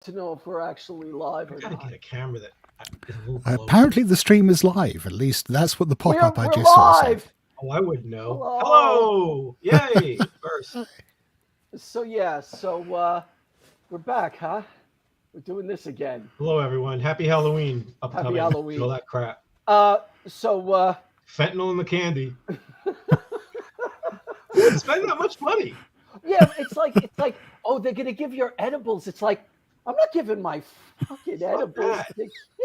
to know if we're actually live or I gotta not. get a camera that is a little Apparently the stream is live. At least that's what the pop-up I We're just saw live. said. Oh, I wouldn't know. Hello. Hello! Yay! First. So we're back, huh? We're doing this again. Hello, everyone. Happy Halloween upcoming. Happy Halloween. All that crap. Fentanyl in the candy. Who would spend that much money? Yeah, it's like, oh, they're gonna give your edibles. It's like, I'm not giving my fucking edibles. That.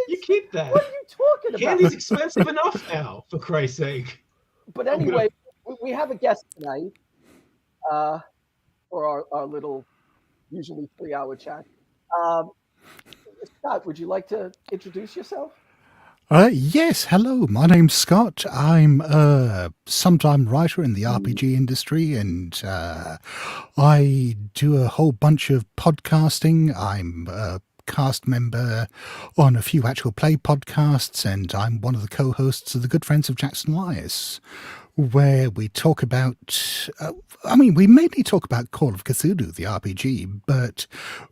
You keep that. What are you talking about? Candy's expensive enough now, for Christ's sake. But anyway, we have a guest tonight for our little, usually 3-hour chat. Scott, would you like to introduce yourself? Yes, hello. My name's Scott. I'm a sometime writer in the RPG industry, and I do a whole bunch of podcasting. I'm a cast member on a few actual play podcasts, and I'm one of the co-hosts of the Good Friends of Jackson Elias, where we talk about, we mainly talk about Call of Cthulhu, the RPG, but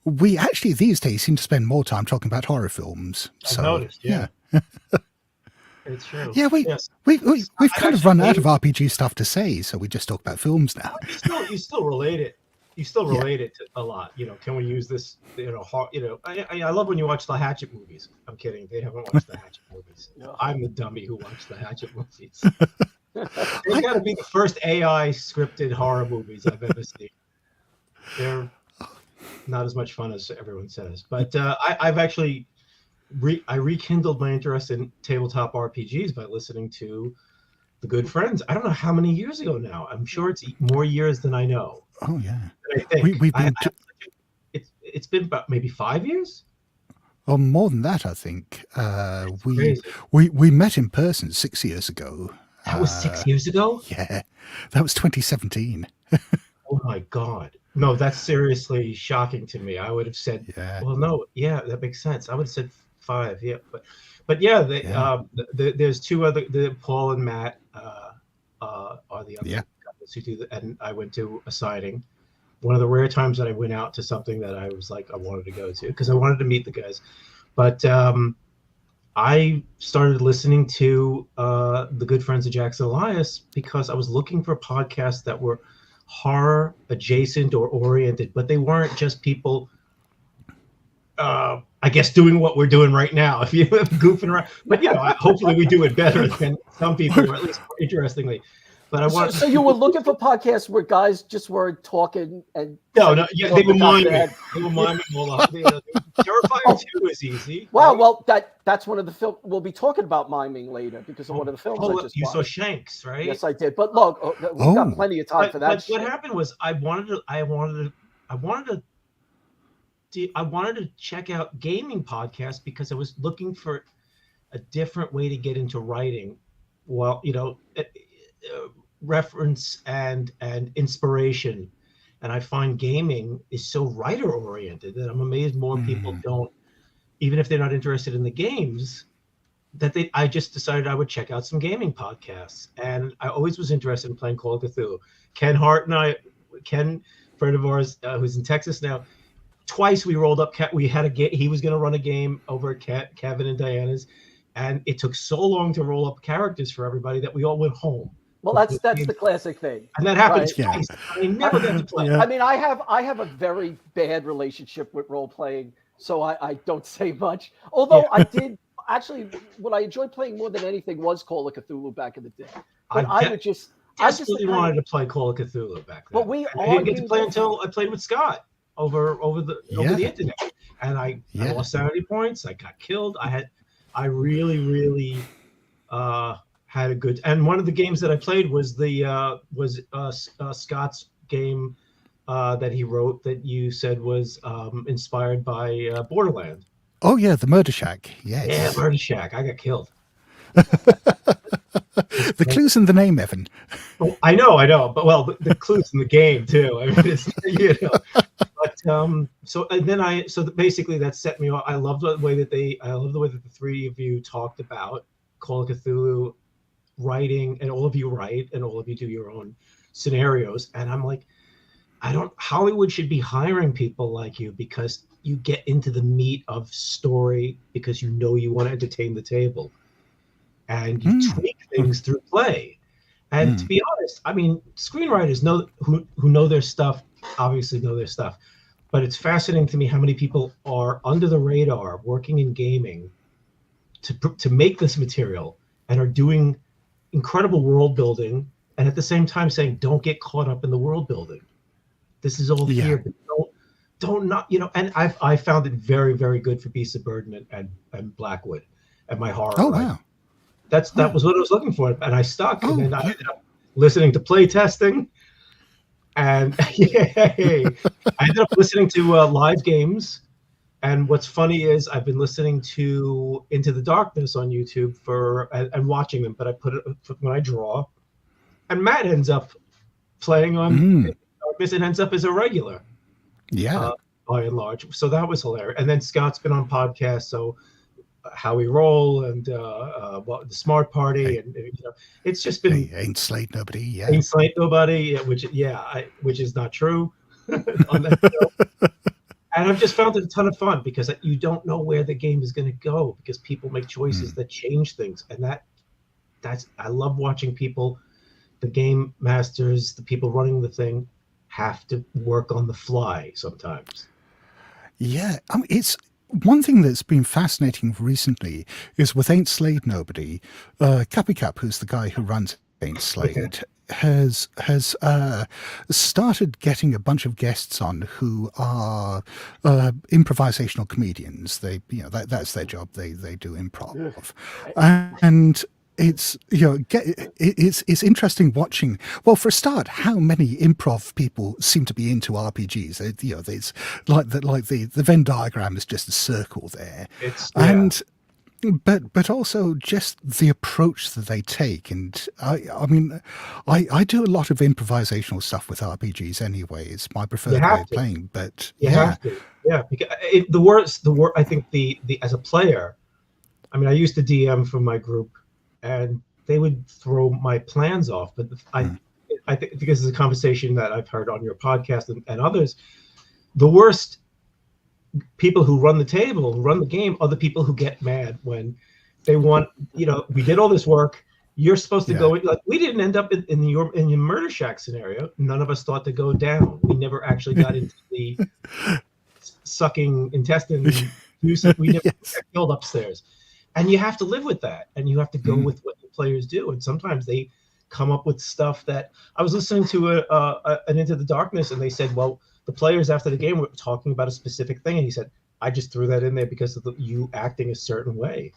we actually these days seem to spend more time talking about horror films. I've noticed, yeah. It's true. Yeah, we've kind of run out of RPG stuff to say, so we just talk about films now. You still relate it. You still relate it to a lot. You know, can we use this? I love when you watch the Hatchet movies. I'm kidding. They haven't watched the Hatchet movies. No. I'm the dummy who watched the Hatchet movies. They got to be the first AI scripted horror movies I've ever seen. They're not as much fun as everyone says, but I've actually I rekindled my interest in tabletop RPGs by listening to The Good Friends. I don't know how many years ago now. I'm sure it's more years than I know. Oh yeah, I think it's been about maybe 5 years. Oh, more than that, I think. We met in person 6 years ago. That was 6 years ago? Yeah, that was 2017. Oh my God. No, that's seriously shocking to me. I would have said, well, no, yeah, that makes sense. I would have said 5, yeah. But yeah, there's two other, Paul and Matt are the other guys who do that. And I went to a signing. One of the rare times that I went out to something that I was like, I wanted to go to, because I wanted to meet the guys. But I started listening to the Good Friends of Jackson Elias because I was looking for podcasts that were horror adjacent or oriented, but they weren't just people, I guess, doing what we're doing right now. If you're goofing around, but hopefully we do it better than some people, or at least more interestingly. But So you were looking for podcasts where guys just were talking and they were miming. They were miming all up. Terrifier 2 is easy. Wow, well that's one of the film we'll be talking about miming later because of one of the films I just watched. Saw Shanks, right? Yes, I did. But look, we've got plenty of time for that. But what happened was I wanted to check out gaming podcasts because I was looking for a different way to get into writing. Well, reference and inspiration, and I find gaming is so writer oriented that I'm amazed more people don't, even if they're not interested in the games, that I just decided I would check out some gaming podcasts. And I always was interested in playing Call of Cthulhu. Ken Hart and Ken, friend of ours who's in Texas now, twice we rolled up. We had he was going to run a game over at Kevin and Diana's, and it took so long to roll up characters for everybody that we all went home. Well, that's the classic thing, and that happens twice. I never got to play. I mean, I have a very bad relationship with role playing, so I don't say much. Although I did actually, what I enjoyed playing more than anything was Call of Cthulhu back in the day. But I desperately wanted to play Call of Cthulhu back then. But I didn't get to play until I played with Scott over the internet, and I lost sanity points. I got killed. I really had a good, and one of the games that I played was Scott's game that he wrote that you said was inspired by Borderland. Oh yeah, the Murder Shack. Yes. Yeah, Murder Shack. I got killed. The clues in the name, Evan. Oh, I know, but the clues in the game too. I mean, it's, But basically that set me off. I love the way that the three of you talked about Call of Cthulhu writing, and all of you write, and all of you do your own scenarios. And I'm like, Hollywood should be hiring people like you, because you get into the meat of story because you know you want to entertain the table, and you tweak things through play. And to be honest, I mean, screenwriters who know their stuff obviously know their stuff, but it's fascinating to me how many people are under the radar working in gaming to make this material and are doing incredible world building, and at the same time saying, don't get caught up in the world building. This is all here, but don't not, you know. And I found it very, very good for Beasts of Burden and Blackwood and my horror. Oh, wow. That was what I was looking for, and I stuck. And then I ended up listening to play testing, and I ended up listening to live games. And what's funny is I've been listening to Into the Darkness on YouTube and watching them, but I put it when I draw, and Matt ends up playing on Darkness and ends up as a regular. Yeah, by and large. So that was hilarious. And then Scott's been on podcasts, so How We Roll and the Smart Party, and you know, it's just been Ain't Slayed Nobody. Yeah, Ain't Slayed Nobody, which is not true on that show. And I've just found it a ton of fun because you don't know where the game is going to go because people make choices that change things, and that's I love watching people, the game masters, the people running the thing, have to work on the fly sometimes. Yeah, I mean, it's one thing that's been fascinating recently is with Ain't Slayed Nobody, Cappy Cap, who's the guy who runs Ain't Slayed, has started getting a bunch of guests on who are improvisational comedians. They, you know, that's their job. They do improv, and it's, you know, it's interesting watching. Well, for a start, how many improv people seem to be into RPGs? You know, there's like the Venn diagram is just a circle there, but also just the approach that they take. And I mean, I do a lot of improvisational stuff with RPGs anyway. It's my preferred way of playing. But you have to, because the worst. I think the as a player, I mean, I used to DM for my group, and they would throw my plans off. But I think because it's a conversation that I've heard on your podcast and others, the worst people who run the table, who run the game, are the people who get mad when they want, you know, we did all this work. You're supposed to go, like, we didn't end up in your Murder Shack scenario. None of us thought to go down. We never actually got into the sucking intestine use. We never got killed upstairs. And you have to live with that, and you have to go with what the players do. And sometimes they come up with stuff that I was listening to an Into the Darkness, and they said, well, the players after the game were talking about a specific thing, and he said, I just threw that in there because of you acting a certain way.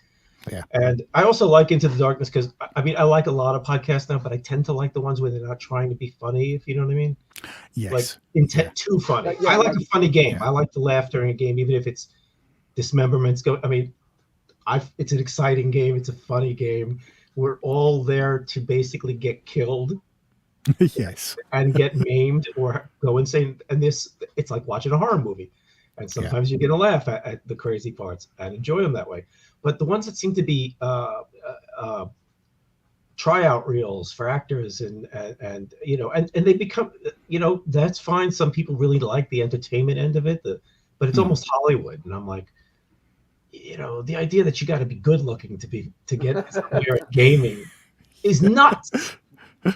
Yeah. And I also like Into the Darkness because, I mean, I like a lot of podcasts now, but I tend to like the ones where they're not trying to be funny, if you know what I mean. Yes. Like too funny. I like a funny game. I like the laughter in a game, even if it's dismemberments. I mean, it's an exciting game. It's a funny game. We're all there to basically get killed. Yes. And get maimed or go insane. And it's like watching a horror movie. And sometimes you get a laugh at the crazy parts and enjoy them that way. But the ones that seem to be tryout reels for actors and you know, and they become, you know, that's fine. Some people really like the entertainment end of it, but it's almost Hollywood. And I'm like, you know, the idea that you got to be good looking to get somewhere in gaming is nuts. You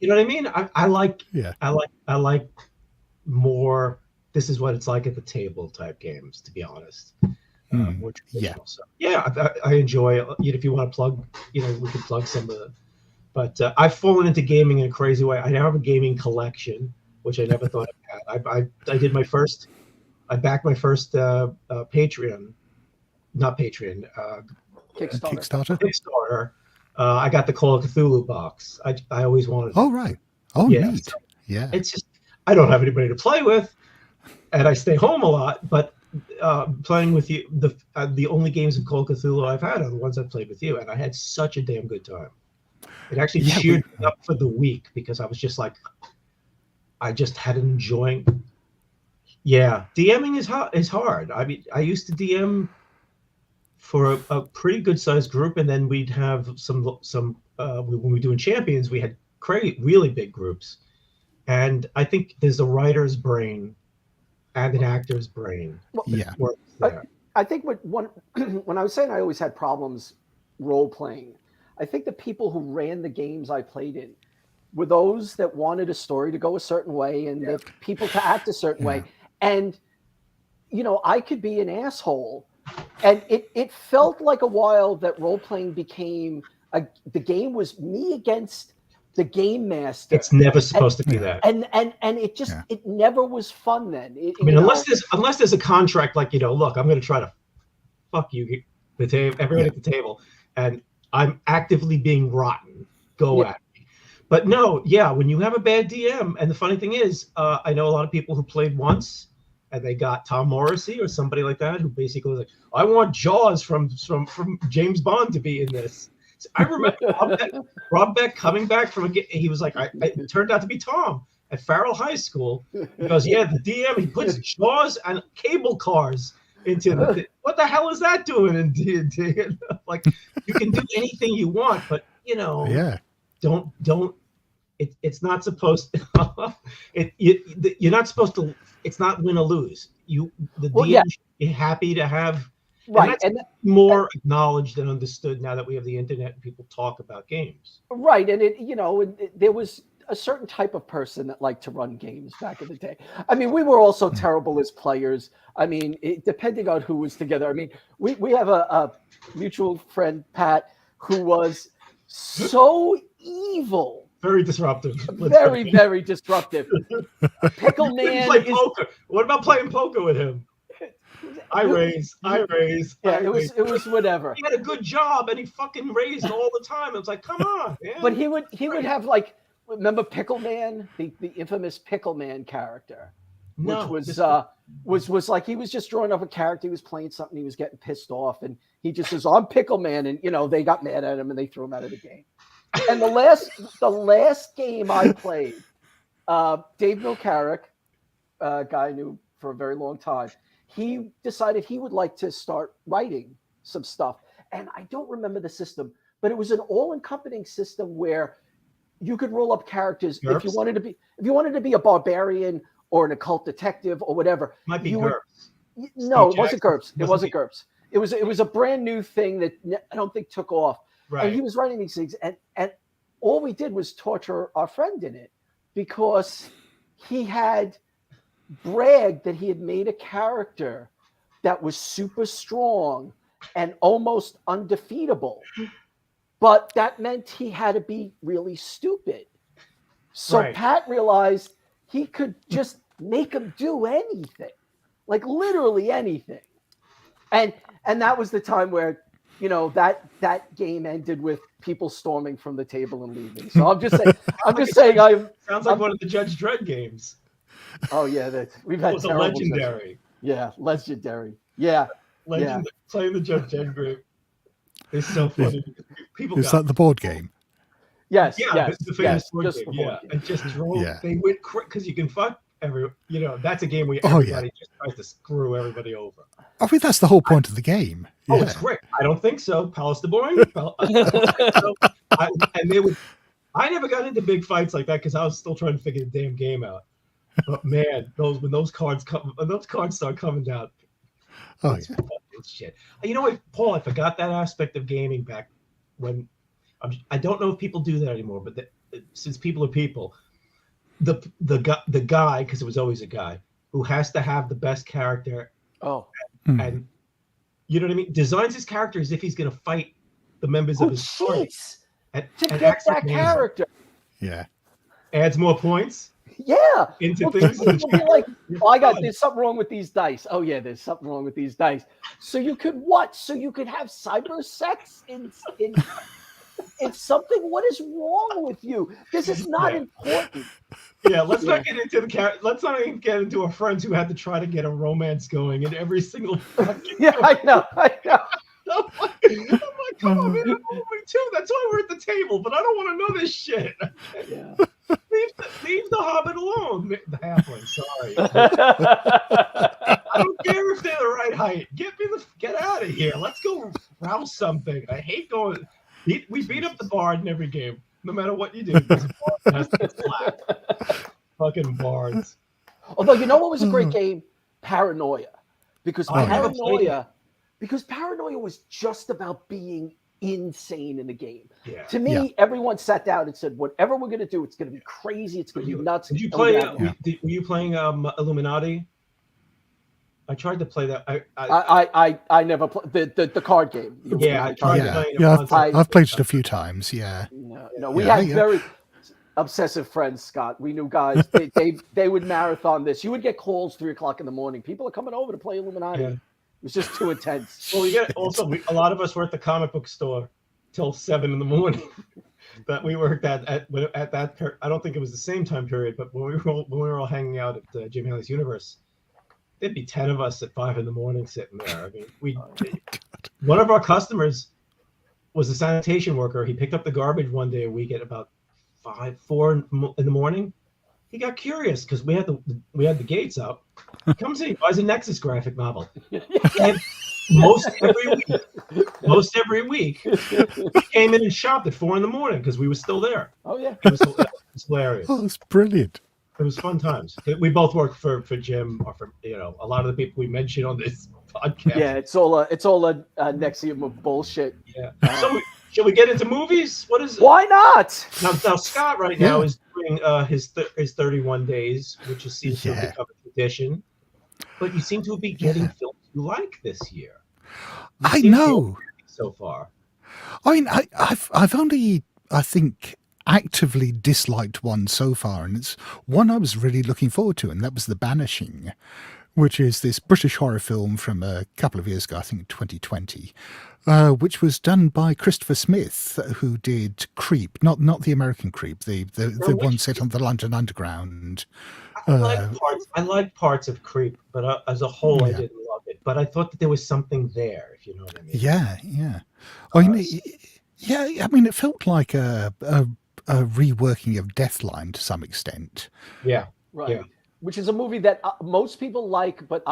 know what I mean? I like more. This is what it's like at the table type games, to be honest. More traditional. So, I enjoy it. You know, if you want to plug, you know, we can plug some of the. But I've fallen into gaming in a crazy way. I now have a gaming collection, which I never thought I had. I did my first. I backed my first Patreon, not Patreon. Kickstarter. I got the Call of Cthulhu box. I always wanted. Oh, right. Oh, neat. So it's just I don't have anybody to play with, and I stay home a lot. But playing with you, the only games of Call of Cthulhu I've had are the ones I've played with you, and I had such a damn good time. It actually cheered me up for the week because I was just like, I just had enjoying. Yeah, DMing is hard. I mean, I used to DM for a pretty good sized group, and then we'd have some when we were doing Champions, we had really big groups. And I think there's a writer's brain and an actor's brain. Well, Yeah. Works there. I think when I was saying I always had problems role playing, I think the people who ran the games I played in were those that wanted a story to go a certain way and the people to act a certain way. And, you know, I could be an asshole. And it felt like a while that role playing became the game was me against the game master. It's never supposed to be that. And it just it never was fun then. I mean, unless there's a contract, like, you know, look, I'm going to try to fuck you, everybody at the table, and I'm actively being rotten. Go at me. But no, when you have a bad DM, and the funny thing is, I know a lot of people who played once, and they got Tom Morrissey or somebody like that, who basically was like, I want Jaws from James Bond to be in this. So I remember Rob Beck coming back from he was like, it turned out to be Tom at Farrell High School. He goes, the DM, he puts Jaws and cable cars into what the hell is that doing in D&D? Like, you can do anything you want, but, you know, don't. It's not supposed to. You're not supposed to. It's not win or lose. DM should be happy to have. Right, and that's more acknowledged and understood now that we have the internet and people talk about games. Right, and there was a certain type of person that liked to run games back in the day. I mean, we were also terrible as players. I mean, depending on who was together. I mean, we have a mutual friend, Pat, who was so evil. Very disruptive. Very disruptive. Pickle Man. Play poker. What about playing poker with him? I raise. Yeah, it was whatever. He had a good job and he fucking raised all the time. It was like, come on, man. But he would have, like, remember Pickle Man, the infamous Pickle Man character, which was like he was just drawing up a character. He was playing something. He was getting pissed off, and he just says, "I'm Pickle Man," and, you know, they got mad at him and they threw him out of the game. And the last game I played, Dave Milcarrick, a guy I knew for a very long time, he decided he would like to start writing some stuff. And I don't remember the system, but it was an all-encompassing system where you could roll up characters if you wanted to be a barbarian or an occult detective or whatever. Might be GURPS. No, it wasn't GURPS. It wasn't GURPS. It was a brand new thing that I don't think took off. Right. And he was writing these things, and all we did was torture our friend in it, because he had bragged that he had made a character that was super strong and almost undefeatable, but that meant he had to be really stupid. So Pat realized he could just make him do anything, like literally anything. And that was the time where, you know, that game ended with people storming from the table and leaving. So I'm just saying, sounds like one of the Judge Dredd games. Oh yeah, we've had it was legendary. Legendary. Yeah, Playing the Judge Dredd group is so funny. Is that the board game? Yes. It's the famous board just game. The board game. And just drove. They went because you can fuck everyone. You know, that's a game where everybody just tries to screw everybody over. I think that's the whole point of the game. Oh, it's great. I don't think so. Palace de Bourne. I never got into big fights like that because I was still trying to figure the damn game out. But man, when those cards start coming down, it's shit. You know what, Paul? I forgot that aspect of gaming back when. I don't know if people do that anymore, but since people are people, the guy, because it was always a guy who has to have the best character. Oh. And you know what I mean? Designs his character as if he's going to fight the members of his party. To get that character. Yeah. Adds more points. Yeah. Into things. Be like, there's something wrong with these dice. Oh yeah, there's something wrong with these dice. So you could what? So you could have cyber sex in something. What is wrong with you? This is not important. Yeah, let's not get into let's not even get into our friends who had to try to get a romance going in every single fucking I know. I'm like, come on, man, I'm only two. That's why we're at the table, but I don't want to know this shit. Yeah. Leave the Hobbit alone. The halfling, sorry. I don't care if they're the right height. Get out of here. Let's go rouse something. I hate going. We beat up the bard in every game, no matter what you do. Because the bard has to get flat. Fucking bards. Although, you know what was a great game? Paranoia, because I never played it. Paranoia was just about being insane in the game. Yeah. To me, everyone sat down and said, whatever we're going to do, it's going to be crazy, it's going to be nuts. Did you and we're play? gonna have fun. Were you playing Illuminati? I tried to play that. I never played the card game. Yeah, I tried to play it. I've played it a few times. Yeah. No, we had very obsessive friends, Scott. We knew guys. They would marathon this. You would get calls 3 o'clock in the morning. People are coming over to play Illuminati. Yeah. It was just too intense. Well, a lot of us were at the comic book store till 7 in the morning. That we worked at that. I don't think it was the same time period, but when we were all hanging out at Jim Haley's Universe, there'd be 10 of us at 5 in the morning sitting there. I mean, one of our customers was a sanitation worker. He picked up the garbage one day a week at about 4 in the morning. He got curious because we had the gates up. He comes in, he buys a Nexus graphic novel. And most every week, he came in and shopped at 4 in the morning because we were still there. Oh yeah, it was hilarious. Oh, it's brilliant. It was fun times. We both worked for Jim, or for a lot of the people we mentioned on this podcast. Yeah, it's all a Nexium of bullshit. Yeah. So shall we get into movies? What is it? Why not? Now Scott right now is doing his 31 days, which seems to have become a tradition. But you seem to be getting films you like this year. I know. So far. I mean, I've only, I think, actively disliked one so far, and it's one I was really looking forward to, and that was The Banishing, which is this British horror film from a couple of years ago, I think 2020, which was done by Christopher Smith, who did Creep, not the American Creep, the one set on the London Underground. I like parts of Creep, but as a whole, I didn't love it. But I thought that there was something there, if you know what I mean. Yeah. I mean, it felt like a reworking of Deathline to some extent. Yeah. Right. Yeah. Which is a movie that most people like, but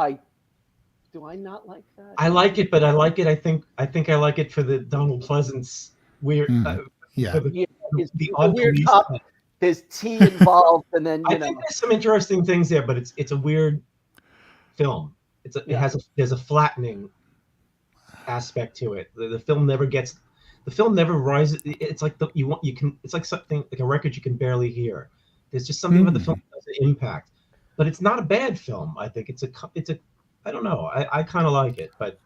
do I not like that? I like it, but I like it. I think I like it for the Donald Pleasance weird. The weird cop. There's tea involved, and then I think there's some interesting things there, but it's a weird film. There's a flattening aspect to it. The film never rises. It's like it's like something like a record you can barely hear. There's just something about the film that has an impact, but it's not a bad film. I think it's a I don't know. I kind of like it, but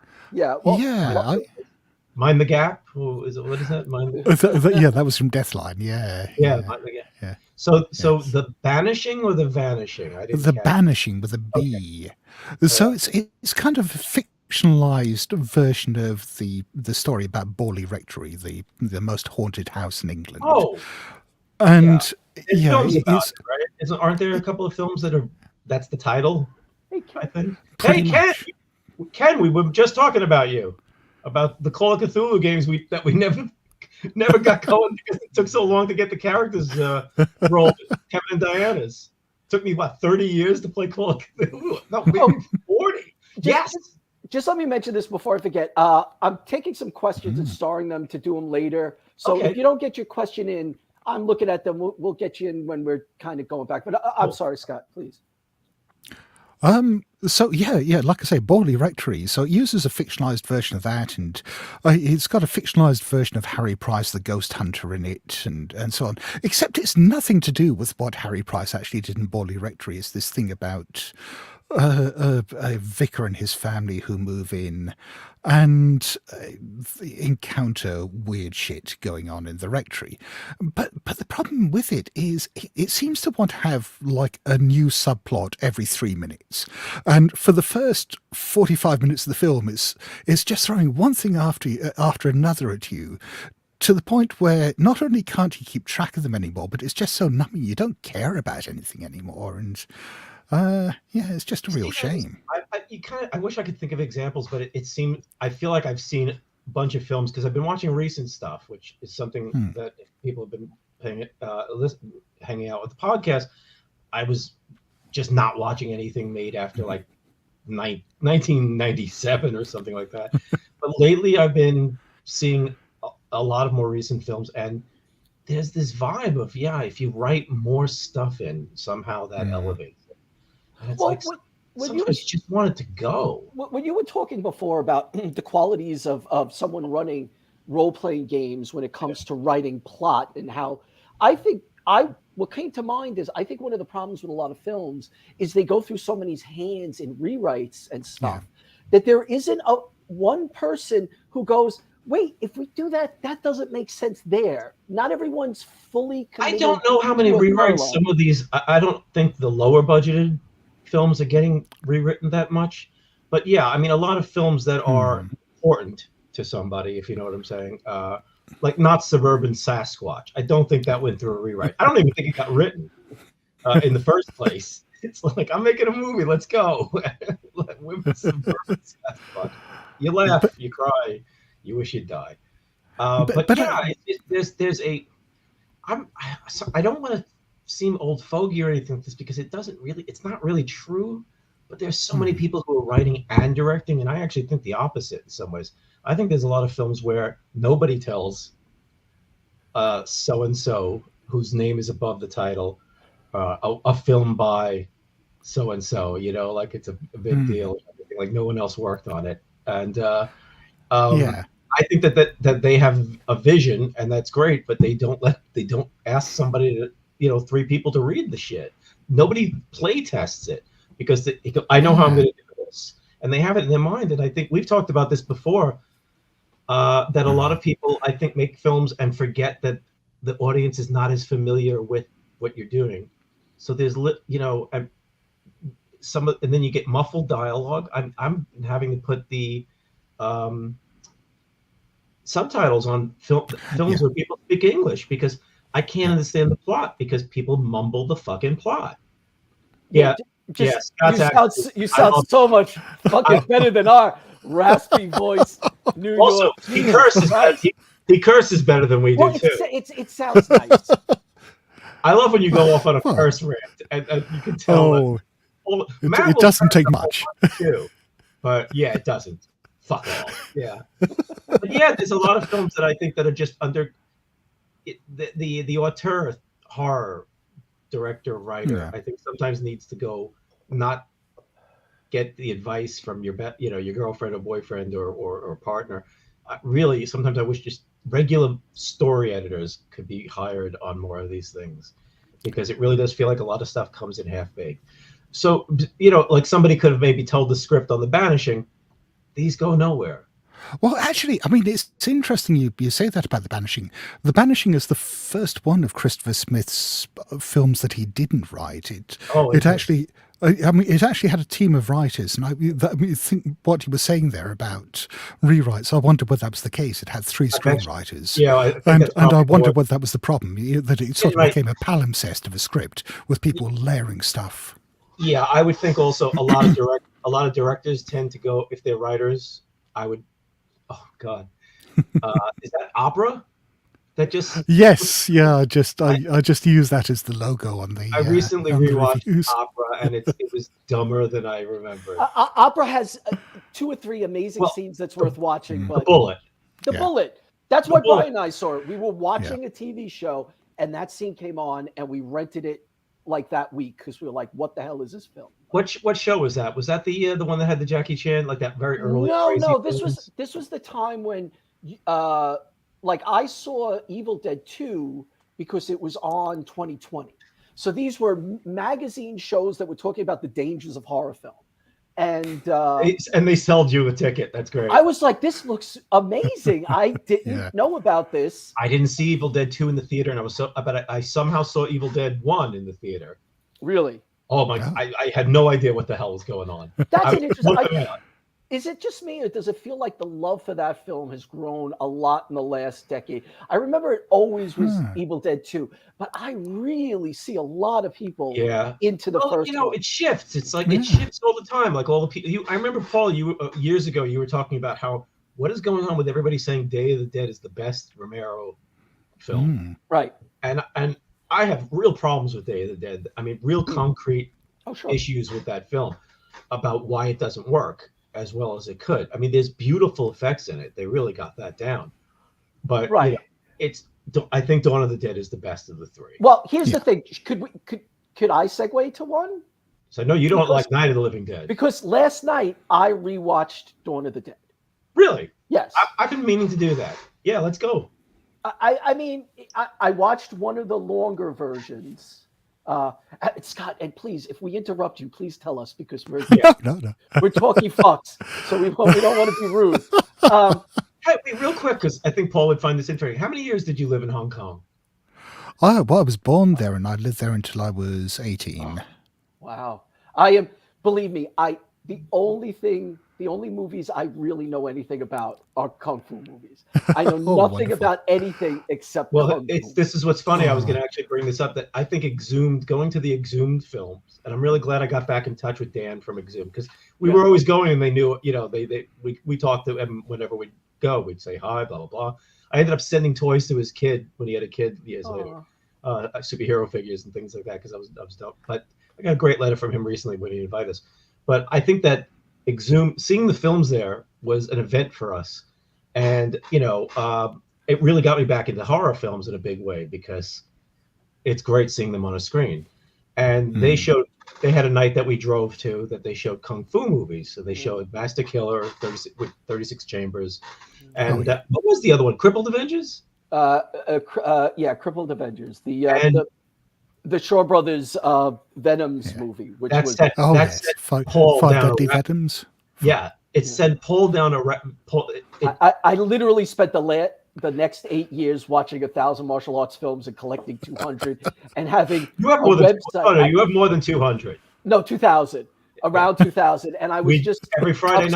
Mind the Gap. What is that? That was from Deathline. Yeah. Mind the Gap. Yeah. So The Banishing or The Vanishing? Banishing with a B. Okay. So it's kind of a fictionalized version of the story about Borley Rectory, the most haunted house in England. Oh. And films about it, right? Aren't there a couple of films that's the title? I think. Ken, we were just talking about you, about the Call of Cthulhu games that we never got going because it took so long to get the characters rolled. Kevin and Diana's. It took me 30 years to play Call of Cthulhu. No, maybe 40. Yes. Just let me mention this before I forget. I'm taking some questions and starring them to do them later. So if you don't get your question in, I'm looking at them. We'll get you in when we're kind of going back. But I'm sorry, Scott, please. So like I say, Borley Rectory. So it uses a fictionalized version of that, and it's got a fictionalized version of Harry Price, the ghost hunter, in it, and so on. Except it's nothing to do with what Harry Price actually did in Borley Rectory. It's this thing about a vicar and his family who move in and encounter weird shit going on in the rectory. But the problem with it is it seems to want to have like a new subplot every 3 minutes. And for the first 45 minutes of the film, it's just throwing one thing after another at you, to the point where not only can't you keep track of them anymore, but it's just so numbing you don't care about anything anymore. And it's just a real shame. I wish I could think of examples, but it seemed, I feel like I've seen a bunch of films because I've been watching recent stuff, which is something that people have been hanging out with the podcast. I was just not watching anything made after like 1997 or something like that. But lately I've been seeing a lot of more recent films, and there's this vibe of, if you write more stuff in, somehow that elevates it. And it's sometimes you just want it to go. When you were talking before about the qualities of someone running role-playing games when it comes to writing plot, and how what came to mind is, I think one of the problems with a lot of films is they go through so many hands in rewrites and stuff that there isn't one person who goes, wait, if we do that, that doesn't make sense there. Not everyone's fully committed. I don't know how many rewrites some of these. I don't think the lower budgeted films are getting rewritten that much. But yeah, I mean, a lot of films that are important to somebody, if you know what I'm saying, like Not Suburban Sasquatch. I don't think that went through a rewrite. I don't even think it got written in the first place. It's like, I'm making a movie, let's go. Women Suburban Sasquatch. You laugh, you cry, you wish you'd die. But yeah, there's a. I don't want to seem old fogey or anything like this, because it's not really true. But there's so many people who are writing and directing, and I actually think the opposite in some ways. I think there's a lot of films where nobody tells so and so whose name is above the title, a film by so and so. You know, like it's a big deal. Like no one else worked on it, and I think that they have a vision, and that's great. But they don't ask somebody to, 3 people to read the shit. Nobody play tests it, because I know how I'm going to do this, and they have it in their mind. And I think we've talked about this before, that a lot of people, I think, make films and forget that the audience is not as familiar with what you're doing. So there's and then you get muffled dialogue. I'm having to put the subtitles on films where people speak English, because I can't understand the plot because people mumble the fucking plot. Yeah. You sound so much fucking better than our raspy voice. New also, York. He curses better than we do too. It sounds nice. I love when you go off on a curse rant, and you can tell. It doesn't take much. Too, but yeah, it doesn't. Fuck off. Yeah. But yeah, there's a lot of films that I think that are just under the auteur horror director, writer, I think sometimes needs to go, not get the advice from your girlfriend or boyfriend or partner. Really, sometimes I wish just regular story editors could be hired on more of these things, because it really does feel like a lot of stuff comes in half-baked. So, like somebody could have maybe told the script on The Banishing. These go nowhere. Well, actually, I mean, it's interesting you say that about The Banishing. The Banishing is the first one of Christopher Smith's films that he didn't write. It actually had a team of writers, and I think what he was saying there about rewrites, I wondered whether that was the case. It had 3 screenwriters. And I wondered whether that was the problem, that it sort of became a palimpsest of a script with people layering stuff. Yeah, I would think also a lot of directors tend to go, if they're writers, oh God, is that opera? That just yes, yeah. I just use that as the logo on the. I recently rewatched opera, and it was dumber than I remembered. Opera has 2 or 3 amazing scenes that's worth watching. But the bullet. That's why Brian and I saw it. We were watching a TV show, and that scene came on, and we rented it like that week, because we were like, "What the hell is this film?" What show was that? Was that the one that had the Jackie Chan, like that very early? No. This was the time when, like, I saw Evil Dead 2 because it was on 2020. So these were magazine shows that were talking about the dangers of horror film, and they sold you a ticket. That's great. I was like, "This looks amazing." I didn't know about this. I didn't see Evil Dead 2 in the theater, and I somehow saw Evil Dead 1 in the theater. Really? Oh my! I had no idea what the hell was going on. That's an interesting. Is it just me, or does it feel like the love for that film has grown a lot in the last decade? I remember it always was Evil Dead 2, but I really see a lot of people into the first one. It shifts. It's like it shifts all the time. Like all the people. I remember, Paul, years ago, you were talking about what is going on with everybody saying Day of the Dead is the best Romero film. Right. And I have real problems with Day of the Dead. I mean, real concrete issues with that film about why it doesn't work as well as it could. I mean, there's beautiful effects in it. They really got that down. But I think Dawn of the Dead is the best of the 3. Well, here's the thing. Could I segue to one? So no, you don't like Night of the Living Dead. Because last night I rewatched Dawn of the Dead. Really? Yes. I've been meaning to do that. Yeah, let's go. I mean, I watched one of the longer versions. Scott, and please, if we interrupt you, please tell us, because we're No. we're talking fucks, so we don't want to be rude. Hey, wait, real quick, because I think Paul would find this interesting. How many years did you live in Hong Kong? I was born there, and I lived there until I was 18. Wow. Believe me, the only movies I really know anything about are Kung Fu movies. I know nothing wonderful. about anything except Kung Fu. This is what's funny. I was going to actually bring this up, that I think going to the Exhumed films, and I'm really glad I got back in touch with Dan from Exhumed, because we were always going, and they knew, we talked to him whenever we'd go. We'd say hi, blah, blah, blah. I ended up sending toys to his kid when he had a kid years later, superhero figures and things like that, because I was dope. But I got a great letter from him recently when he invited us. But I think that seeing the films there was an event for us, and it really got me back into horror films in a big way, because it's great seeing them on a screen. And they had a night that we drove to that they showed Kung Fu movies. So they showed Master Killer with 36 Chambers, and what was the other one? Crippled Avengers. Crippled Avengers. The Shaw Brothers Venom's movie, which was Five down Deadly Venoms. Yeah, it said pull down I literally spent the next 8 years watching 1,000 martial arts films and collecting 200 and having you have more than you have more than 200. No, 2,000. Around 2000, and I was every Friday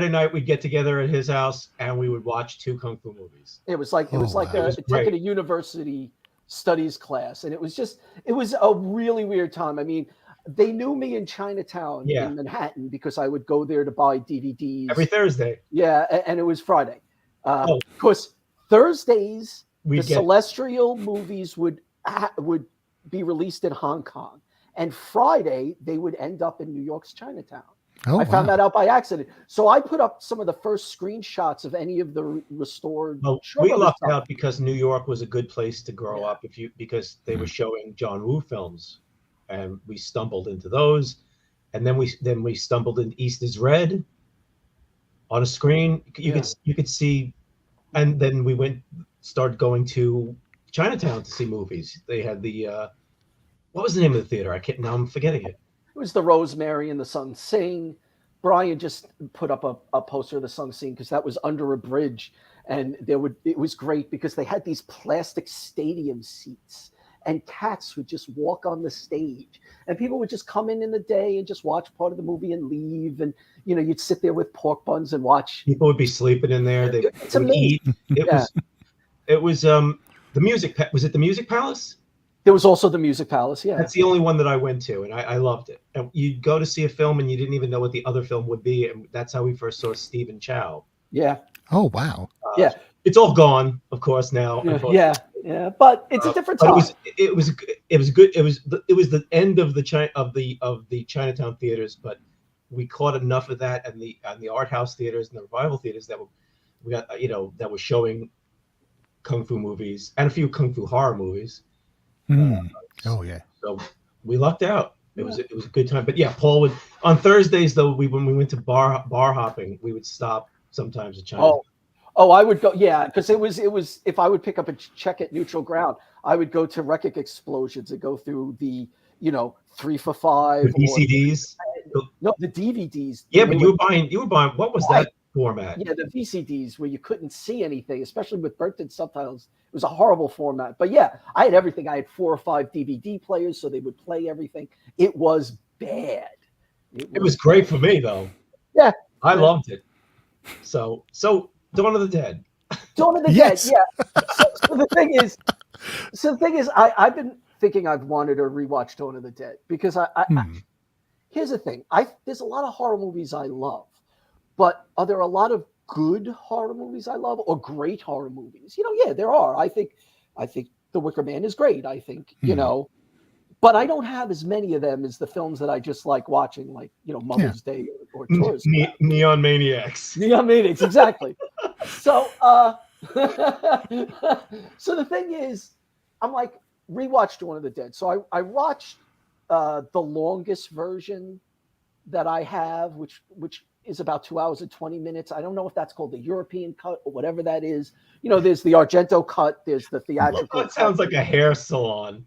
night we'd get together at his house and we would watch 2 Kung Fu movies. It was like taking a university studies class, and it was a really weird time. I mean, they knew me in Chinatown in Manhattan because I would go there to buy DVDs every Thursday. Yeah, and it was Friday. Of course, Thursdays Celestial movies would be released in Hong Kong. And Friday, they would end up in New York's Chinatown. I found that out by accident. So I put up some of the first screenshots of any of the restored. We lucked out because New York was a good place to grow up because they were showing John Woo films, and we stumbled into those, and then we stumbled into East is Red on a screen. You could see, and then we started going to Chinatown to see movies. They had the. What was the name of the theater? Now I'm forgetting it. It was the Rosemary and the Sung Sing. Brian just put up a poster of the Sung Sing because that was under a bridge, and it was great because they had these plastic stadium seats, and cats would just walk on the stage, and people would just come in the day and just watch part of the movie and leave, and you'd sit there with pork buns and watch. People would be sleeping in there. They would eat. It was the music. Was it the Music Palace? There was also the Music Palace, yeah. That's the only one that I went to, and I loved it. And you'd go to see a film, and you didn't even know what the other film would be, and that's how we first saw Stephen Chow. Yeah. Oh, wow. It's all gone, of course, now. Yeah, but it's a different time. It was good. It was the end of the Chinatown theaters, but we caught enough of that, and the art house theaters and the revival theaters that that were showing Kung Fu movies and a few Kung Fu horror movies. So we lucked out. It was a good time. But Paul would on Thursdays though. When we went to bar hopping, we would stop sometimes at China. I would go. Yeah, because it was if I would pick up a check at Neutral Ground, I would go to Wreck-It Explosions and go through the 3 for $5 VCDs. No, the DVDs. Yeah, but you were buying. What was that format? Yeah, the VCDs where you couldn't see anything, especially with burnt-in subtitles. It was a horrible format. But yeah, I had everything. I had 4 or 5 DVD players, so they would play everything. It was bad. It was great for me though. Yeah, I loved it. So Dawn of the Dead. Dawn of the Dead. Yeah. So the thing is, I've been thinking I've wanted to rewatch Dawn of the Dead because I here's the thing. There's a lot of horror movies I love, but are there a lot of good horror movies I love or great horror movies? There are. I think The Wicker Man is great. I think, but I don't have as many of them as the films that I just like watching, like, Mother's Day or Tourist. Neon Maniacs. Neon Maniacs, exactly. So, so the thing is, I'm like, rewatch Dawn of the Dead. So I watched the longest version that I have, which is about 2 hours and 20 minutes. I don't know if that's called the European cut or whatever that is. There's the Argento cut, there's the theatrical That sounds like a hair salon.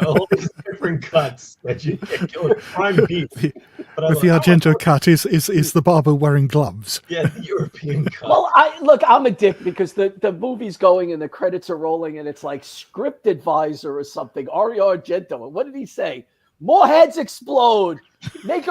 All these different cuts that you get going. Prime beef. With the Argento cut is the barber wearing gloves. Yeah, the European cut. Well, I'm a dick because the movie's going and the credits are rolling and it's like script advisor or something, Ario Argento. And what did he say? More heads explode. Put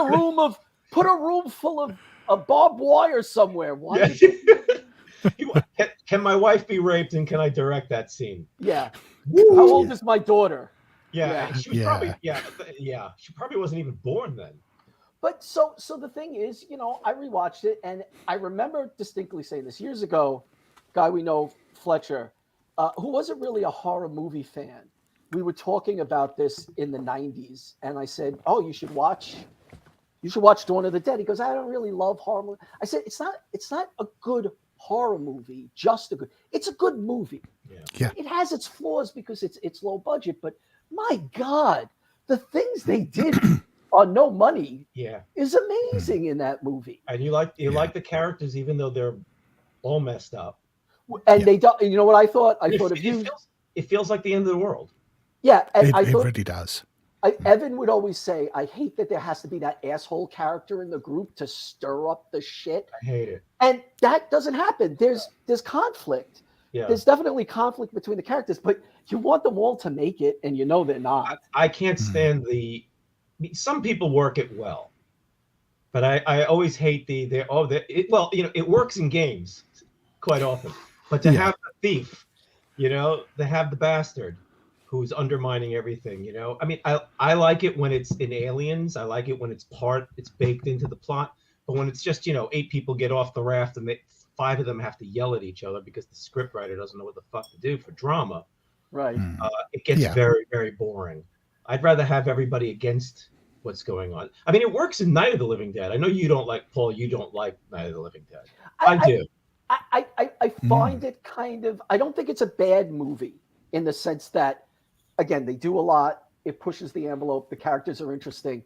a room full of barbed wire somewhere. Why? Yeah. Can my wife be raped and can I direct that scene? Yeah. Woo. How old is my daughter? Yeah. She was probably she probably wasn't even born then. But so the thing is, I rewatched it and I remember distinctly saying this years ago, guy we know, Fletcher, who wasn't really a horror movie fan. We were talking about this in the 90s and I said, "Oh, you should watch Dawn of the Dead." He goes, "I don't really love horror movies." I said, "It's not a good horror movie, it's a good movie." Yeah. It has its flaws because it's low budget, but my God, the things they did on no money is amazing in that movie. And you like the characters even though they're all messed up. And they don't. You know what I thought? I thought of you. It feels like the end of the world. Yeah, and It I thought really does. Evan would always say, "I hate that there has to be that asshole character in the group to stir up the shit." I hate it. And that doesn't happen. There's conflict. Yeah. There's definitely conflict between the characters, but you want them all to make it, and they're not. I can't stand some people work it well, but I always hate it works in games quite often, but to have the thief, to have the bastard who's undermining everything, I mean, I like it when it's in Aliens. I like it when it's baked into the plot, but when it's just 8 people get off the raft and 5 of them have to yell at each other because the scriptwriter doesn't know what the fuck to do for drama. Right. It gets very, very boring. I'd rather have everybody against what's going on. I mean, it works in Night of the Living Dead. I know you don't like, Paul, you don't like Night of the Living Dead. I do. I find it kind of, I don't think it's a bad movie in the sense that, again, they do a lot. It pushes the envelope. The characters are interesting.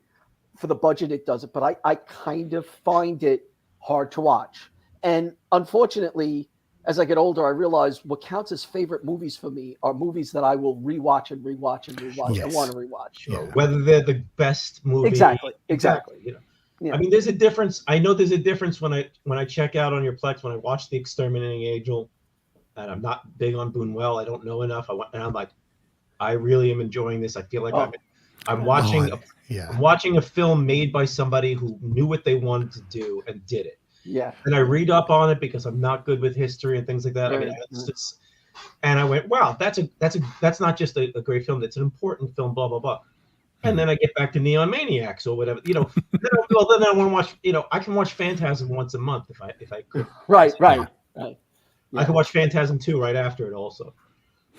For the budget, it does it. But I kind of find it hard to watch. And unfortunately, as I get older, I realize what counts as favorite movies for me are movies that I will rewatch and rewatch and rewatch. Yes. I want to rewatch. Yeah. Whether they're the best movie. Exactly. Yeah. I mean, there's a difference. I know there's a difference when I check out on your Plex, when I watch The Exterminating Angel, and I'm not big on Buñuel. I don't know enough. And I'm like, I really am enjoying this. I feel like I'm watching I'm watching a film made by somebody who knew what they wanted to do and did it. Yeah. And I read up on it because I'm not good with history and things like that. Right. I mean, and I went, wow, that's not just a great film. That's an important film, blah, blah, blah. And then I get back to Neon Maniacs or whatever, then I want to watch, I can watch Phantasm once a month if I could. Right. Yeah. I can watch Phantasm 2 right after it also.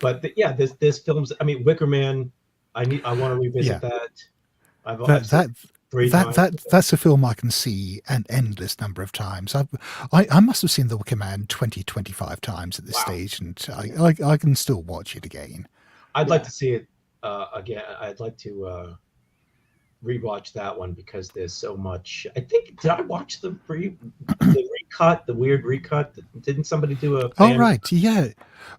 But there's films. I mean, Wicker Man. I want to revisit that. I've seen it 3 times. That's a film I can see an endless number of times. I must have seen The Wicker Man 20-25 times at this stage, and I can still watch it again. I'd like to see it again. I'd like to rewatch that one because there's so much. I think, did I watch the recut, the weird recut? Didn't somebody do a fan? Oh, right, yeah.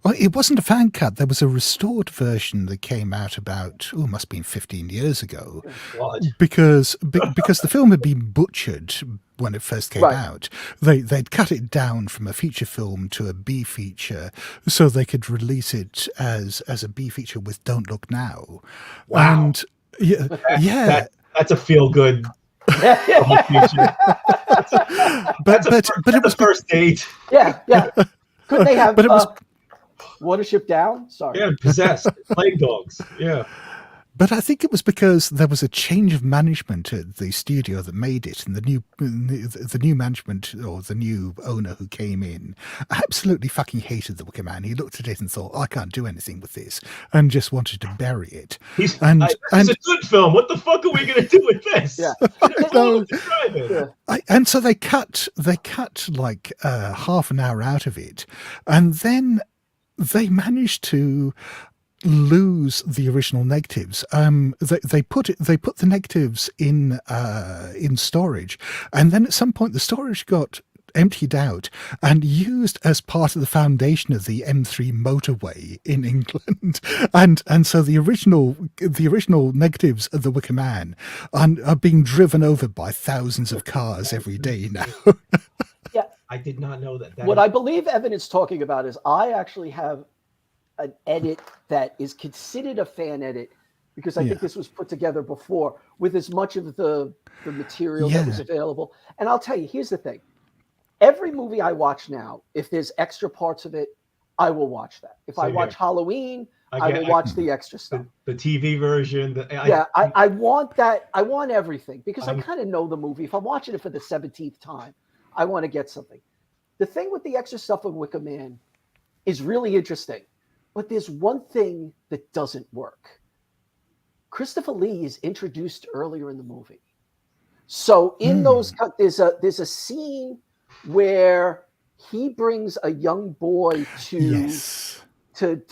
Well, it wasn't a fan cut. There was a restored version that came out about, must have been 15 years ago. God. Because the film had been butchered when it first came out. They'd cut it down from a feature film to a B feature so they could release it as a B feature with Don't Look Now. Wow. And that's a feel good. but it was the first date. Yeah. Couldn't they have? But it was Watership Down. Sorry. Yeah, Possessed, Plague Dogs. Yeah. But I think it was because there was a change of management at the studio that made it, and the new management or the new owner who came in absolutely fucking hated The Wicker Man. He looked at it and thought, I can't do anything with this, and just wanted to bury it. It's a good film. What the fuck are we going to do with this? Yeah. And so they cut like half an hour out of it, and then they managed to lose the original negatives. They put the negatives in storage, and then at some point the storage got emptied out and used as part of the foundation of the M3 motorway in England, and so the original negatives of the Wicker Man are being driven over by thousands of cars every day now. Yeah, I did not know that. What I believe Evan is talking about is I actually have an edit that is considered a fan edit, because I think this was put together before with as much of the material that was available. And I'll tell you, here's the thing. Every movie I watch now, if there's extra parts of it, I will watch that. If I watch Halloween, I will watch the extra stuff. The TV version. I want that. I want everything, because I kind of know the movie. If I'm watching it for the 17th time, I want to get something. The thing with the extra stuff of Wicker Man is really interesting, but there's one thing that doesn't work. Christopher Lee is introduced earlier in the movie. So in those, there's a scene where he brings a young boy to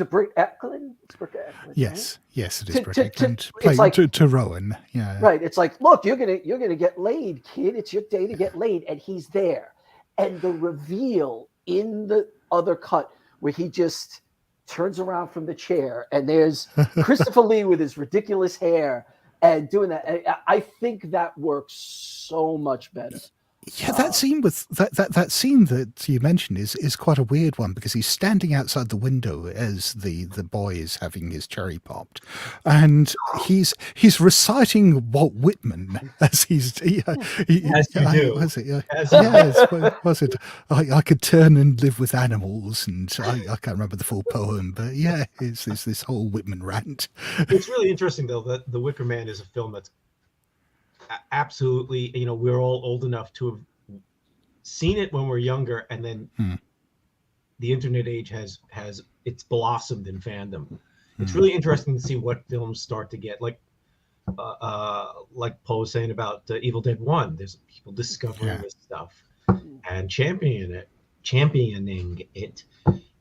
Brick Eklund. It's Brick Eklund. Yes, right? Yes, it is Brick Eklund. Playing to Rowan. Yeah. Right. It's like, look, you're gonna get laid, kid. It's your day to get laid, and he's there. And the reveal in the other cut where he just turns around from the chair and there's Christopher Lee with his ridiculous hair and doing that. I think that works so much better. Yeah, that scene with that scene that you mentioned is quite a weird one, because he's standing outside the window as the boy is having his cherry popped, and he's reciting Walt Whitman as he's as you do. Was it? Yes, was it? I could turn and live with animals, and I can't remember the full poem, but yeah, it's this whole Whitman rant. It's really interesting though that The Wicker Man is a film that's absolutely, we're all old enough to have seen it when we're younger, and then the internet age has it's blossomed in fandom. It's really interesting to see what films start to get like Poe was saying about Evil Dead 1. There's people discovering this stuff and championing it,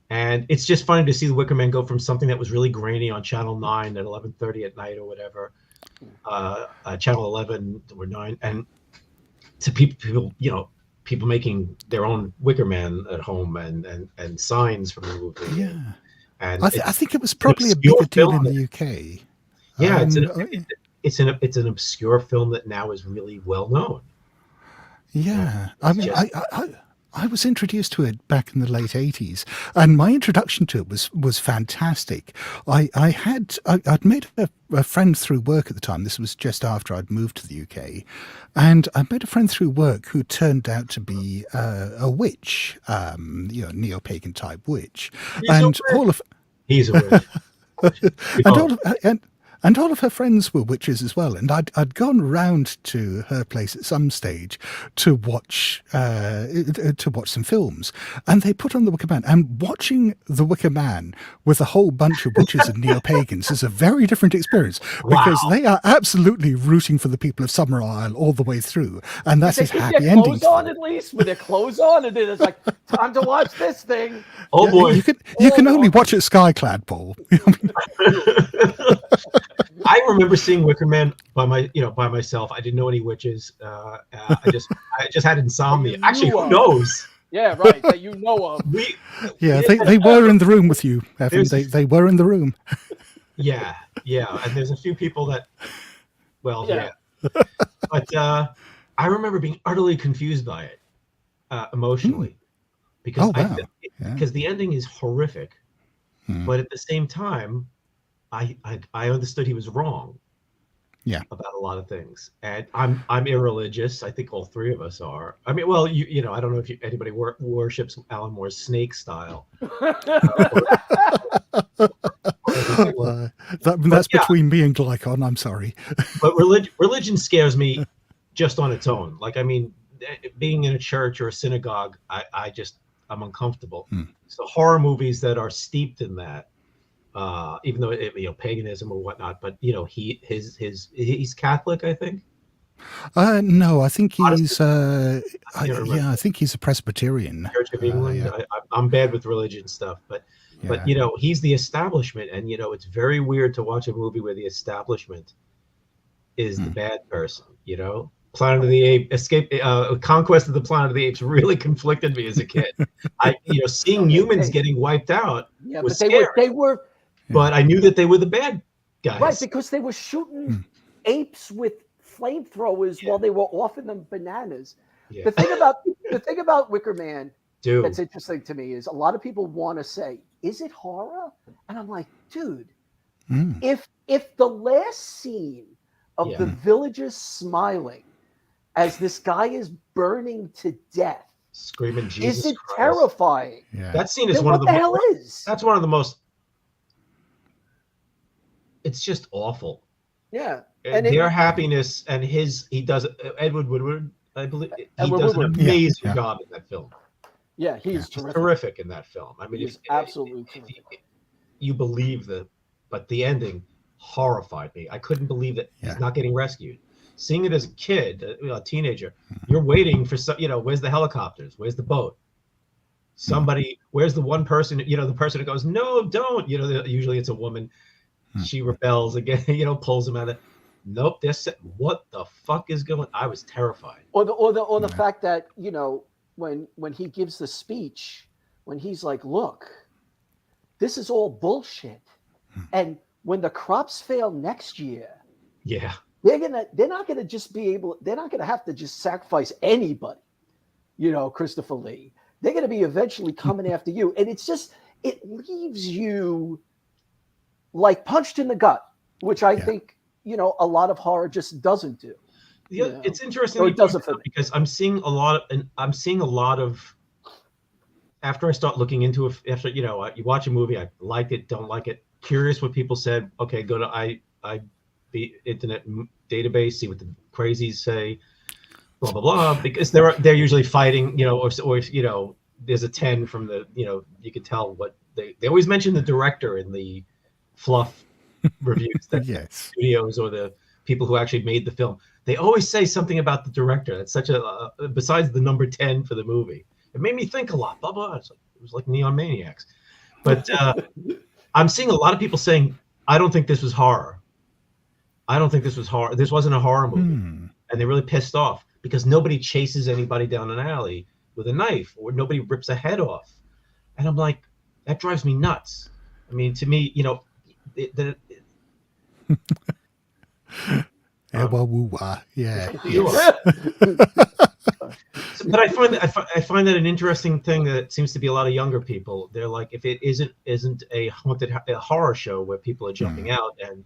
and it's just funny to see The Wicker Man go from something that was really grainy on Channel 9 at 11:30 at night or whatever, Channel 11 or 9, and to people making their own Wicker Man at home and signs from the movie. Yeah, and I think it was probably a bigger deal in the UK. Yeah, it's an obscure film that now is really well known. Yeah, I mean, I was introduced to it back in the late 80s, and my introduction to it was fantastic. I'd made a friend through work at the time. This was just after I'd moved to the UK, and I made a friend through work who turned out to be a witch, neo-pagan type witch, he's a witch. And all of her friends were witches as well. And I'd gone round to her place at some stage to watch some films. And they put on The Wicker Man. And watching The Wicker Man with a whole bunch of witches and neo-pagans is a very different experience, because they are absolutely rooting for the people of Summer Isle all the way through. And that's his happy ending. Clothes on, at least, with their clothes on, and then it's like, time to watch this thing. Oh boy! You can only watch it Skyclad, Paul. I remember seeing Wicker Man by myself. I didn't know any witches. I just had insomnia. Actually, who knows? Yeah, right. That you know of. They were in the room with you, Evan. They were in the room. Yeah. And there's a few people that, but I remember being utterly confused by it emotionally, because because the ending is horrific, but at the same time, I understood he was wrong. Yeah. About a lot of things, and I'm irreligious. I think all three of us are. I mean, well, I don't know if anybody worships Alan Moore's Snake style. That's between me and Glycon. I'm sorry, but religion scares me just on its own. Like, I mean, being in a church or a synagogue, I'm uncomfortable. So horror movies that are steeped in that. Even though paganism or whatnot, but he's Catholic, I think. No, I think he's I think he's a Presbyterian. Church of England. I'm bad with religion stuff, but But he's the establishment, and it's very weird to watch a movie where the establishment is the bad person. Planet of the Apes, Conquest of the Planet of the Apes really conflicted me as a kid. Seeing humans getting wiped out was scary. They were, but I knew that they were the bad guys. Right, because they were shooting apes with flamethrowers while they were offing them bananas. Yeah. The thing about Wicker Man that's interesting to me is a lot of people want to say, is it horror? And I'm like, dude, if the last scene of the villagers smiling as this guy is burning to death, screaming Jesus is it Christ. terrifying? Yeah. That scene is what the hell is? That's one of the most. It's just awful. Yeah, and their happiness and he does Edward Woodward, I believe he does an amazing job in that film. Yeah, he's terrific in that film. I mean, he's absolutely terrific. You believe but the ending horrified me. I couldn't believe that he's not getting rescued. Seeing it as a kid, a teenager, you're waiting for some. Where's the helicopters? Where's the boat? Somebody. Where's the one person? The person who goes, no, don't. Usually it's a woman. She rebels again. Pulls him out of. Nope. What the fuck is going? I was terrified. Or the fact that when he gives the speech, when he's like, look, this is all bullshit, and when the crops fail next year, they're not gonna have to just sacrifice anybody, Christopher Lee. They're gonna be eventually coming after you, and it leaves you like punched in the gut, which I think a lot of horror just doesn't do. Yeah, it's interesting because I'm seeing a lot of after I start looking into it, after you watch a movie, I like it, don't like it, curious what people said. Okay, go to internet database, see what the crazies say, blah blah blah, because they're usually fighting, or there's a 10 from the, you can tell what they always mention the director in the fluff reviews that studios or the people who actually made the film. They always say something about the director. That's such a besides the number 10 for the movie. It made me think a lot. Blah blah. It was like Neon Maniacs. But I'm seeing a lot of people saying, I don't think this was horror. I don't think this was horror. This wasn't a horror movie. And they're really pissed off because nobody chases anybody down an alley with a knife, or nobody rips a head off. And I'm like, that drives me nuts. I mean, to me, But I find that an interesting thing that seems to be a lot of younger people. They're like, if it isn't a horror show where people are jumping out and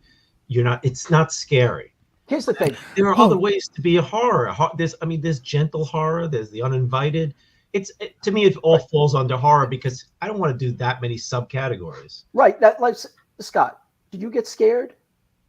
it's not scary. Here's the thing: there are other ways to be a horror. There's gentle horror. There's the uninvited. To me, it all falls under horror because I don't want to do that many subcategories. Right. That, like, Scott, do you get scared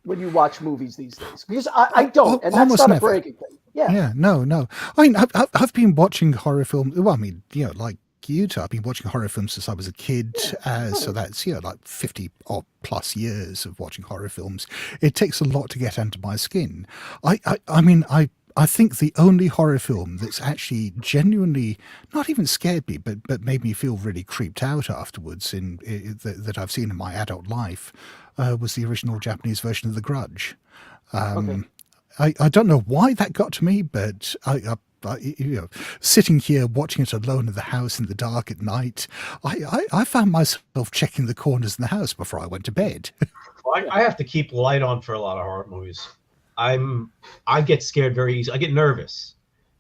when you watch movies these days? Because I don't, and that's not a breaking thing. Yeah, no. I mean, I've been watching horror films. Well, I mean, like you two, I've been watching horror films since I was a kid. So that's like 50 odd plus years of watching horror films. It takes a lot to get under my skin. I think the only horror film that's actually genuinely not even scared me, but made me feel really creeped out afterwards that I've seen in my adult life was the original Japanese version of The Grudge. I don't know why that got to me, but I sitting here watching it alone in the house in the dark at night, I found myself checking the corners in the house before I went to bed. Well, I have to keep light on for a lot of horror movies. I get scared very easy. I get nervous.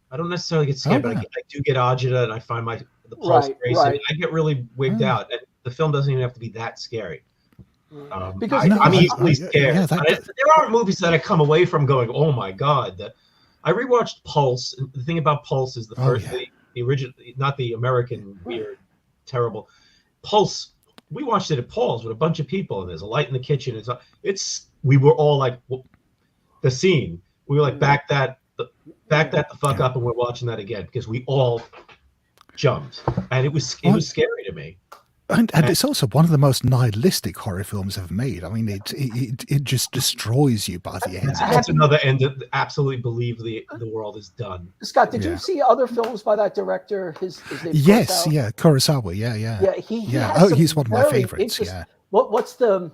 I don't necessarily get scared, but I do get agita, and I find the pulse racing. Right. I get really wigged out, and the film doesn't even have to be that scary. Because I'm easily scared. There aren't movies that I come away from going, "Oh my god!" I rewatched Pulse. And the thing about Pulse is the original, not the American weird, terrible Pulse. We watched it at Paul's with a bunch of people, and there's a light in the kitchen. We were all like, the scene. We were like, back that the fuck up, and we're watching that again because we all jumped, and it was scary to me. And it's also one of the most nihilistic horror films ever made. I mean, it just destroys you by the end. That's another end to absolutely believe the world is done. Scott, did you see other films by that director? His name Yes, Kurosawa? Yeah, Kurosawa. Yeah. He's one of my favorites. Yeah. What's the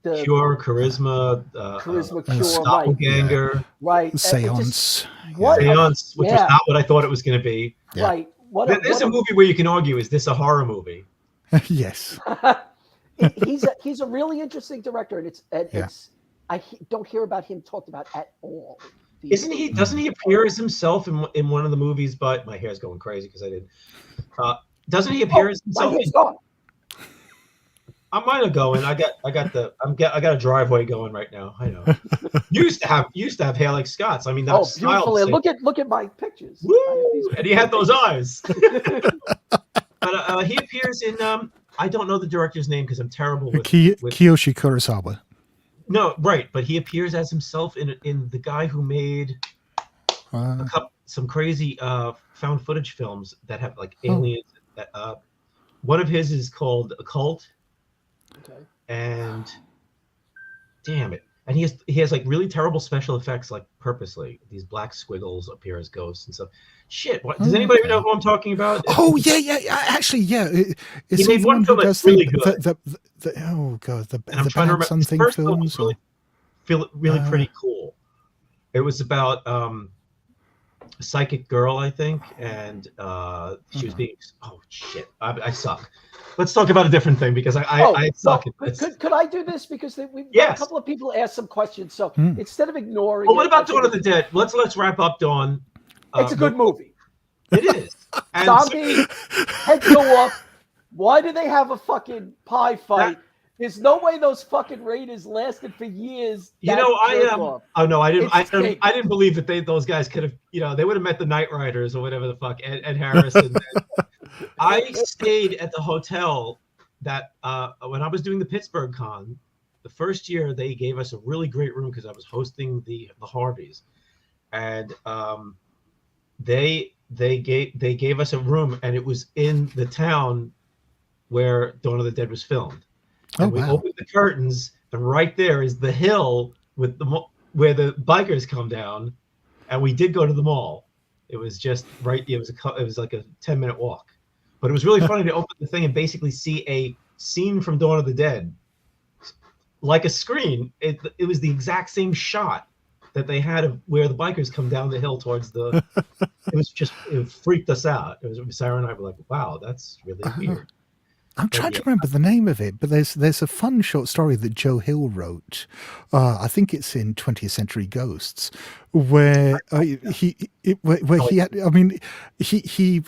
Cure, Charisma, Cure, Doppelganger, right? Seance, Seance, which was not what I thought it was going to be. Yeah. Right. There's a movie where you can argue: is this a horror movie? Yes. He's a really interesting director, and I don't hear about him talked about at all. Doesn't he appear as himself in one of the movies? But my hair's going crazy because I didn't. Doesn't he appear as himself? My hair's gone. I might have going. I got a driveway going right now. I know. used to have hair like Scott's. I mean, that's beautiful. Look at my pictures. Woo! And he had those eyes. But he appears in I don't know the director's name because I'm terrible with Kiyoshi Kurosawa. No, right, but he appears as himself in the guy who made some crazy found footage films that have like aliens. One of his is called Occult. Okay. And damn it. And he has like really terrible special effects, like purposely. These black squiggles appear as ghosts and stuff. Shit. Does anybody even know who I'm talking about? Oh yeah. Actually, yeah. He made one film that's really good. The I'm trying to remember. Something First films. Really pretty cool. It was about a psychic girl, I think, and she was being. Oh shit! I suck. Let's talk about a different thing because I suck at this. Could I do this? Because we've got a couple of people asked some questions. So instead of ignoring what about Dawn of the Dead? Let's wrap up Dawn. It's a good movie. It is. And zombie, heads go up. Why do they have a fucking pie fight? There's no way those fucking raiders lasted for years. You know, I didn't believe that those guys could have, they would have met the Night Riders or whatever the fuck, Ed Harris. I stayed at the hotel that when I was doing the Pittsburgh con, the first year they gave us a really great room because I was hosting the Harveys, and they gave us a room, and it was in the town where Dawn of the Dead was filmed. And we opened the curtains, and right there is the hill with where the bikers come down, and we did go to the mall. It was just right. It was like a 10-minute walk, but it was really funny to open the thing and basically see a scene from Dawn of the Dead, like a screen. It was the exact same shot that they had of where the bikers come down the hill towards the. It freaked us out. Sarah and I were like, "Wow, that's really weird." I'm trying to remember the name of it, but there's a fun short story that Joe Hill wrote. I think it's in 20th Century Ghosts, where he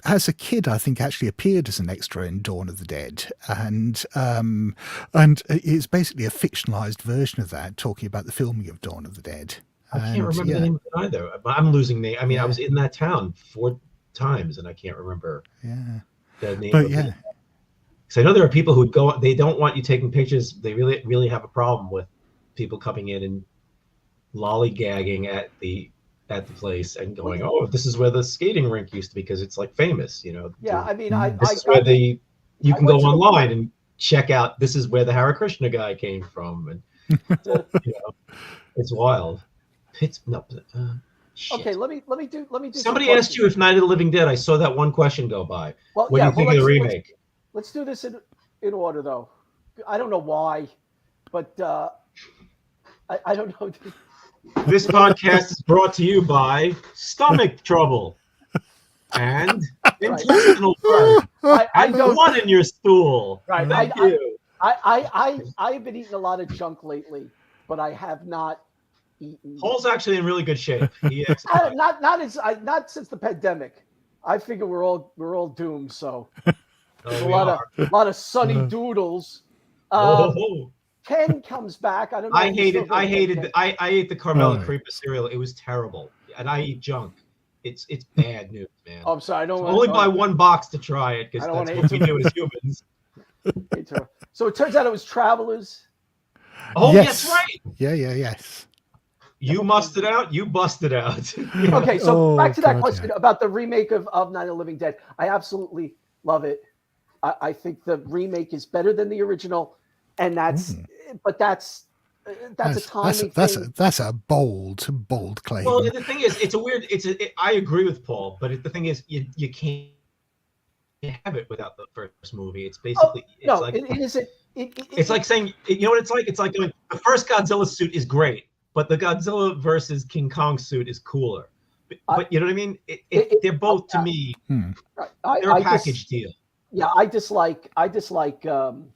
as a kid, I think actually appeared as an extra in Dawn of the Dead, and it's basically a fictionalized version of that, talking about the filming of Dawn of the Dead. I can't remember the name of it either. I'm losing name. I mean, I was in that town 4 times, and I can't remember the name of it. So I know there are people who go. They don't want you taking pictures. They really, really have a problem with people coming in and lollygagging at the place and going, "Oh, this is where the skating rink used to be because it's like famous." Yeah, I mean, you can go online and check out. This is where the Hare Krishna guy came from, and it's wild. Shit. Okay, let me do. Somebody asked you if Night of the Living Dead. I saw that one question go by. Well, what do you think of the remake? Let's do this in order, though. I don't know why, but I don't know. This podcast is brought to you by stomach trouble and intestinal burn. I don't want in your stool. Right. Thank you. I've been eating a lot of junk lately, but I have not eaten. Paul's actually in really good shape. Not since the pandemic. I figure we're all doomed. So. A lot of sunny doodles. Ken comes back. I don't know. I ate the Carmela Creeper cereal. It was terrible. And I eat junk. It's bad news, man. Oh, I'm sorry. I don't only buy one box to try it because that's what we do as humans. So it turns out it was Travelers. Oh, yes. That's right. Yes. You busted out. You busted out. Okay, so back to that question about the remake of Night of the Living Dead. I absolutely love it. I think the remake is better than the original, and that's a timing thing. That's a bold claim. Well, the thing is, I agree with Paul, but the thing is, you can't have it without the first movie. It's basically it's like saying, you know what it's like? It's like going, the first Godzilla suit is great, but the Godzilla versus King Kong suit is cooler. But you know what I mean? They're both, to me, they're a package deal. Yeah, I dislike The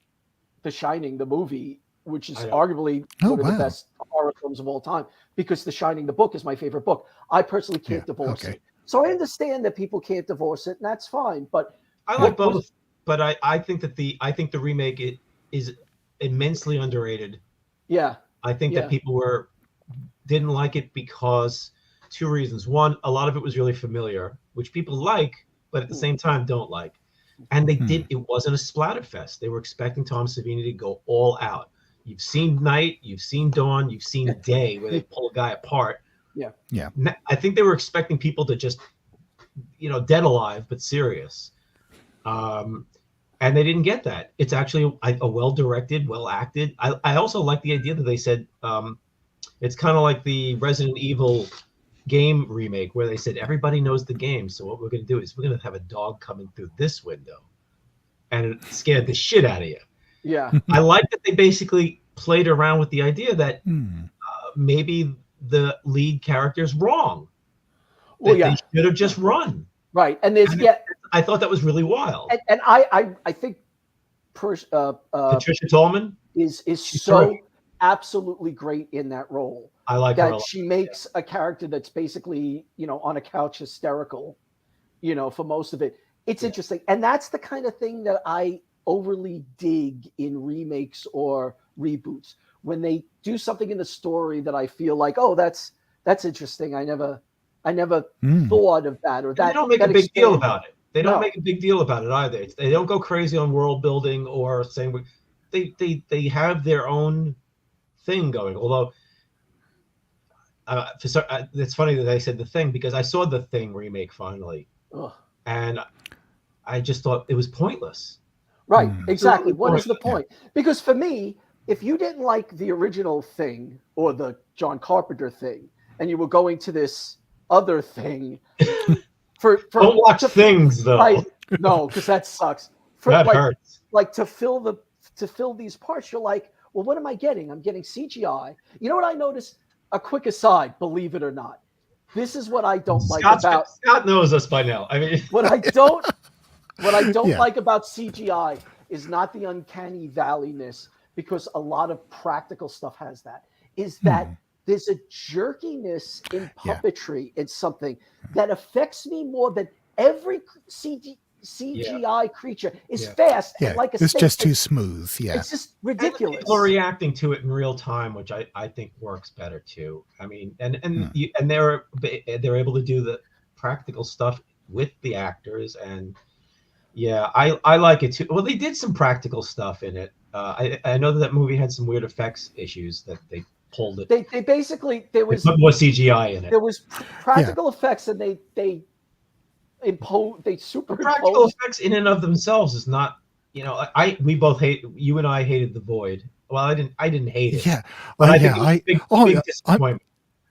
Shining, the movie, which is arguably one of the best horror films of all time, because The Shining, the book, is my favorite book. I personally can't divorce it. So I understand that people can't divorce it, and that's fine. But I like both. But I think that the remake is immensely underrated. Yeah. I think that people didn't like it because two reasons. One, a lot of it was really familiar, which people like, but at the same time don't like. And it wasn't a splatterfest. They were expecting Tom Savini to go all out. You've seen Night, you've seen Dawn, you've seen Day, where they pull a guy apart. Yeah. Yeah. I think they were expecting people to just, dead alive, but serious. And they didn't get that. It's actually a well-directed, well-acted. I also like the idea that they said it's kind of like the Resident Evil game remake, where they said everybody knows the game, so what we're going to do is we're going to have a dog coming through this window, and it scared the shit out of you. Yeah. I like that they basically played around with the idea that maybe the lead character's wrong. Well, they should have just run. Right, and I thought that was really wild. And I think Patricia Tallman is so great. Absolutely great in that role. I like that her. She makes a character that's basically, on a couch hysterical, for most of it. It's interesting. And that's the kind of thing that I overly dig in remakes or reboots. When they do something in the story that I feel like, oh, that's interesting. I never thought of that, or that. They don't make a big deal about it. They don't make a big deal about it either. They don't go crazy on world building or saying they have their own thing going. Although it's funny that I said The Thing, because I saw The Thing remake finally, and I just thought it was pointless. Right, exactly. What is the point? Because for me, if you didn't like the original Thing or the John Carpenter Thing, and you were going to this other thing, don't watch Things though. Right? No, because that sucks. That hurts. Like to fill these parts, you're like, well, what am I getting? I'm getting CGI. You know what I noticed? A quick aside, believe it or not. This is what I don't like about. Scott knows us by now. I mean, what I don't like about CGI is not the uncanny valley-ness, because a lot of practical stuff has that. Is that there's a jerkiness in puppetry. It's something that affects me more than every CGI creature is fast and like a it's snake. just too smooth. Yeah, it's just ridiculous. And people are reacting to it in real time, which I think works better too. I mean, and they're able to do the practical stuff with the actors, and I like it too. Well, they did some practical stuff in it. I know that movie had some weird effects issues that they pulled it. They basically there was put more CGI in it. There was practical effects, and they superimposed. Practical effects in and of themselves is not, we both you and I hated The Void. Well, I didn't hate it. Yeah, but I think it was a big disappointment.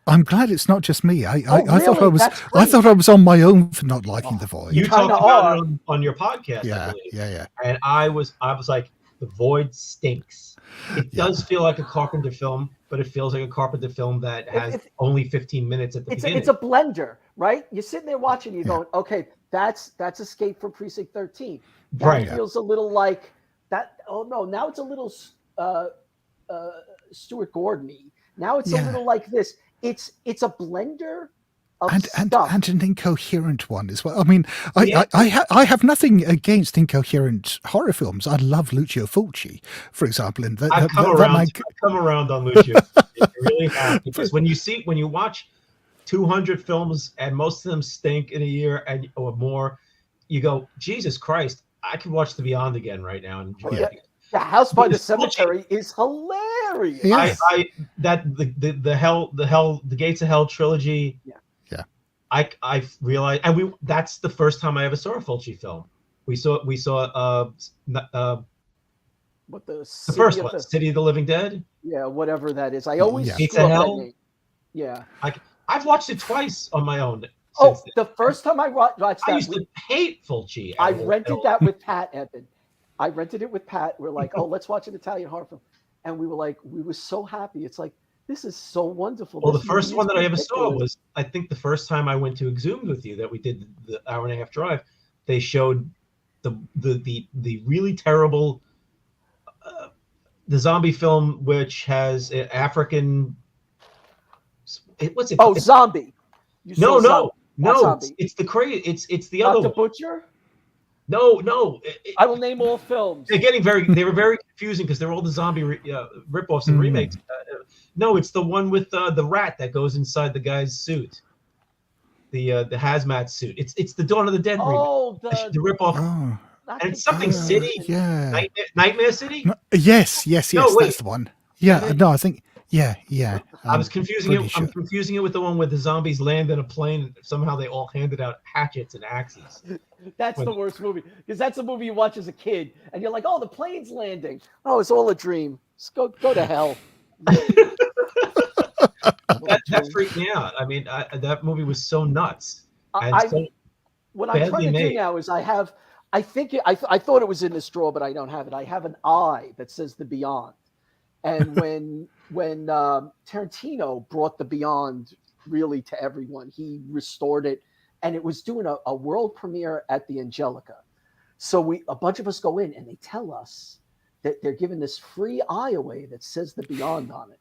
I'm glad it's not just me. I really? thought I was on my own for not liking The Void. You talked about it on your podcast, I believe. Yeah. And I was like, The Void stinks. It does feel like a Carpenter film, but it feels like a Carpenter film that has only 15 minutes at the beginning. It's a blender, right? You're sitting there watching, you're going, okay, that's Escape from Precinct 13. That feels a little like that. Oh no, now it's a little Stuart Gordon-y. Now it's a little like this. It's a blender of stuff. And an incoherent one as well. I mean, I have nothing against incoherent horror films. I love Lucio Fulci, for example. And I've come around on Lucio. It really have, because when you watch 200 films and most of them stink in a year or more, you go, Jesus Christ, I could watch The Beyond again right now and enjoy it. The House by the Cemetery is hilarious. Yes. The Gates of Hell trilogy. Yeah. I realized, and that's the first time I ever saw a Fulci film. We saw What the first one, City of the Living Dead. Yeah, whatever that is. I always Pizza screw up Hell? that name. Yeah. I've watched it twice on my own. Oh, the first time I watched that, I used to hate Fulci. I rented that with Pat, Evan. I rented it with Pat. We're like, oh, let's watch an Italian horror film. And we were so happy. It's like, this is so wonderful. Well, the first one that I ever saw was, I think the first time I went to Exhumed with you, that we did the hour and a half drive, they showed the really terrible, the zombie film, which has an African, what's it? Oh, Zombie. No, Zombie. it's the crazy. It's the other the one. Butcher. No. I will name all films. They were very confusing because they're all the zombie ripoffs and remakes. No, it's the one with the rat that goes inside the guy's suit, the hazmat suit. It's the Dawn of the Dead remake. The ripoff. Oh. And it's something City. Yeah. Nightmare City. No, yes. No, wait. That's the one. Yeah. No, I think. Yeah. I was confusing it. I'm confusing it with the one where the zombies land in a plane and somehow they all handed out hatchets and axes. That's the worst movie, because that's a movie you watch as a kid and you're like, oh, the plane's landing. Oh, it's all a dream. Just go to hell. that freaked me out. I mean, that movie was so nuts. What I'm trying to do now is I thought it was in this drawer, but I don't have it. I have an eye that says The Beyond. And when Tarantino brought The Beyond really to everyone, he restored it, and it was doing a world premiere at the Angelica. So a bunch of us go in, and they tell us that they're giving this free eye away that says The Beyond on it.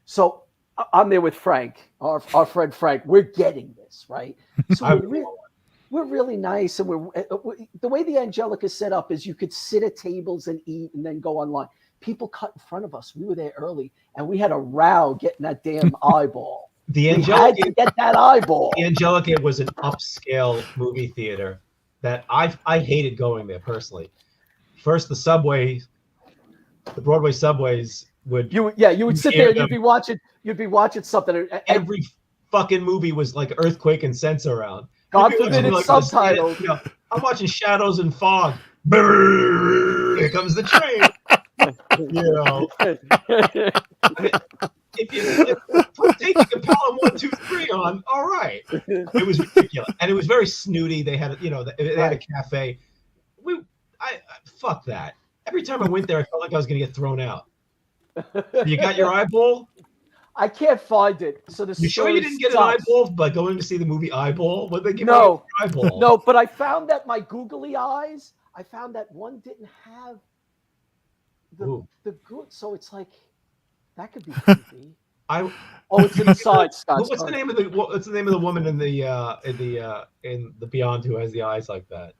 So I'm there with Frank, our friend Frank. We're getting this, right? So we're really nice, and the way the Angelica is set up is you could sit at tables and eat and then go online. People cut in front of us. We were there early, and we had a row getting that damn eyeball. We had to get that eyeball. The Angelica was an upscale movie theater that I hated going there personally. First, the Broadway subways would. You would sit there and you'd be watching something. And every fucking movie was like earthquake and sense around. God forbid it's subtitled. I'm watching Shadows and Fog. Here comes the train. If you're taking Pelham 1, 2, 3 on, all right. It was ridiculous, and it was very snooty. They had a cafe. Fuck that. Every time I went there, I felt like I was going to get thrown out. You got your eyeball? I can't find it. So you sure you didn't get an eyeball by going to see the movie Eyeball? What they give you an eyeball? No, but I found that my googly eyes. I found that one didn't have the good. So it's like that could be creepy. It's inside, Scott. What's the name of the woman in the Beyond who has the eyes like that?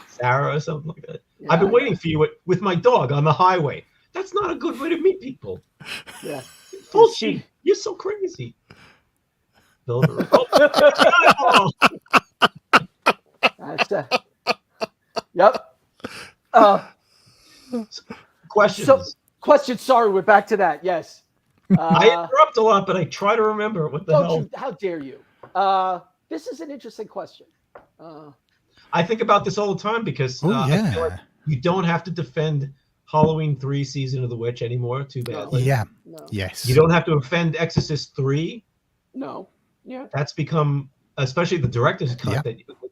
Sarah or something like that. Yeah, I've been waiting for you with my dog on the highway. That's not a good way to meet people. Yeah. Bullshit. You're so crazy. Yep. Questions. Questions. Sorry, we're back to that. Yes. I interrupt a lot, but I try to remember what the hell. How dare you? This is an interesting question. I think about this all the time because I feel like you don't have to defend Halloween 3 Season of the Witch anymore too badly. No. Yes. You don't have to defend Exorcist 3. No. Yeah. That's become, especially the director's cut.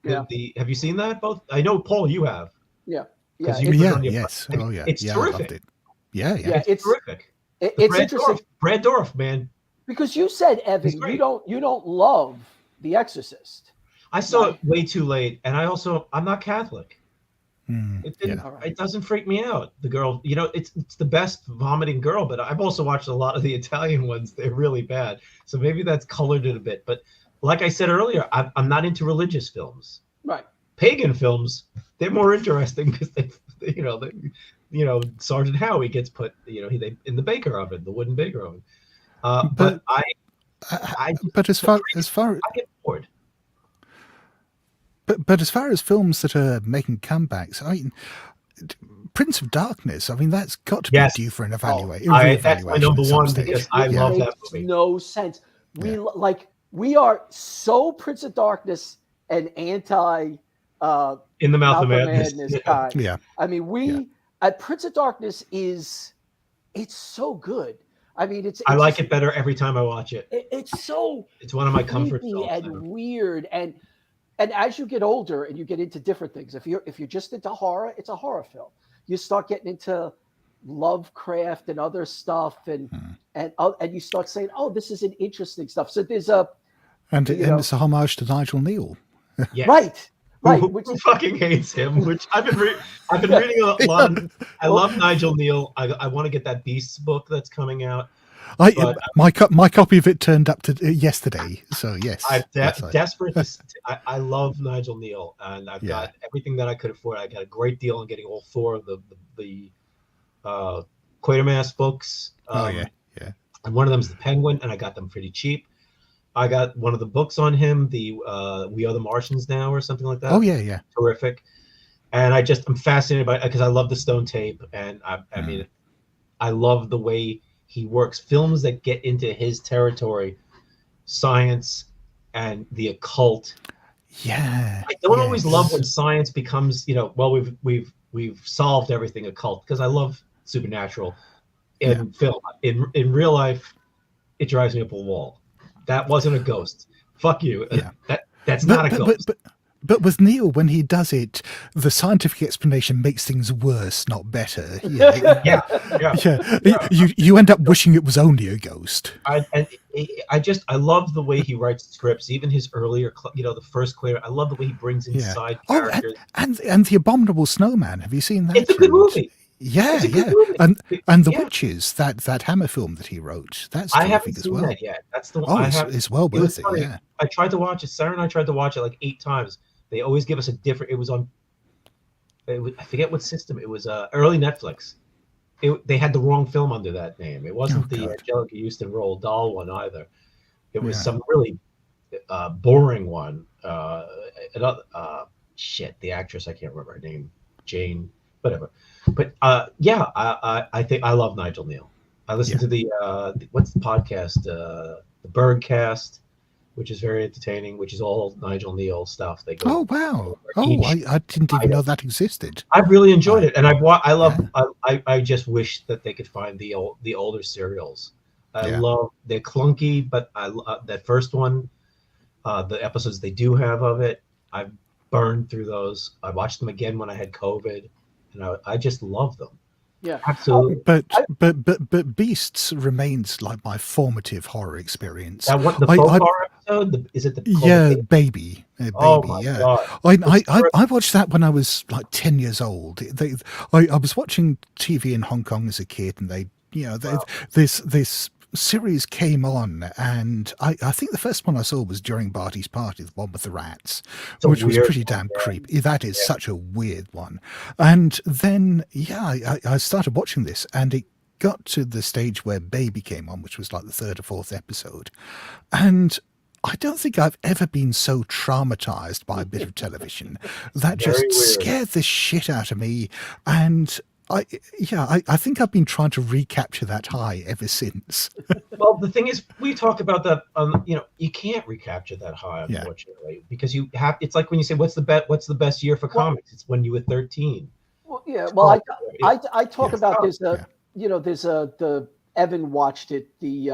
Have you seen that both? I know, Paul, you have. Yeah. Yes. It's terrific. It's terrific. It's interesting. Brad Dourif, man. Because you said, Evan, you don't love The Exorcist. I saw it way too late, and I'm not Catholic. It doesn't freak me out. The girl, it's the best vomiting girl, but I've also watched a lot of the Italian ones. They're really bad. So maybe that's colored it a bit. But like I said earlier, I'm not into religious films. Right. Pagan films, they're more interesting because Sergeant Howie gets put, in the baker oven, the wooden baker oven. But as far I get bored. But as far as films that are making comebacks, I mean, Prince of Darkness, I mean, that's got to be due for an evaluation. That's my number one because I love that movie. No sense. We are so Prince of Darkness and anti In the Mouth of Mouth of Madness. Madness guy. Yeah. I mean, at Prince of Darkness it's so good. I mean, I like it better every time I watch it. It's so It's one of my comfort creepy films. and weird, and as you get older and you get into different things, if you're just into horror, it's a horror film. You start getting into Lovecraft and other stuff, and you start saying, "Oh, this is an interesting stuff." So there's and it's a homage to Nigel Kneale. Yeah. Right. Who fucking hates him? Which I've been reading a lot. I love Nigel Kneale. I want to get that Beasts book that's coming out. My copy of it turned up to yesterday. So yes, I'm desperate. I love Nigel Kneale, and I've got everything that I could afford. I got a great deal on getting all 4 of the Quatermass books. Yeah. And one of them is the Penguin, and I got them pretty cheap. I got one of the books on him, the We Are the Martians Now, or something like that. Oh yeah. Terrific. And I'm fascinated by it because I love the stone tape, and I mean, I love the way he works. Films that get into his territory, science and the occult. Yeah. I don't always love when science becomes, well, we've solved everything occult, because I love supernatural in film. In real life, it drives me up a wall. That wasn't a ghost. Fuck you. Yeah. That's not a ghost. But with Kneale, when he does it, the scientific explanation makes things worse, not better. Yeah. You end up wishing it was only a ghost. I love the way he writes scripts, even his earlier, the first Queer. I love the way he brings in side characters. And the Abominable Snowman. Have you seen that? It's a good movie. Yeah. And the Witches, that Hammer film that he wrote. That's terrific. I haven't as seen well. that yet. That's the one. It's well worth it. Yeah. I tried to watch it. Sarah and I tried to watch it like 8 times. They always give us a different. It was on. I forget what system. It was early Netflix. They had the wrong film under that name. It wasn't the Angelica Houston Roald Dahl one either. It was some really boring one. The actress, I can't remember her name. Jane, whatever. But I think I love Nigel Kneale. I listen to the what's the podcast? The Bergcast, which is very entertaining, which is all Nigel Kneale stuff. They go. Oh wow! I didn't even know that existed. I've really enjoyed it, and I just wish that they could find the older serials. They're clunky, but that first one, the episodes they do have of it, I've burned through those. I watched them again when I had COVID, and I just love them. Yeah, absolutely. But Beasts remains like my formative horror experience. That what the folk horror episode? Is it the baby? Oh my God! I watched that when I was like 10 years old. I was watching TV in Hong Kong as a kid, and this series came on, and I think the first one I saw was during Barty's Party, the one with the rats, which was pretty damn creepy. That is such a weird one. And then I started watching this, and it got to the stage where Baby came on, which was like the 3rd or 4th episode, and I don't think I've ever been so traumatized by a bit of television. That just scared the shit out of me, and I think I've been trying to recapture that high ever since. Well, the thing is, we talk about that. You can't recapture that high, unfortunately, because you have. It's like when you say, "What's the best year for comics?" It's when you were 13. Well, yeah. Well, I talk about this. The Evan watched it. The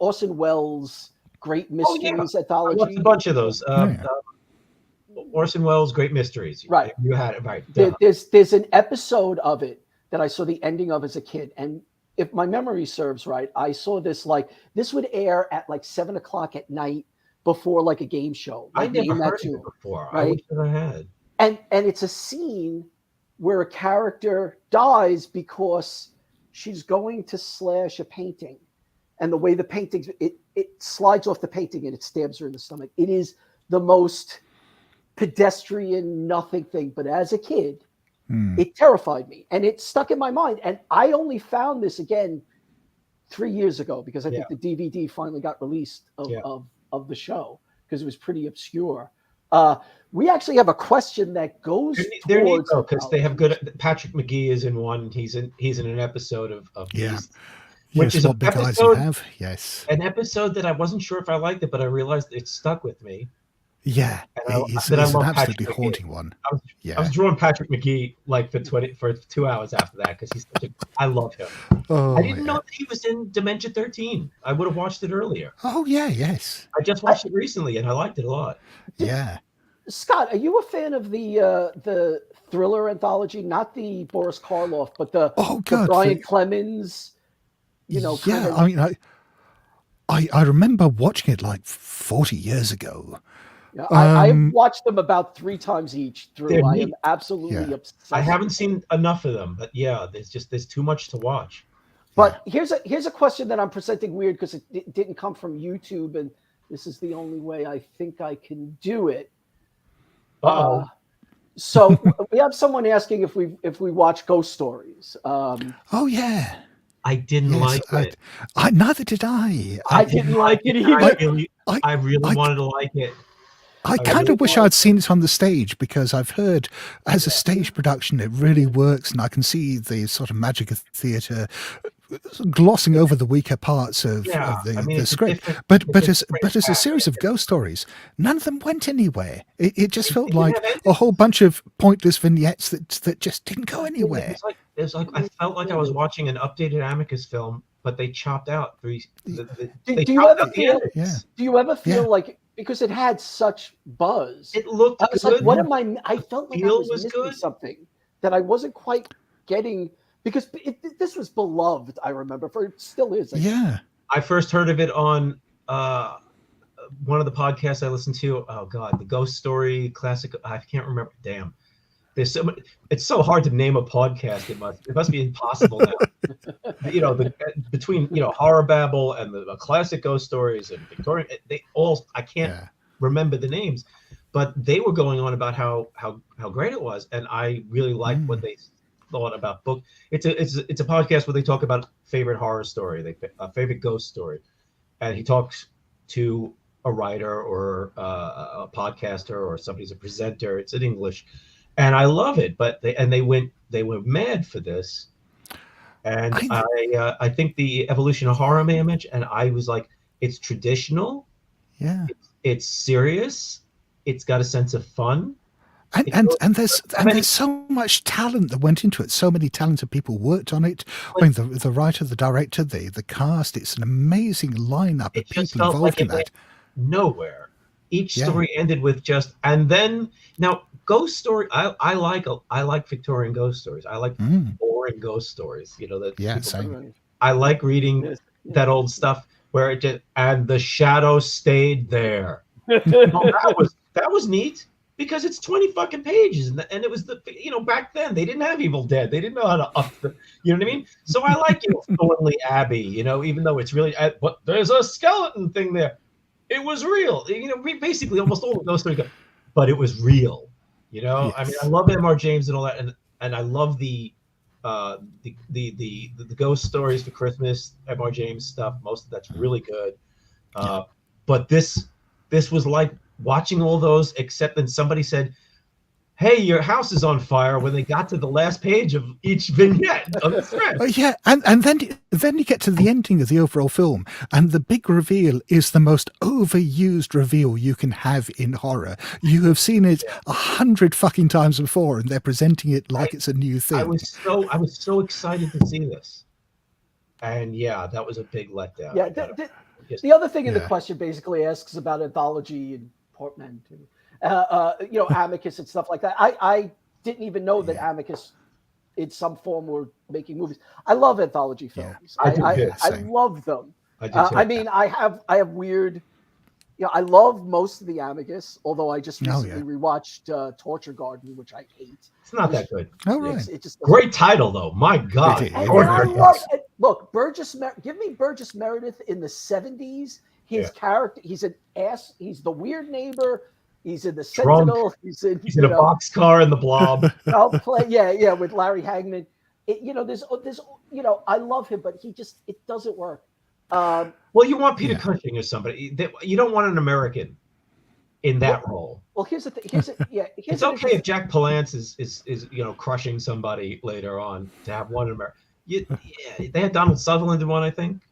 Orson Welles Great Mysteries Anthology. I watched a bunch of those. Orson Welles' Great Mysteries. Right. You had it right. There's an episode of it that I saw the ending of as a kid, and if my memory serves right, I saw this this would air at like 7 o'clock at night before like a game show. I never heard of it before. Right? I wish that I had. And it's a scene where a character dies because she's going to slash a painting, and the way the painting it slides off the painting and it stabs her in the stomach. It is the most pedestrian nothing thing, but as a kid it terrified me, and it stuck in my mind, and I only found this again 3 years ago because I think the DVD finally got released of the show because it was pretty obscure. We actually have a question that goes towards because they have good. Patrick McGee is in one. He's in an episode of Beast, which is what episode, guys you have. Yes, an episode that I wasn't sure if I liked it, but I realized it stuck with me. Yeah, it's an absolutely haunting one. I was drawing Patrick McGee like for 2 hours after that because he's such a. I love him. Oh, I didn't know that he was in Dementia 13. I would have watched it earlier. Oh yeah, yes. I just watched it recently and I liked it a lot. Yeah. Scott, are you a fan of the thriller anthology? Not the Boris Karloff, but the Brian Clemens. Yeah, I mean, I remember watching it like 40 years ago. Yeah, I've watched them about 3 times each through. I am absolutely obsessed. I haven't seen enough of them, but yeah, there's too much to watch. But here's a question that I'm presenting weird because it didn't come from YouTube, and this is the only way I think I can do it. So we have someone asking if we watch ghost stories. Oh yeah. I didn't like it. Neither did I. I didn't like it either. I really wanted to like it. I kind of wish I'd seen it on the stage because I've heard as a stage production it really works, and I can see the sort of magic of theatre glossing over the weaker parts of the script. But as a series of ghost stories, none of them went anywhere. It just felt like a whole bunch of pointless vignettes that just didn't go anywhere. It's like I felt like I was watching an updated Amicus film, but they chopped out do you ever feel like, because it had such buzz, it looked good. Like, what am I felt like I was missing something that I wasn't quite getting, because this was beloved, I remember, for it still is. I first heard of it on one of the podcasts I listened to. Oh God, the Ghost Story Classic. I can't remember. Damn. There's so much, it's so hard to name a podcast. It must be impossible now. Between Horror Babble and the classic ghost stories and Victorian, I can't remember the names, but they were going on about how great it was, and I really liked what they thought about book. It's a podcast where they talk about favorite horror story, favorite ghost story, and he talks to a writer or a podcaster or somebody's a presenter. It's in English. And I love it, but they were mad for this, and I think the evolution of horror may image, and I was like, it's traditional, it's serious, it's got a sense of fun, and there's so much talent that went into it. So many talented people worked on it. I mean, the writer, the director, the cast. It's an amazing lineup of people involved in that. Nowhere. Each story ended with just, and then now ghost story. I like Victorian ghost stories. I like boring ghost stories. Same. I like reading that old stuff where it just, and the shadow stayed there. That was neat because it's 20 fucking pages, and it was back then they didn't have Evil Dead. They didn't know how to up the, you know what I mean? So I like Thornley Abbey. Even though it's really, but there's a skeleton thing there. It was real. Basically almost all of those stories go, but it was real. I mean, I love M.R. James and all that, and I love the ghost stories for Christmas, M.R. James stuff. Most of that's really good. But this was like watching all those, except then somebody said, hey, your house is on fire, when they got to the last page of each vignette of the thread. And then you get to the ending of the overall film, and the big reveal is the most overused reveal you can have in horror. You have seen it 100 fucking times before, and they're presenting it like it's a new thing. I was so excited to see this, and that was a big letdown. The other thing in the question basically asks about anthology and portmanteau. Amicus and stuff like that. I didn't even know that Amicus in some form were making movies. I love anthology films. I love them. I mean, I have weird, I love most of the Amicus, although I just recently rewatched Torture Garden, which I hate. It's not that good. Oh, right. It just great title though. My God. Look, give me Burgess Meredith in the 70s. His character, he's an ass. He's the weird neighbor. He's in the Sentinel. He's in a boxcar in the Blob. I'll play, with Larry Hagman. There's I love him, but it doesn't work. Well, you want Peter Cushing or somebody. You don't want an American in that role. Well, here's the thing. It's okay if Jack Palance is crushing somebody later on to have one in America. They had Donald Sutherland in one, I think.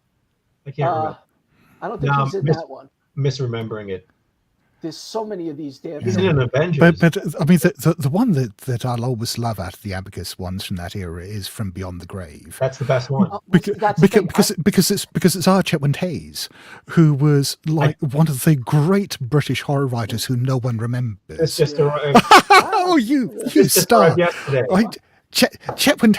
I can't remember. I don't think he's in that one. Misremembering it. There's so many of these damn. He's in an Avengers. But I mean, the one that I'll always love out of the Abacus ones from that era is From Beyond the Grave. That's the best one. Because it's R. Chetwynd Hayes, who was like one of the great British horror writers who no one remembers. It's just Oh, you star! Yesterday. Chetwynd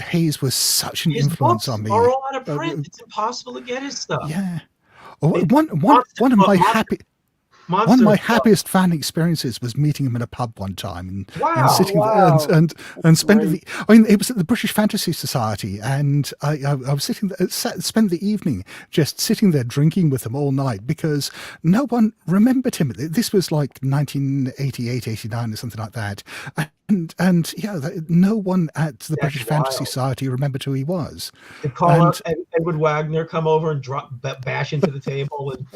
Hayes was such an His influence books on me. are all out of print. It's impossible to get his stuff. Yeah. One of my happiest fan experiences was meeting him in a pub one time and sitting there and spending the. I mean, it was at the British Fantasy Society, and I was spent the evening just sitting there drinking with him all night because no one remembered him. This was like 1988, 89 or something like that. And yeah, no one at the British Fantasy Society remembered who he was. Did Carl and Edward Wagner come over and bash into the table and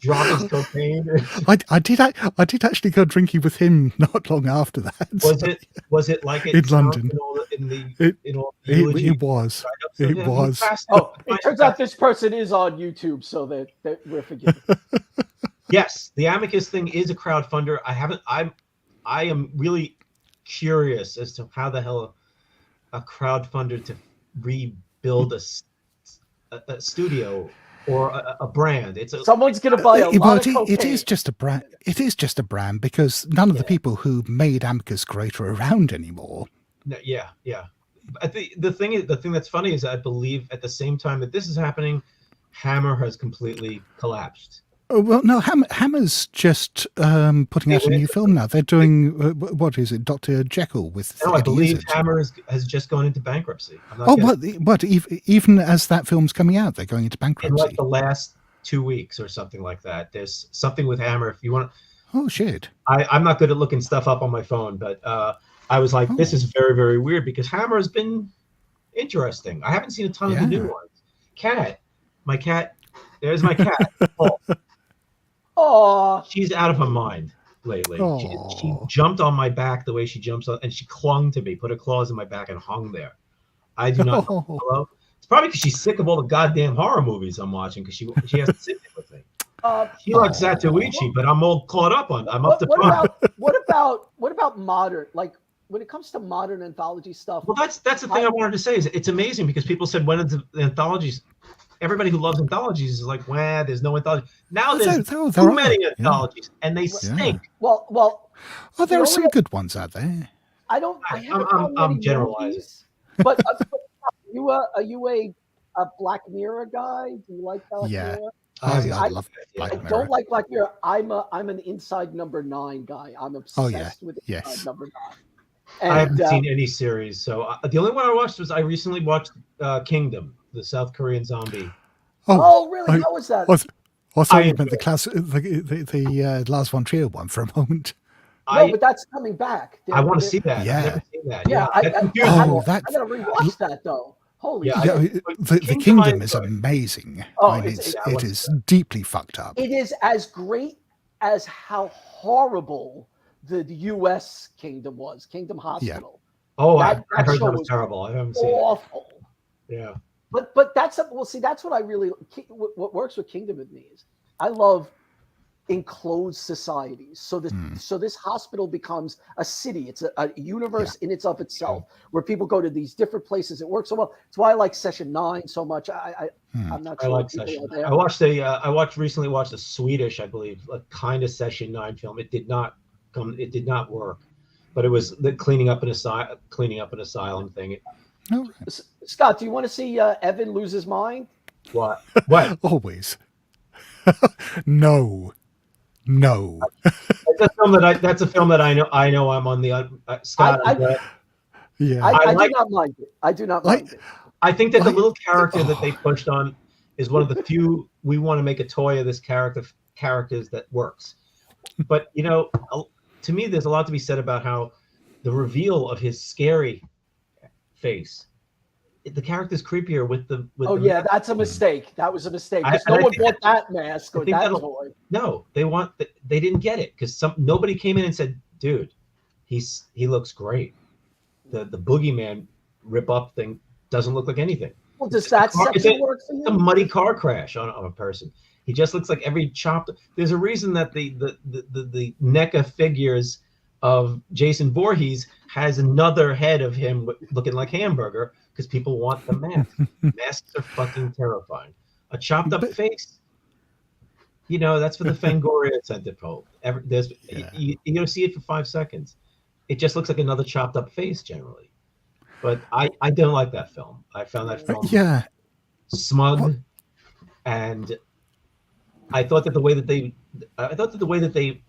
drop his cocaine? I did actually go drinking with him not long after that. Was it like it in London? It was. Oh, it turns out this person is on YouTube, so that we're forgiven. Yes, the Amicus thing is a crowdfunder. I am really curious as to how the hell a crowdfunder to rebuild a studio or a brand. Someone's going to buy a lot of cocaine. It is just a brand. It is just a brand because none of the people who made Amicus great are around anymore. Yeah. The thing that's funny is I believe at the same time that this is happening, Hammer has completely collapsed. Oh, well, no, Hammer's just putting out a new film now. They're doing, what is it, Dr. Jekyll with No, I believe Elias. Hammer has just gone into bankruptcy. What? Even as that film's coming out, they're going into bankruptcy? In like the last 2 weeks or something like that. There's something with Hammer. If you want to... Oh, shit. I'm not good at looking stuff up on my phone, but I was like, this is very, very weird because Hammer has been interesting. I haven't seen a ton of the new ones. My cat, there's my cat. Oh, she's out of her mind lately. She jumped on my back the way she jumps on, and she clung to me, put her claws in my back, and hung there. I do not know. Hello? It's probably because she's sick of all the goddamn horror movies I'm watching because she has to sit there with me. She likes Zatoichi, but I'm all caught up on. I'm up to par. What about modern? Like when it comes to modern anthology stuff. Well, that's the thing I wanted to say. Is it's amazing because people said when the anthologies. Everybody who loves anthologies is like, "Wow, there's no anthology." Now there's too many anthologies, and they stink. Well. There are some good ones out there. I'm generalizing. Movies, but are you a Black Mirror guy? Do you like Black Mirror? I love Black Mirror. I don't like Black Mirror. I'm an Inside Number 9 guy. I'm obsessed with Inside Number 9. And, I haven't seen any series, so the only one I watched was I recently watched Kingdom, the South Korean zombie. Oh, really? How was that? I thought you meant the Lars von Trier one for a moment. No, but that's coming back. I want to see that. Yeah. I've never seen that. Yeah, I gotta rewatch that though. Holy shit. The Kingdom is amazing. It is deeply fucked up. It is as great as how horrible the U.S. Kingdom was. Kingdom Hospital. Yeah. Oh, I heard that was terrible. I haven't seen it. Awful. Yeah. But that's that's what I really what works with Kingdom with me is I love enclosed societies. So this hospital becomes a city. It's a universe in its of itself where people go to these different places. It works so well. It's why I like Session 9 so much. I'm not sure. I like Session 9. I recently watched a Swedish, I believe, a kind of Session 9 film. It did not work, but it was the cleaning up an asylum thing. Scott, do you want to see Evan lose his mind? What? Always. No. That's a film that I know. I'm on the Scott. I do not mind it. I do not mind it. I think that the little character that they pushed on is one of the few we want to make a toy of this characters that works. But to me, there's a lot to be said about how the reveal of his scary face. The character's creepier with the. That's a mistake. That was a mistake. No one bought that mask or that toy. No, they didn't get it because nobody came in and said, "Dude, he looks great." The boogeyman rip up thing doesn't look like anything. Well, does that section work for you? It's a muddy car crash on a person. He just looks like every chopped. There's a reason that the NECA figures of Jason Voorhees has another head of him looking like Hamburger, because people want the mask. Masks are fucking terrifying. A chopped up face, you know, that's for the Fangoria centipede. You don't see it for 5 seconds. It just looks like another chopped up face generally. But I don't like that film. I found that film smug, and I thought that the way that they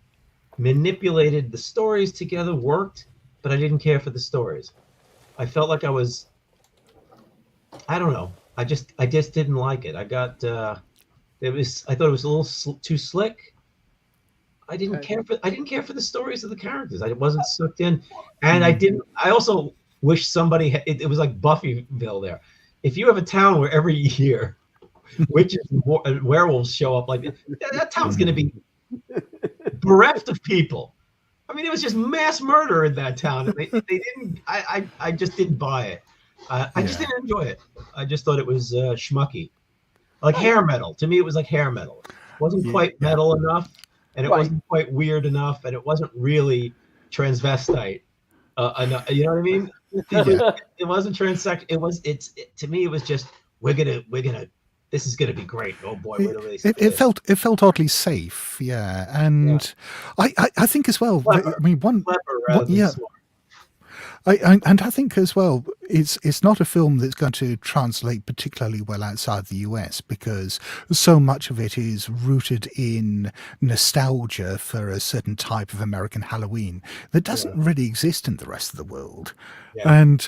manipulated the stories together worked, but I didn't care for the stories. I felt like I don't know. I just didn't like it. I thought it was a little too slick. I didn't care for the stories of the characters. I wasn't sucked in, and I also wish somebody. It was like Buffyville there. If you have a town where every year witches and werewolves show up, like that town's going to be bereft of people. I mean, it was just mass murder in that town. And they didn't. I just didn't buy it. I just didn't enjoy it. I just thought it was schmucky, like hair metal. To me, it was like hair metal. It wasn't quite metal enough, and it wasn't quite weird enough, and it wasn't really transvestite enough. You know what I mean? It wasn't transsexual. To me, it was just we're gonna. This is gonna be great. Oh boy, it felt oddly safe, and I think as well. Clever. I mean, and I think as well, it's not a film that's going to translate particularly well outside the US, because so much of it is rooted in nostalgia for a certain type of American Halloween that doesn't really exist in the rest of the world. And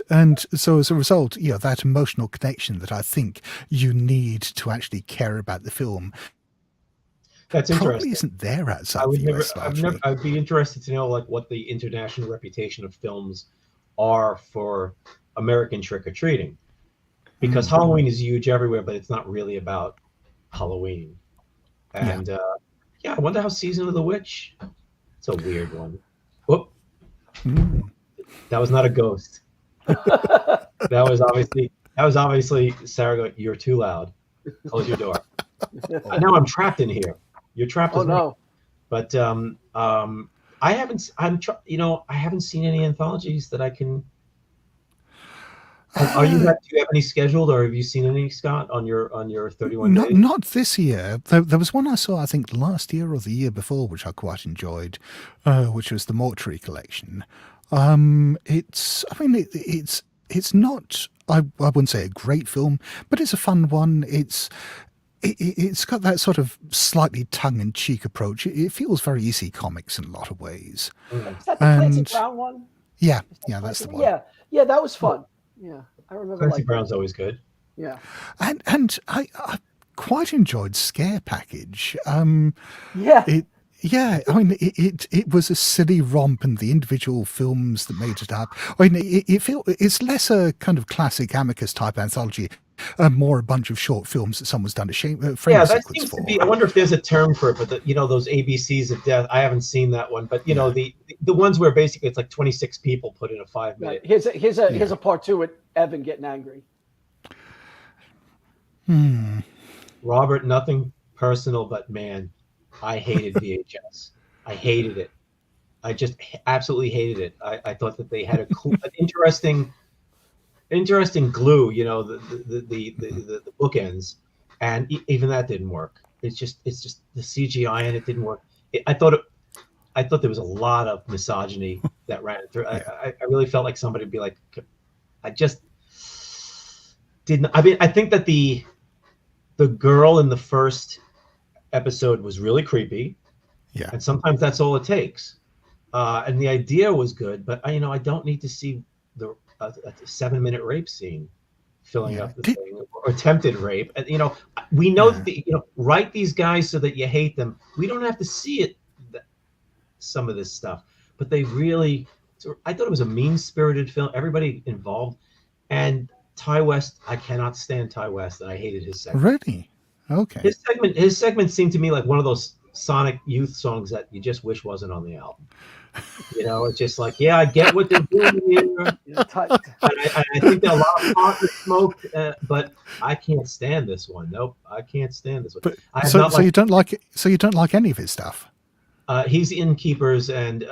so as a result, that emotional connection that I think you need to actually care about the film, that's probably interesting. isn't there outside the US. I'd be interested to know like what the international reputation of films are for American trick-or-treating, because Halloween is huge everywhere, but it's not really about Halloween. And I wonder how Season of the Witch. It's a weird one. Whoop. That was not a ghost. that was obviously Sarah going, "You're too loud. Close your door." Now I'm trapped in here. You're trapped. Oh no. But I haven't seen any anthologies that I can. Do you have any scheduled, or have you seen any, Scott, on your 31 days? Not this year. There was one I saw, I think, last year or the year before, which I quite enjoyed, which was the Mortuary Collection. It's not. I wouldn't say a great film, but it's a fun one. It's got that sort of slightly tongue-in-cheek approach. It feels very easy comics in a lot of ways. Is that the Clancy Brown one? Yeah, that's the one. Yeah, that was fun. Yeah, I remember. Clancy Brown's always good. Yeah, and I quite enjoyed Scare Package. Yeah, I mean, it was a silly romp, and the individual films that made it up. I mean, it's less a kind of classic Amicus type anthology, more a bunch of short films that someone's done a frame that sequence seems for. to be. I wonder if there's a term for it, but those ABCs of death. I haven't seen that one, but the ones where basically it's like 26 people put in a 5-minute. Right. Here's a part 2 with Evan getting angry. Robert, nothing personal, but man, I hated VHS. I hated it. I just absolutely hated it. I thought that they had an interesting glue, the bookends, and even that didn't work. It's just the CGI and it didn't work. I thought there was a lot of misogyny that ran through. I really felt like somebody would be like, I just didn't. I mean, I think that the girl in the first episode was really creepy, and sometimes that's all it takes. And the idea was good, but I don't need to see a 7-minute rape scene filling up the thing, or attempted rape. And we know that write these guys so that you hate them. We don't have to see it. Some of this stuff, but they really. I thought it was a mean-spirited film. Everybody involved, and Ty West. I cannot stand Ty West, and I hated his segment. Really? Okay. His segment seemed to me like one of those Sonic Youth songs that you just wish wasn't on the album. You know, it's just like, yeah, I get what they're doing here. I think that a lot of pot is smoked, but I can't stand this one. Nope, I can't stand this one. But so you don't like it? So you don't like any of his stuff? He's Innkeepers and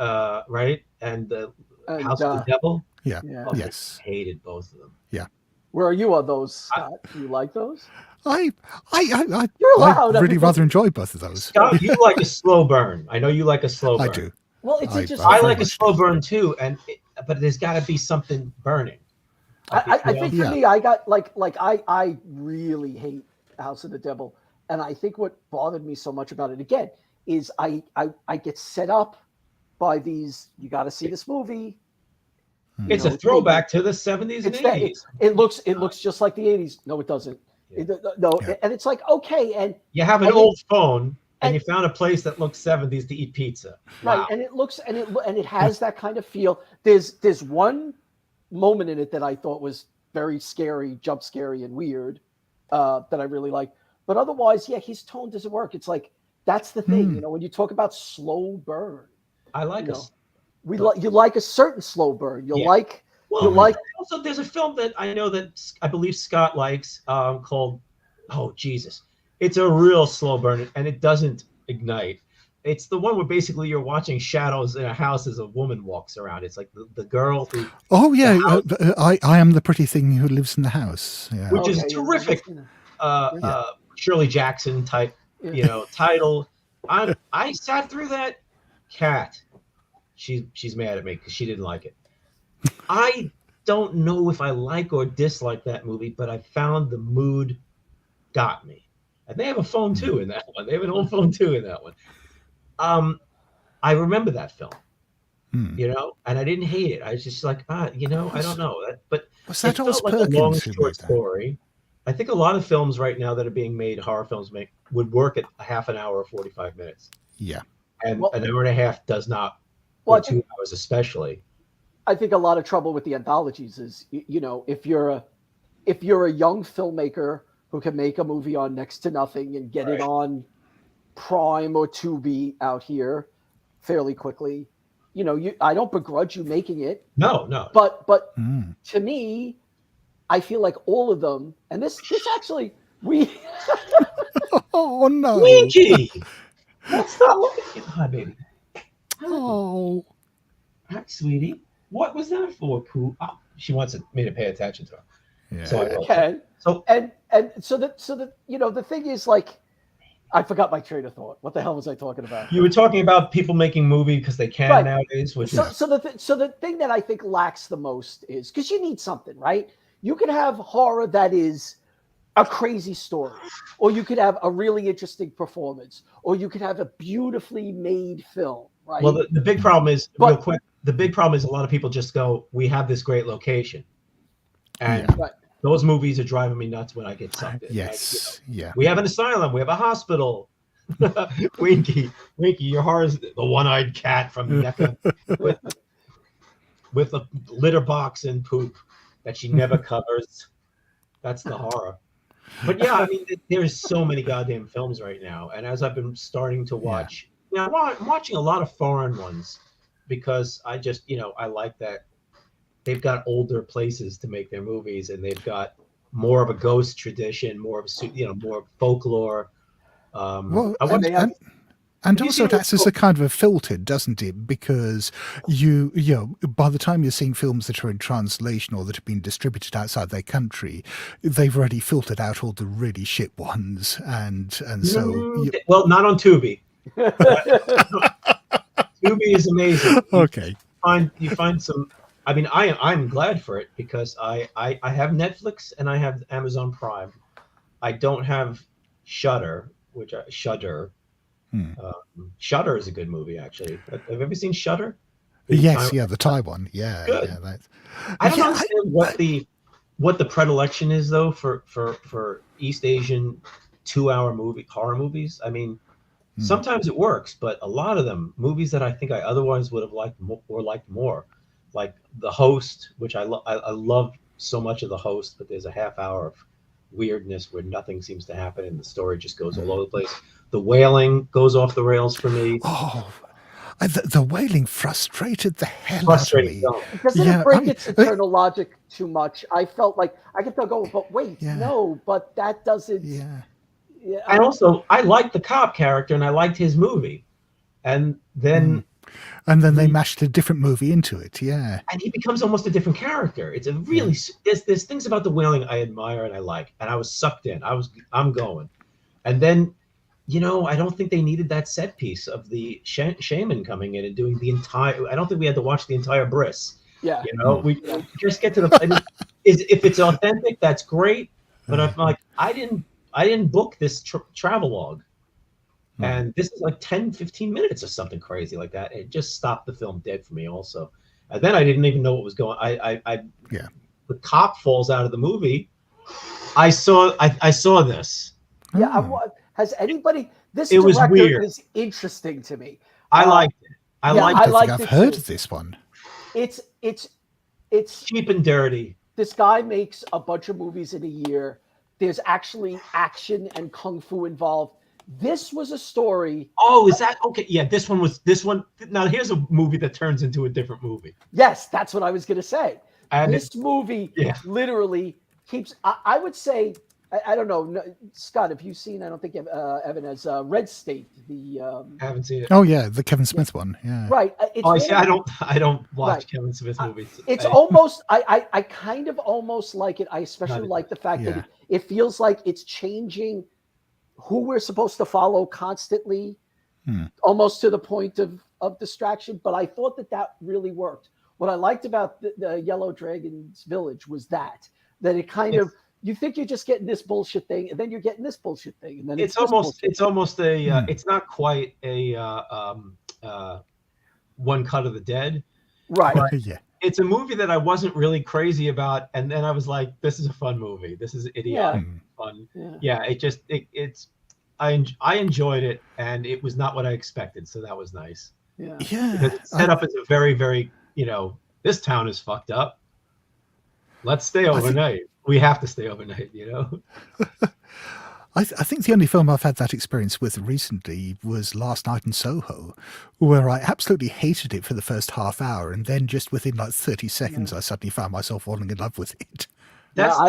right, and the House of the Devil. Yeah. Oh, Yes. I hated both of them. Yeah. Where are you on those, Scott? Do you like those? I You're allowed. really rather enjoy both of those. Scott, you like a slow burn. I know you like a slow burn. I do. Well, it's interesting. I like a slow burn too, but there's got to be something burning. I think for me, I got like I really hate House of the Devil, and I think what bothered me so much about it again is I get set up by these. You got to see this movie. It's a throwback to the 70s and 80s. It looks just like the 80s. No, it doesn't. Yeah. And it's like, okay, and you have an old phone and you found a place that looks 70s to eat pizza. Right, Wow. and it has that kind of feel. There's one moment in it that I thought was very scary, jump scary and weird, that I really liked. But otherwise, yeah, his tone doesn't work. It's like that's the thing, you know, when you talk about slow burn. I like it. You like a certain slow burn. Also, there's a film that I know that I believe Scott likes called, oh Jesus, it's a real slow burn and it doesn't ignite. It's the one where basically you're watching shadows in a house as a woman walks around. It's like the girl who. Oh yeah, I am the pretty thing who lives in the house. Yeah. Which is terrific. Shirley Jackson type, title. I sat through that. Cat. She's mad at me because she didn't like it. I don't know if I like or dislike that movie, but I found the mood got me. And they have a phone too in that one. They have an old phone too in that one. I remember that film, and I didn't hate it. I was just like, I don't know. But was that it felt like a long, short story. I think a lot of films right now that are being made, horror films would work at a half an hour or 45 minutes. Yeah. And an hour and a half does not, or 2 hours especially. I think a lot of trouble with the anthologies is, if you're a young filmmaker who can make a movie on next to nothing and get it on Prime or Tubi out here fairly quickly, I don't begrudge you making it. No. But to me, I feel like all of them, and this actually Oh no, Winky, that's not looking. Hi, baby. Oh, hi, sweetie. What was that for? Cool. Oh, she wants me to pay attention to her. Yeah. So I can. So the thing is, like, I forgot my train of thought. What the hell was I talking about? You were talking about people making movies because they can nowadays. So the thing that I think lacks the most is because you need something, right? You can have horror that is a crazy story, or you could have a really interesting performance, or you could have a beautifully made film, right? Well, the big problem is, real quick, the big problem is a lot of people just go, we have this great location. And those movies are driving me nuts when I get sucked in. Yes, We have an asylum. We have a hospital. Winky, your horror's the one-eyed cat from NECA with a litter box and poop that she never covers. That's the horror. But yeah, I mean, there's so many goddamn films right now. And as I've been starting to watch, now I'm watching a lot of foreign ones because I just, I like that they've got older places to make their movies and they've got more of a ghost tradition, more of more folklore. And also it acts as a kind of a filter, doesn't it? Because by the time you're seeing films that are in translation or that have been distributed outside their country, they've already filtered out all the really shit ones, and so. Well, not on Tubi. Tubi is amazing. Okay. You find some. I mean, I'm glad for it because I have Netflix and I have Amazon Prime. I don't have Shudder, Shudder. Shudder is a good movie, actually. Have you ever seen Shudder? Yes, the Thai one. Yeah, good. Yeah. I don't understand what the predilection is though for East Asian 2-hour horror movies. I mean, sometimes it works, but a lot of them movies that I think I otherwise would have liked more, like The Host, which I love so much of The Host, but there's a half hour of weirdness where nothing seems to happen and the story just goes all over the place. The wailing goes off the rails for me. Oh, the wailing frustrated the hell Frustrating. out of me. Doesn't Yeah, it break I mean, its internal logic too much? I felt like I kept on going, but wait, Yeah. no, but that doesn't. Yeah. Yeah, And also, I liked the cop character and I liked his movie. And then And then they mashed a different movie into it. Yeah. and he becomes almost a different character. It's a really there's things about the wailing I admire and I like, and I was sucked in. I'm going, and then, you know, I don't think they needed that set piece of the shaman coming in and doing the entire. I don't think we had to watch the entire bris. yeah. You know, we just get to the. I mean, if it's authentic, that's great. But I'm like, I didn't book this travelogue. And this is like 10, 15 minutes or something crazy like that. It just stopped the film dead for me also. And then I didn't even know what was going on. The cop falls out of the movie. I saw this. Yeah, has anybody? This It was director weird. is interesting to me. I liked it. I I think liked I've it heard too. of this one. It's cheap and dirty. This guy makes a bunch of movies in a year. There's actually action and kung fu involved. This was a story. Oh, is that okay? Yeah, this one. Now here's a movie that turns into a different movie. Yes, that's what I was going to say. And this movie literally keeps. I would say. I don't know, Scott. Have you seen? I don't think Evan has Red State. I haven't seen it. Oh yeah, the Kevin Smith one. Yeah. Right. I don't watch Kevin Smith movies. It's almost. I kind of almost like it. I especially like the fact that it feels like it's changing who we're supposed to follow constantly, almost to the point of distraction. But I thought that really worked. What I liked about the Yellow Dragon's Village was that it kind of, you think you're just getting this bullshit thing, and then you're getting this bullshit thing, and then it's almost a it's not quite a One Cut of the Dead, right? Yeah. It's a movie that I wasn't really crazy about, and then I was like, "This is a fun movie. This is idiotic fun." Yeah, I enjoyed it, and it was not what I expected, so that was nice. Yeah. Because it's set up as a very, very, this town is fucked up. Let's stay overnight. We have to stay overnight, I think the only film I've had that experience with recently was Last Night in Soho, where I absolutely hated it for the first half hour, and then just within like 30 seconds, I suddenly found myself falling in love with it. That's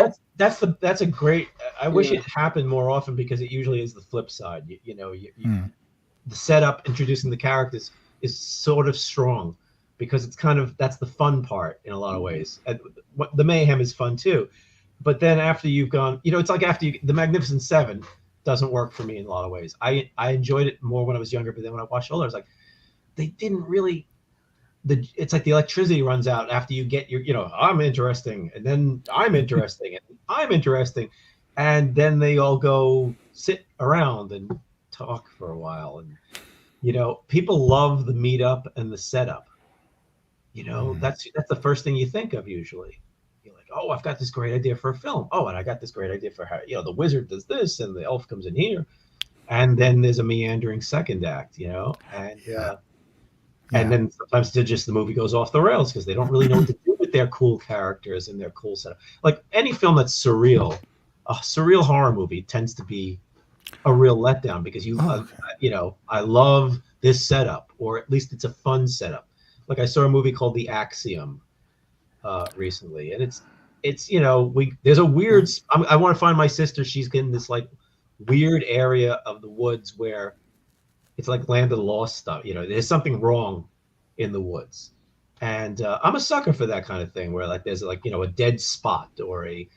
a great. I wish it happened more often, because it usually is the flip side. The setup, introducing the characters, is sort of strong, because it's kind of, that's the fun part in a lot of ways. And the mayhem is fun too. But then after you've gone, it's like the Magnificent Seven doesn't work for me in a lot of ways. I enjoyed it more when I was younger, but then when I watched older, I was like, they didn't really. It's like the electricity runs out after you get your, I'm interesting, and then I'm interesting, and I'm interesting, and then they all go sit around and talk for a while, and people love the meetup and the setup. That's the first thing you think of usually. Oh, I've got this great idea for a film. Oh, and I got this great idea for how, the wizard does this and the elf comes in here. And then there's a meandering second act, and then sometimes the movie goes off the rails because they don't really know what to do with their cool characters and their cool setup. Like any film that's surreal, a surreal horror movie tends to be a real letdown, because I love this setup, or at least it's a fun setup. Like I saw a movie called The Axiom recently, and it's there's a weird. I want to find my sister. She's in this like weird area of the woods where it's like Land of the Lost stuff. There's something wrong in the woods, and I'm a sucker for that kind of thing, where like there's like a dead spot, or a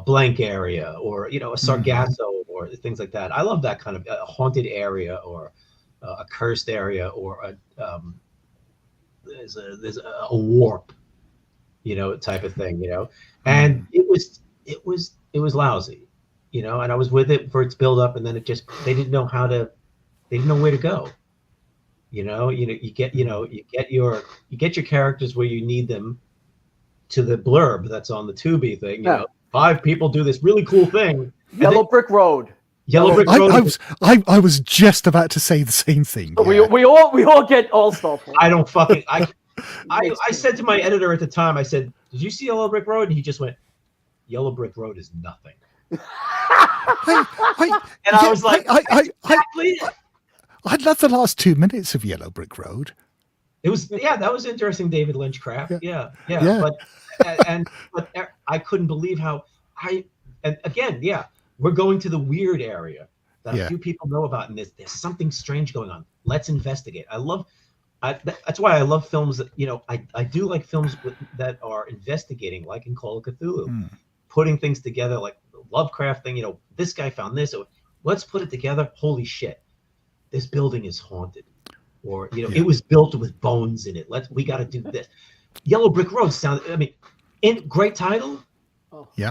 blank area, or a sargasso, or things like that. I love that kind of a haunted area, or a cursed area, or there's a warp, type of thing, and it was lousy, and I was with it for its build up, and then they didn't know where to go. You get your characters where you need them to the blurb that's on the Tubi thing. 5 people do this really cool thing. Yellow Brick Road. Yellow Brick Road. I was just about to say the same thing. Yeah. We all get all stuff. I don't fucking I said to my editor at the time, I said, "Did you see Yellow Brick Road?" And he just went, "Yellow Brick Road is nothing." I was like, exactly. I love the last 2 minutes of Yellow Brick Road. It was, that was interesting, David Lynch crap. Yeah. But I couldn't believe how and again, we're going to the weird area that a few people know about, and there's something strange going on. Let's investigate. That's why I love films that, I do like films that are investigating, like in Call of Cthulhu, putting things together, like the Lovecraft thing. This guy found this. Let's put it together. Holy shit, this building is haunted, or it was built with bones in it. We got to do this. Yellow Brick Road great title.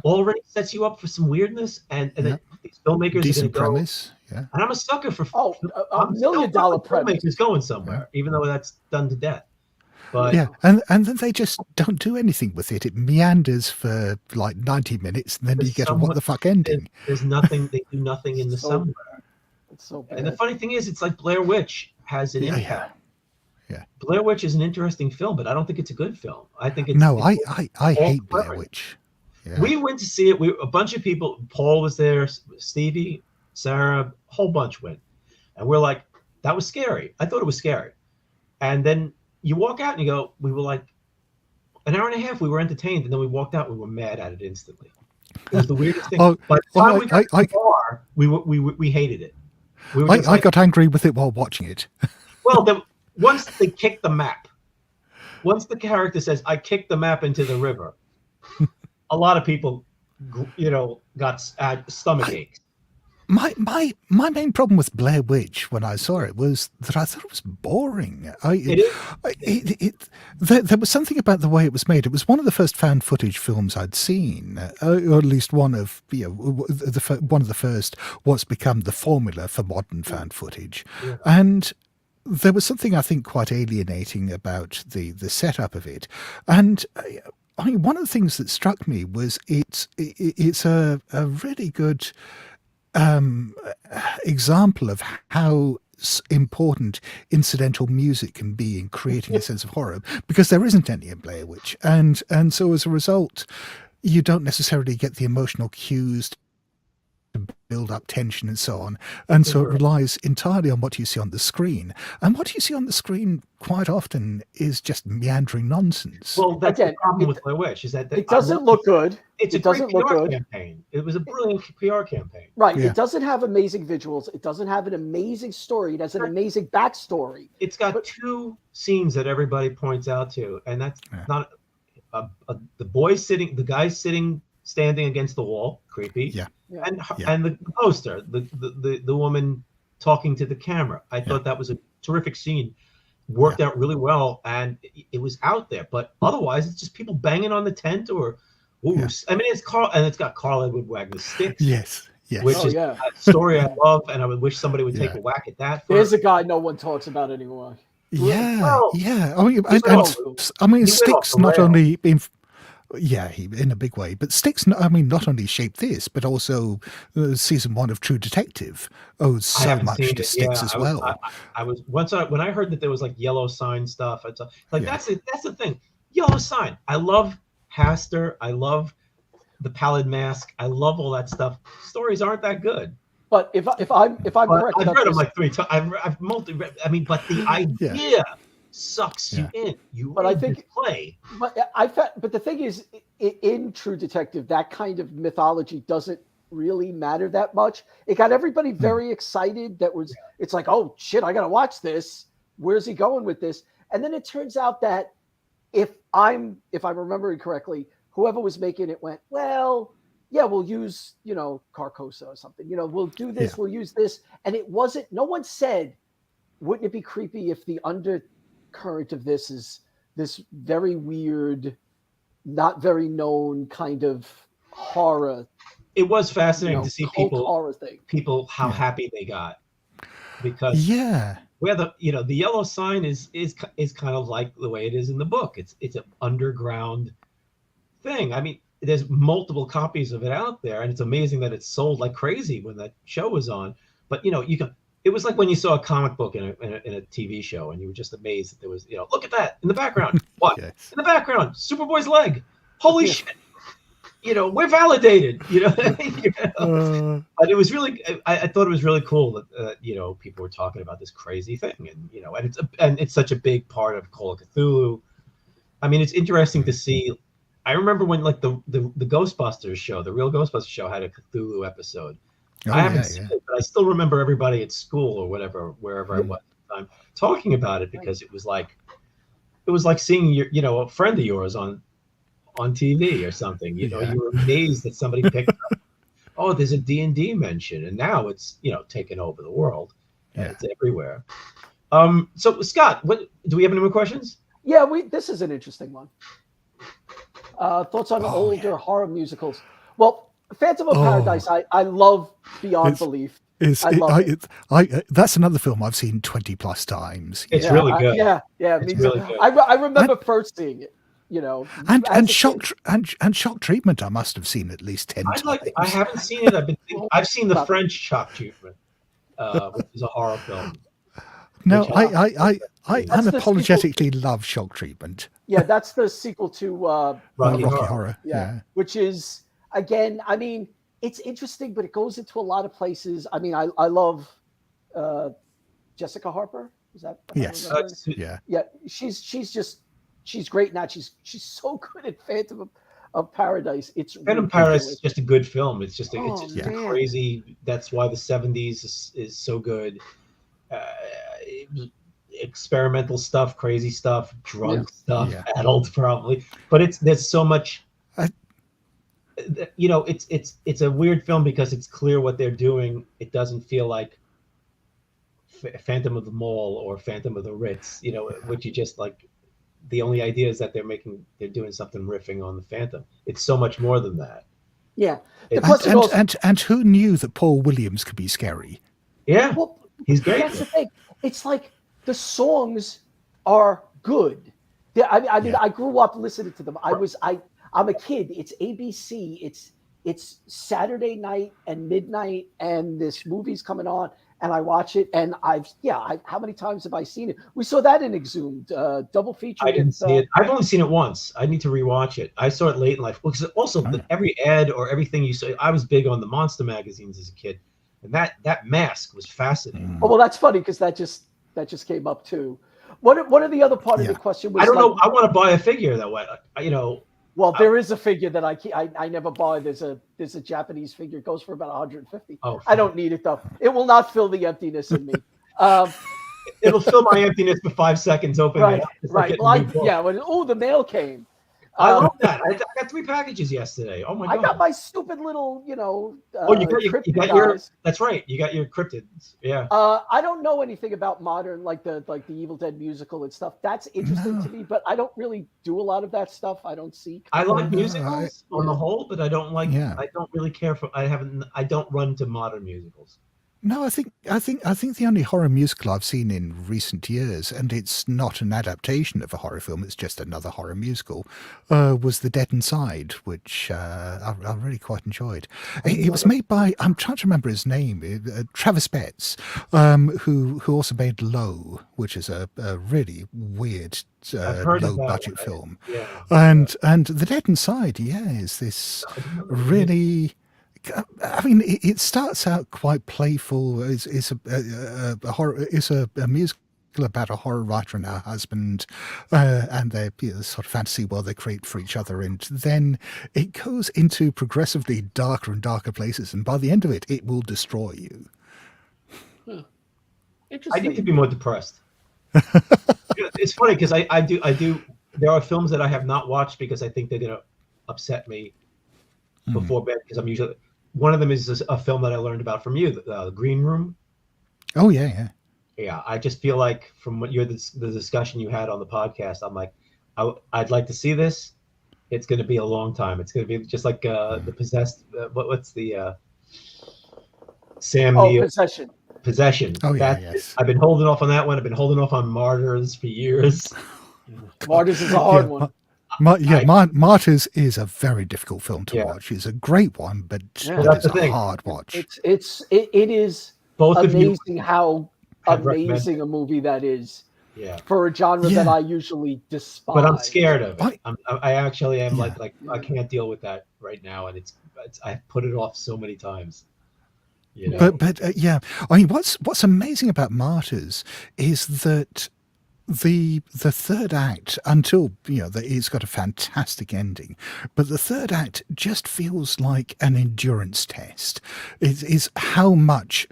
Already sets you up for some weirdness, and then these filmmakers decent are going to go. Premise. Yeah. And I'm a sucker for $1 million premise. filmmakers going somewhere, even though that's done to death. But and then they just don't do anything with it. It meanders for like 90 minutes, and then you get a what the fuck ending. There's nothing. They do nothing in the somewhere. It's so bad. And the funny thing is, it's like Blair Witch has an impact. Yeah. Blair Witch is an interesting film, but I don't think it's a good film. I think it's I hate Blair Witch. Yeah. We went to see it. A bunch of people. Paul was there. Stevie, Sarah, a whole bunch went, and we're like, that was scary. I thought it was scary. And then you walk out and you go, we were like, an hour and a half. We were entertained, and then we walked out. We were mad at it instantly. It was the weirdest thing. By the time we got to the bar, we hated it. I got angry with it while watching it. Well, once they kicked the map, once the character says, "I kicked the map into the river," a lot of people, got stomach aches. My main problem with Blair Witch when I saw it was that I thought it was boring. There was something about the way it was made. It was one of the first found footage films I'd seen, or at least one of the first what's become the formula for modern found footage, and there was something I think quite alienating about the setup of it, and. I mean, one of the things that struck me was it's a really good example of how important incidental music can be in creating a sense of horror, because there isn't any in Blair Witch, and so as a result, you don't necessarily get the emotional cues to build up tension and so on, and so it relies entirely on what you see on the screen, and what you see on the screen quite often is just meandering nonsense. Well, that's the problem with Blair Witch, is that it doesn't look good. It doesn't look good. Campaign. It was a brilliant PR campaign. Right. Yeah. It doesn't have amazing visuals. It doesn't have an amazing story. It has an amazing backstory. It's got two scenes that everybody points out to, and that's not the guy standing against the wall, creepy. And the poster, the woman talking to the camera. I thought that was a terrific scene. Worked out really well, and it was out there. But otherwise, it's just people banging on the tent or. I mean, it's got Carl Edward Wagner's Sticks. Yes. Which is a story I love, and I would wish somebody would take a whack at that. There's a guy no one talks about anymore. I mean, Sticks not only in a big way, but Sticks, not only shaped this, but also season 1 of True Detective owes so much to Sticks as well. I was when I heard that there was like yellow sign stuff. It's like that's the thing. Yellow sign. I love Haster. I love the Pallid Mask. I love all that stuff. Stories aren't that good. But if I'm correct, I've read them like 3 times. I've multi-read. I mean, but the idea sucks you in. I think play. But the thing is, in True Detective, that kind of mythology doesn't really matter that much. It got everybody very excited. It's like, oh shit, I gotta watch this. Where's he going with this? And then it turns out that if I'm remembering correctly, whoever was making it went, well, yeah, we'll use, Carcosa or something. We'll do this, we'll use this. And it wasn't, no one said, wouldn't it be creepy if the undercurrent of this is this very weird, not very known kind of horror. It was fascinating to see people how happy they got. Because where the yellow sign is kind of like the way it is in the book. It's an underground thing. I mean, there's multiple copies of it out there, and it's amazing that it's sold like crazy when that show was on. But it was like when you saw a comic book in a TV show, and you were just amazed that there was, look at that in the background. What? In the background, Superboy's leg. Holy shit! we're validated. But it was really, I thought it was really cool that people were talking about this crazy thing, and it's such a big part of Call of Cthulhu. I mean, it's interesting to see. I remember when like the Ghostbusters show, the real Ghostbusters show, had a Cthulhu episode. I haven't seen it, but I still remember everybody at school or whatever, wherever I was at the time, talking about it, because it was like seeing your, a friend of yours on TV or something. You were amazed that somebody picked up. Oh, there's a D&D mention, and now it's taken over the world. It's everywhere. So Scott, do we have any more questions? Yeah, this is an interesting one. Thoughts on older horror musicals? Well, Phantom of Paradise, I love beyond belief. That's another film I've seen 20 plus times. It's really good. Me too. Really good. I remember first seeing it. And shock treatment, I must have seen at least 10 times. I haven't seen it. I've seen the French shock treatment, which is a horror film. No, I unapologetically love shock treatment. Yeah, that's the sequel to Rocky Horror. Yeah, which is, again, I mean, it's interesting, but it goes into a lot of places. I mean, I love Jessica Harper. Is that? Yes. Yeah. She's great now. She's so good at Phantom of Paradise. Phantom of Paradise is just a good film. It's just crazy. That's why the 70s is so good. Experimental stuff, crazy stuff, drug stuff, adult probably, but there's so much. It's a weird film because it's clear what they're doing. It doesn't feel like Phantom of the Mall or Phantom of the Ritz, which you just like. The only idea is that they're doing something riffing on the Phantom. It's so much more than that. Yeah, and who knew that Paul Williams could be scary? Yeah, he's great. That's the thing. It's like the songs are good. I mean, I grew up listening to them. I'm a kid. It's ABC. It's Saturday night and midnight, and this movie's coming on, and I watch it. And how many times have I seen it? We saw that in Exhumed, double feature. I didn't see it. I've only seen it once. I need to rewatch it. I saw it late in life. Because also every ad or everything you saw, I was big on the monster magazines as a kid, and that mask was fascinating. Oh, well, that's funny because that just came up too. What are the other part of the question? Was I don't know. I want to buy a figure that way. Well, there is a figure that I never buy. There's a Japanese figure. It goes for about 150. Oh, I don't need it though. It will not fill the emptiness in me. It'll fill my emptiness for 5 seconds. Open right, it. Right. Well, the mail came. I love that. I got 3 packages yesterday. Oh my god! I got my stupid little, you got your. That's right. You got your cryptids. Yeah. I don't know anything about modern, like the Evil Dead musical and stuff. That's interesting to me, but I don't really do a lot of that stuff. I don't seek. I like musicals on the whole, but I don't like. Yeah. I don't really care for. I don't run to modern musicals. No, I think the only horror musical I've seen in recent years, and it's not an adaptation of a horror film, it's just another horror musical, was The Dead Inside, which I really quite enjoyed. It was made by, I'm trying to remember his name, Travis Betts, who also made Low, which is a really weird low budget film. Yeah. And The Dead Inside, is this really. I mean, it starts out quite playful. It's a horror. It's a musical about a horror writer and her husband, and their sort of fantasy world they create for each other. And then it goes into progressively darker and darker places. And by the end of it, it will destroy you. I need to be more depressed. It's funny because I do. There are films that I have not watched because I think they're going to upset me before bed because I'm usually. One of them is a film that I learned about from you, the Green Room. Oh yeah. Yeah, I just feel like from what the discussion you had on the podcast, I'm like, I'd like to see this. It's going to be a long time. It's going to be just like the Possessed. What's the Sam Neill? Possession. Oh yeah, yes. I've been holding off on that one. I've been holding off on Martyrs for years. Martyrs is a hard one. Martyrs is a very difficult film to watch. It's a great one, but it's a hard watch. It is both amazing how amazing a movie that is. Yeah. For a genre that I usually despise. But I'm scared of it. I- I actually am like I can't deal with that right now, and it's I've put it off so many times. You know? But yeah, I mean, what's amazing about Martyrs is that the third act, until it's got a fantastic ending, but the third act just feels like an endurance test. It is how much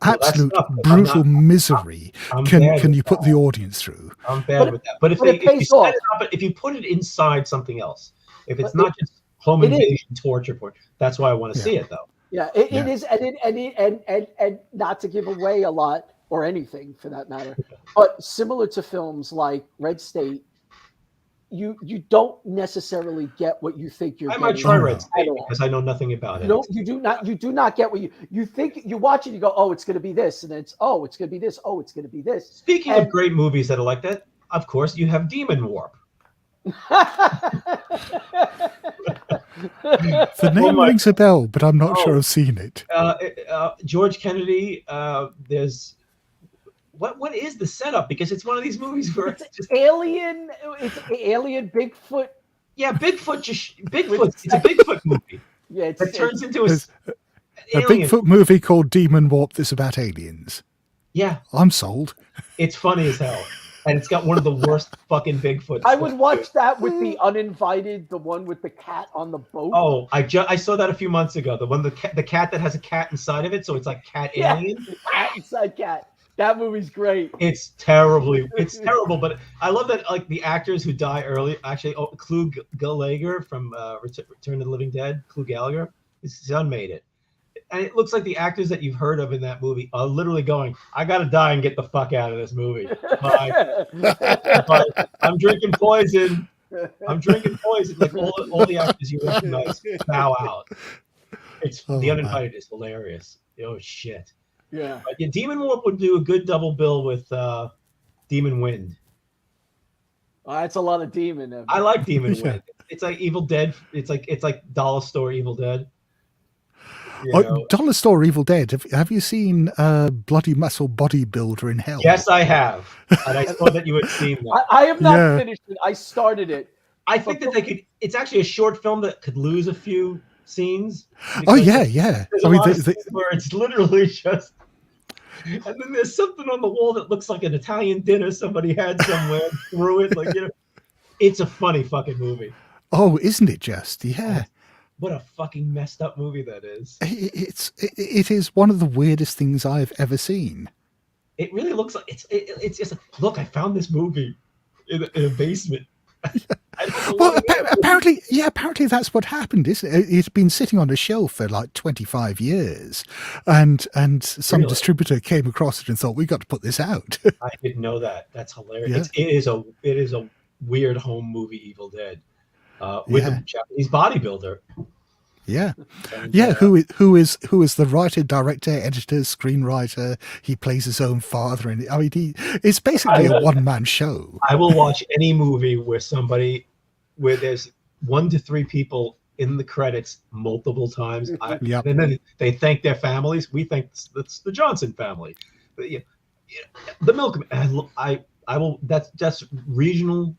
absolute brutal misery can you put the audience through. I'm bad with that. But if you put it inside something else, if it's not just home invasion torture porn, that's why I want to see it though. Yeah, it is, and not to give away a lot or anything for that matter, but similar to films like Red State, you don't necessarily get what you think you're. I might try Red State because I know nothing about it. No, you do not. You do not get what you think. You watch it, you go, oh, it's going to be this, and then it's going to be this. Oh, it's going to be this. Speaking of great movies that are like that, of course, you have Demon Warp. The name rings a bell, but I'm not sure I've seen it. George Kennedy. There's what is the setup? Because it's one of these movies where it's just alien. It's alien Bigfoot. Yeah, Bigfoot. It's a Bigfoot movie. Yeah, it turns into a Bigfoot movie called Demon Warp that's about aliens. Yeah, I'm sold. It's funny as hell. And it's got one of the worst fucking Bigfoots. I would watch that with the uninvited, the one with the cat on the boat. Oh, I saw that a few months ago. The one the cat that has a cat inside of it, so it's like cat alien. Cat inside cat. That movie's great. It's terrible, but I love that like the actors who die early. Actually, Clu Gallagher from Return of the Living Dead, Clu Gallagher, his son made it. And it looks like the actors that you've heard of in that movie are literally going, I gotta die and get the fuck out of this movie. But I'm drinking poison. Like all the actors you recognize bow out. It's the uninvited is hilarious. Oh shit. Yeah. But yeah, Demon Warp would do a good double bill with Demon Wind. That's a lot of demon. I like Demon Wind. It's like Evil Dead. It's like Dollar Store Evil Dead. Dollar Store Evil Dead. Have you seen Bloody Muscle Bodybuilder in Hell? Yes, I have. And I saw that you had seen that. I have not finished it. I started it. I think that they could. It's actually a short film that could lose a few scenes. Oh yeah. I mean, where it's literally just. And then there's something on the wall that looks like an Italian dinner somebody had somewhere threw it. Like it's a funny fucking movie. Oh, isn't it just? Yeah. What a fucking messed up movie that is. It is one of the weirdest things I've ever seen. It really looks like it's just look. I found this movie in a basement. Well, apparently that's what happened, isn't it? It's been sitting on a shelf for like 25 years, and some distributor came across it and thought, we got to put this out. I didn't know that. That's hilarious. Yeah. It is a weird home movie, Evil Dead. With a Japanese bodybuilder. Yeah. And, who is the writer, director, editor, screenwriter. He plays his own father, and I mean, it's basically a one-man show. I will watch any movie where there's 1 to 3 people in the credits multiple times. And then they thank their families. We think that's the Johnson family. But the Milkman. I will. That's regional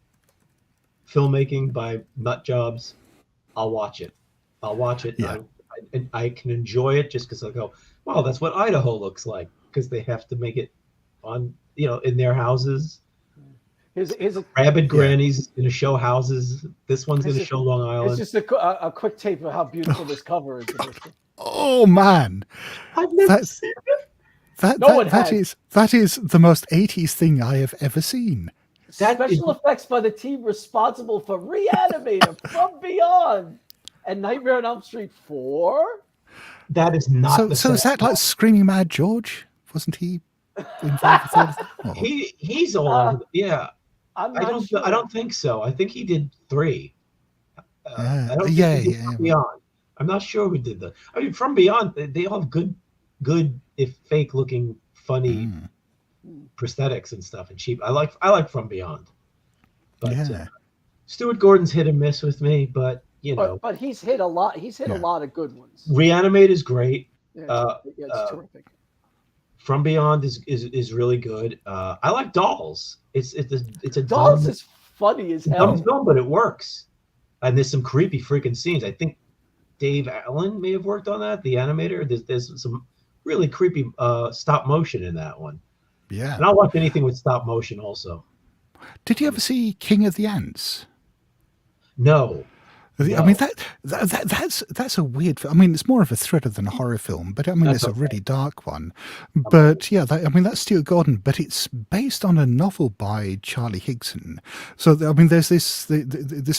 filmmaking by nut jobs. I'll watch it. Yeah. I can enjoy it just because I go, wow, that's what Idaho looks like, because they have to make it on in their houses. Here's a rabid grannies going to show houses. This one's going to show Long Island. It's just a quick tape of how beautiful this cover is. Oh man, I've never seen it. That is the most 80s thing I have ever seen. Special effects by the team responsible for Reanimator, From Beyond, and Nightmare on Elm Street 4. That is not. So is that like Screaming Mad George? Wasn't he involved with that? He's on. Yeah. I don't think so. I think he did 3. I don't think he did From Beyond. I'm not sure who did that. I mean, From Beyond, they all have good if fake looking, funny prosthetics and stuff and cheap. I like From Beyond. But Stuart Gordon's hit and miss with me, but but he's hit a lot. He's hit a lot of good ones. Reanimate is great. It's terrific. From Beyond is really good. I like Dolls. It's a Dolls dumb, is funny as dumb hell. film, but it works. And there's some creepy freaking scenes. I think Dave Allen may have worked on that, the animator. There's some really creepy stop motion in that one. Yeah. And I'll watch anything with stop motion also. Did you ever see King of the Ants? No. I mean that's a weird. I mean, it's more of a thriller than a horror film, but I mean it's a really dark one. But yeah, I mean that's Stuart Gordon, but it's based on a novel by Charlie Higson. So I mean, there's this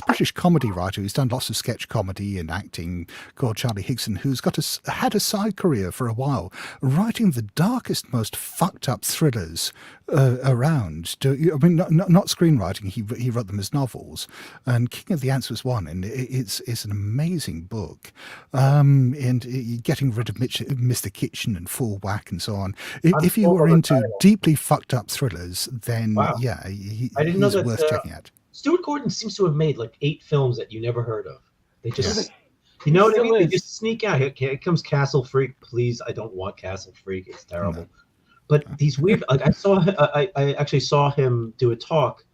British comedy writer who's done lots of sketch comedy and acting called Charlie Higson, who's had a side career for a while, writing the darkest, most fucked up thrillers around. I mean, not screenwriting. He wrote them as novels, and King of the Ants was one, and it's an amazing book. And getting rid of Mr. Kitchen and Full Whack and so on. If you were into deeply fucked up thrillers, then yeah, I didn't know he's that, worth checking out. Stuart Gordon seems to have made like 8 films that you never heard of. They just, you know what I mean? They just sneak out. Here comes Castle Freak. Please, I don't want Castle Freak. It's terrible. No. But these weird, like I actually saw him do a talk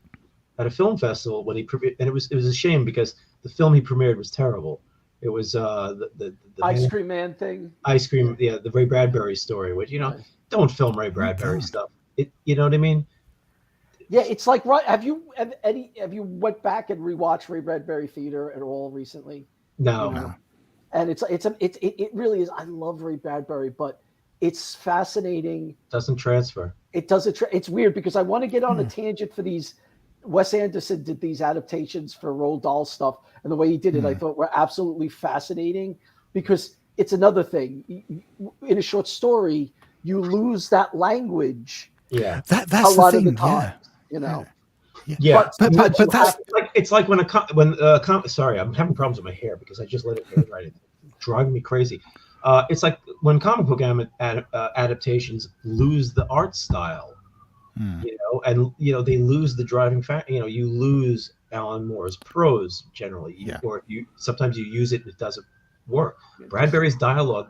at a film festival when he premiered, and it was a shame because the film he premiered was terrible. It was the Ice Cream Man thing. Ice Cream, yeah, the Ray Bradbury story. Which don't film Ray Bradbury stuff. You know what I mean? Yeah, it's like, right. Have you went back and rewatched Ray Bradbury Theater at all recently? No. And it really is. I love Ray Bradbury, but it's fascinating. Doesn't transfer. It doesn't. It's weird because I want to get on a tangent for these. Wes Anderson did these adaptations for Roald Dahl stuff, and the way he did it, I thought were absolutely fascinating because it's another thing. In a short story, you lose that language. Yeah, that's the thing. Yeah. But that's it's like when sorry, I'm having problems with my hair because I just let it hair dry. It's driving me crazy. It's like when comic book adaptations lose the art style. And they lose the driving factor. You lose Alan Moore's prose generally, or sometimes you use it and it doesn't work. Bradbury's dialogue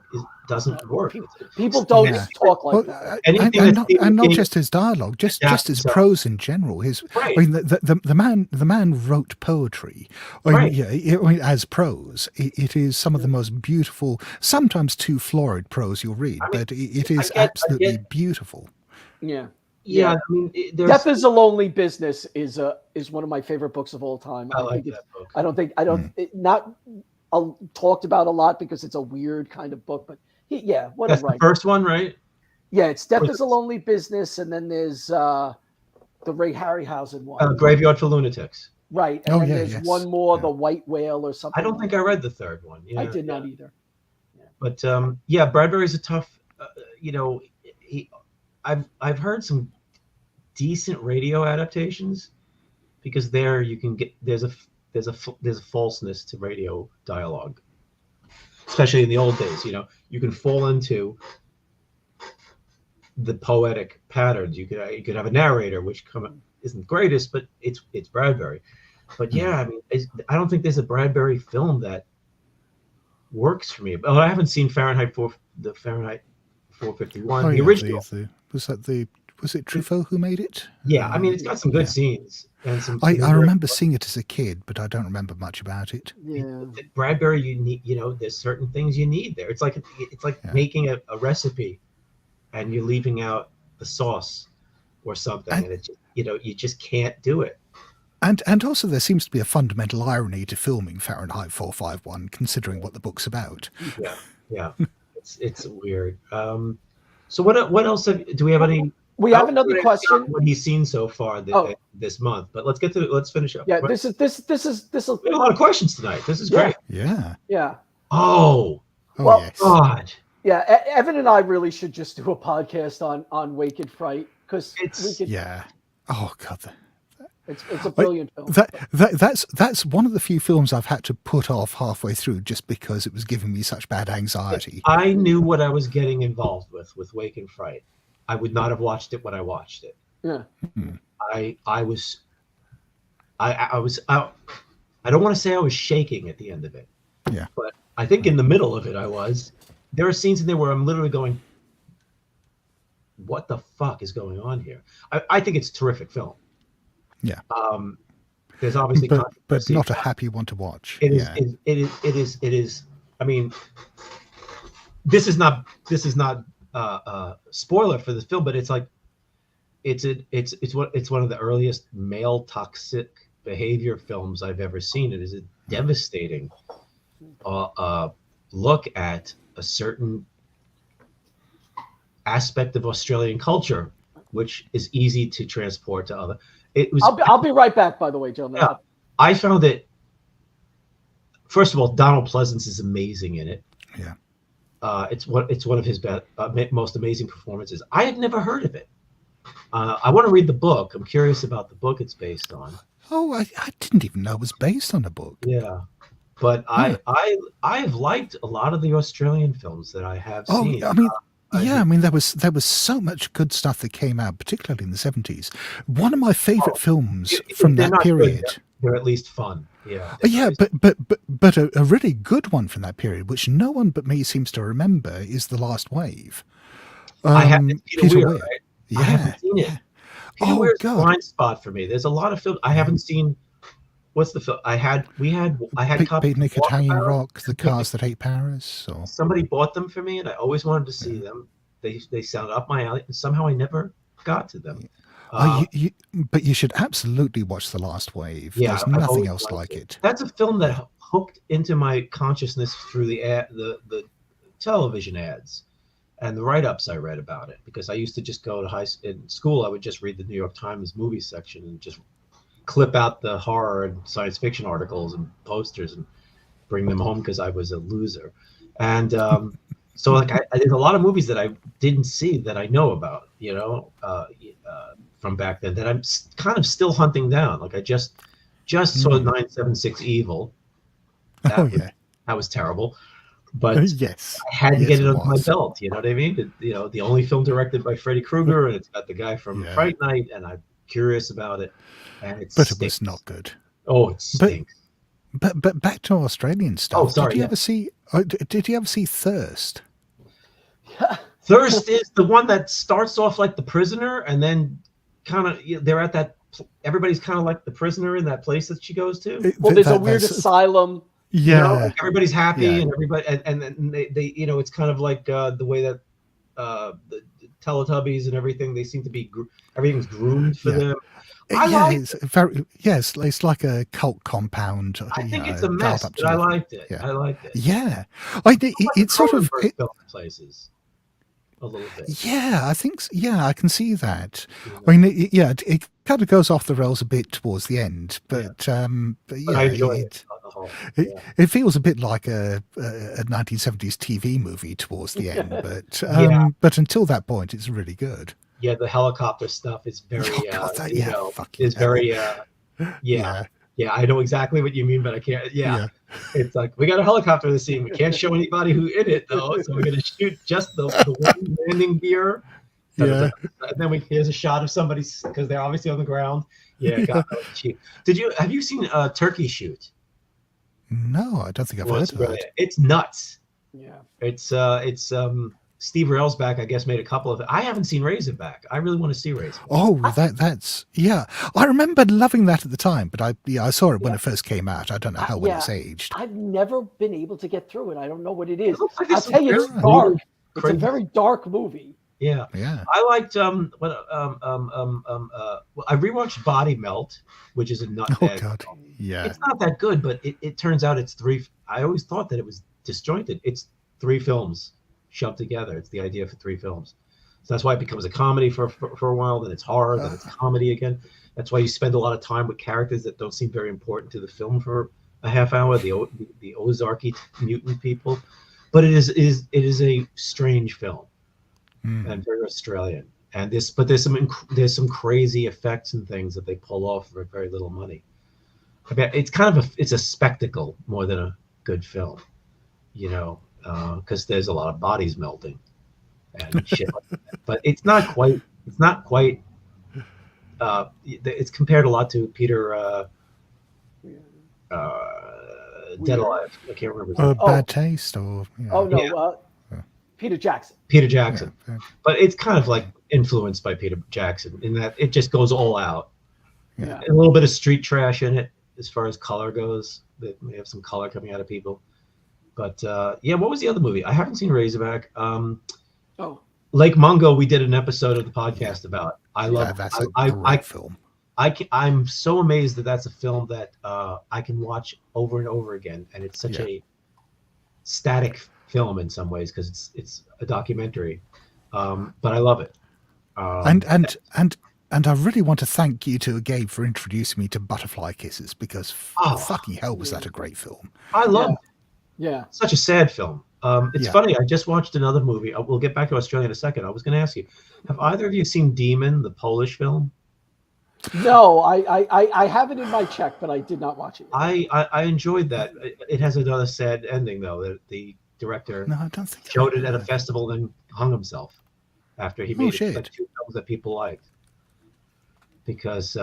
doesn't work. People don't talk like that. And not just his dialogue, just his prose in general. I mean, the man wrote poetry. I mean, as prose, it is some of the most beautiful, sometimes too florid prose you'll read, but it is absolutely beautiful. Yeah. Yeah, I mean, Death is a Lonely Business is one of my favorite books of all time. I like that book. Not talked about a lot because it's a weird kind of book, but that's the first one, right? Yeah, it's Death is a Lonely Business, and then there's the Ray Harryhausen one, Graveyard for Lunatics. Right, and then there's one more, The White Whale or something. I don't think I read the third one. I did not either. But Bradbury's a tough. I've heard some decent radio adaptations because there you can get there's a falseness to radio dialogue, especially in the old days. You can fall into the poetic patterns. You could have a narrator which isn't the greatest, but it's Bradbury. But I mean, I don't think there's a Bradbury film that works for me. I haven't seen Fahrenheit 451, the original. Was it Truffaut who made it? Yeah, I mean, it's got some good scenes. And some I remember seeing it as a kid, but I don't remember much about it. Yeah, Bradbury, you need, there's certain things you need there. It's like making a recipe, and you're leaving out the sauce or something, and it just, you just can't do it. And also there seems to be a fundamental irony to filming Fahrenheit 451, considering what the book's about. Yeah, it's weird. So what else do we have any? We have another question. What he's seen so far this month, but let's finish up. Yeah, this is. We have a lot of questions tonight. This is great. Yeah. Oh, yes. God. Yeah, Evan and I really should just do a podcast on Wake and Fright because Oh God. It's a brilliant film. That's one of the few films I've had to put off halfway through just because it was giving me such bad anxiety. I knew what I was getting involved with Wake and Fright. I would not have watched it when I watched it. Yeah. I don't want to say I was shaking at the end of it. Yeah. But I think in the middle of it I was. There are scenes in there where I'm literally going, what the fuck is going on here? I think it's a terrific film. Yeah. There's obviously but controversy. not a happy one to watch. It is. Yeah. It is. I mean, this is not spoiler for this film, but it's like it's one of the earliest male toxic behavior films I've ever seen. It is a devastating look at a certain aspect of Australian culture, which is easy to transport to other. It was. I'll be right back. By the way, gentlemen. Yeah, I found it. First of all, Donald Pleasance is amazing in it. Yeah. It's one of his most amazing performances. I had never heard of it. I want to read the book. I'm curious about the book it's based on. Oh, I didn't even know it was based on a book. Yeah, but I have liked a lot of the Australian films that I have seen. I mean, I mean there was so much good stuff that came out, particularly in the 70s. One of my favorite films from that period. Good, they're at least fun. Yeah. Yeah, but a really good one from that period, which no one but me seems to remember, is The Last Wave. I haven't. Peter Weir, right? Yeah. I haven't seen it. Peter Weir's a God. blind spot for me. There's a lot of films I haven't seen. What's the film? I had Picnic at Hanging Rock, The Cars That Ate Paris. Or... Somebody bought them for me, and I always wanted to see them. They sounded up my alley, and somehow I never got to them. But you should absolutely watch The Last Wave. Yeah, there's nothing else like it. That's a film that hooked into my consciousness through the television ads and the write-ups I read about it, because I used to just go to in school. I would just read the New York Times movie section and just clip out the horror and science fiction articles and posters and bring them home because I was a loser. And so like I did a lot of movies that I didn't see that I know about, from back then, that I'm kind of still hunting down. Like I just saw 976 Evil. That was terrible. But yes, I had to get it under my belt. You know what I mean? The only film directed by Freddy Krueger, and it's got the guy from Fright Night, and I'm curious about it. And it was not good. Oh, it stinks. But back to Australian stuff. Oh, sorry. Did you ever see Thirst? Thirst is the one that starts off like The Prisoner, and then kind of they're at that. Everybody's kind of like the prisoner in that place that she goes to. Well, there's a weird asylum. Yeah, like everybody's happy and everybody, and then they it's kind of like the way that the Teletubbies and everything. They seem to be everything's groomed for them. It's like a cult compound. I think it's a mess, but I liked it. Yeah. I liked it. Yeah, it's sort of places. A little bit. Yeah, I think. Yeah, I can see that. I mean, it kind of goes off the rails a bit towards the end, but I enjoy it. It feels a bit like a 1970s TV movie towards the end, but until that point, it's really good. Yeah, the helicopter stuff is very. Yeah, I know exactly what you mean, but I can't. Yeah. It's like we got a helicopter in the scene. We can't show anybody who in it though, so we're gonna shoot just the one landing gear. And then here's a shot of somebody because they're obviously on the ground. Yeah, got cheap. Have you seen Turkey Shoot? No, I don't think I've heard of that. It's nuts. Yeah. It's Steve Railsback, I guess, made a couple of it. I haven't seen Razorback. I really want to see Razorback. Oh, that's I remember loving that at the time, but I saw it when it first came out. I don't know how well it's aged. I've never been able to get through it. I don't know what it is. Like I'll tell you, it's dark. It's a very dark movie. Yeah. I liked I rewatched Body Melt, which is a nut. Oh God, yeah. It's not that good, but it turns out it's three. I always thought that it was disjointed. It's 3 films shoved together. It's the idea for 3 films. So that's why it becomes a comedy for a while, then it's horror, then it's comedy again. That's why you spend a lot of time with characters that don't seem very important to the film for a half hour, the Ozarky mutant people. But it is a strange film and very Australian. And there's some crazy effects and things that they pull off for very little money. I mean, it's kind of it's a spectacle more than a good film, because there's a lot of bodies melting and shit like that. But it's not quite it's compared a lot to Peter Dead Alive. I can't remember his name. Bad Taste or Oh no, Peter Jackson. Peter Jackson. Yeah. But it's kind of like influenced by Peter Jackson in that it just goes all out. Yeah. A little bit of street trash in it as far as color goes. They may have some color coming out of people. But yeah, what was the other movie? I haven't seen Razorback. Lake Mungo, we did an episode of the podcast about. I love. That's a great film. I'm so amazed that that's a film that I can watch over and over again, and it's such a static film in some ways because it's a documentary. But I love it. And I really want to thank you to Gabe for introducing me to Butterfly Kisses because fucking hell was that a great film. I love it. Yeah. Such a sad film. It's funny. I just watched another movie. We'll get back to Australia in a second. I was going to ask you, have either of you seen Demon, the Polish film? No, I have it in my check, but I did not watch it yet. I enjoyed that. It has another sad ending, though. That the director showed it at a festival and hung himself after he made it, like 2 films that people liked. Because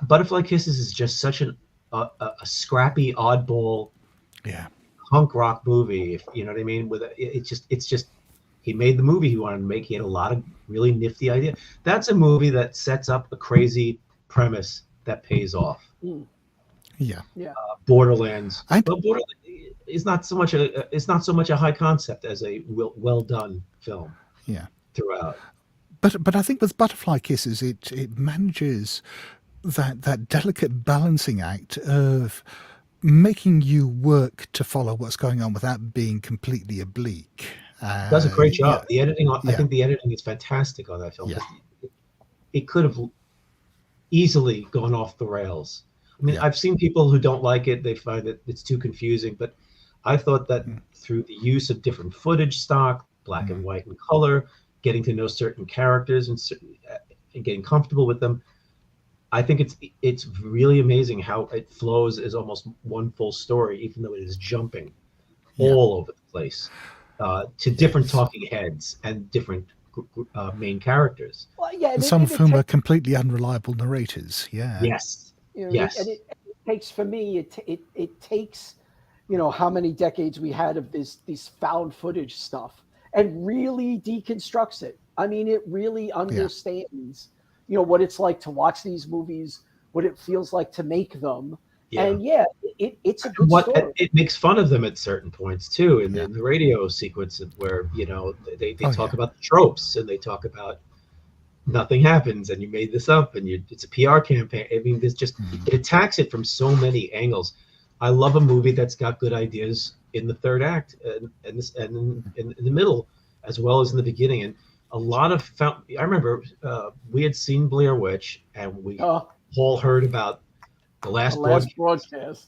Butterfly Kisses is just such a scrappy, oddball, punk rock movie. If you know what I mean. It's just he made the movie he wanted to make. He had a lot of really nifty ideas. That's a movie that sets up a crazy premise that pays off. Borderlands. Borderlands is not so much a high concept as a well done film. Throughout. But I think with Butterfly Kisses, it manages that delicate balancing act of making you work to follow what's going on without being completely oblique. Does a great job. The editing, I think the editing is fantastic on that film. It could have easily gone off the rails. I mean, I've seen people who don't like it. They find that it's too confusing. But I thought that through the use of different footage stock, black and white and color, getting to know certain characters and getting comfortable with them, I think it's really amazing how it flows as almost one full story, even though it is jumping all over the place to different talking heads and different main characters. Well, and some of whom are completely unreliable narrators. Yes. And it takes, for me, it takes, how many decades we had of these found footage stuff and really deconstructs it. I mean, it really understands, what it's like to watch these movies, what it feels like to make them. And it's a good story. It makes fun of them at certain points too, in the radio sequence where they talk about the tropes and they talk about nothing happens and you made this up and it's a PR campaign. I mean, there's just it attacks it from so many angles. I love a movie that's got good ideas in the third act and in the middle as well as in the beginning. And a lot of I remember we had seen Blair Witch and we all heard about the last broadcast.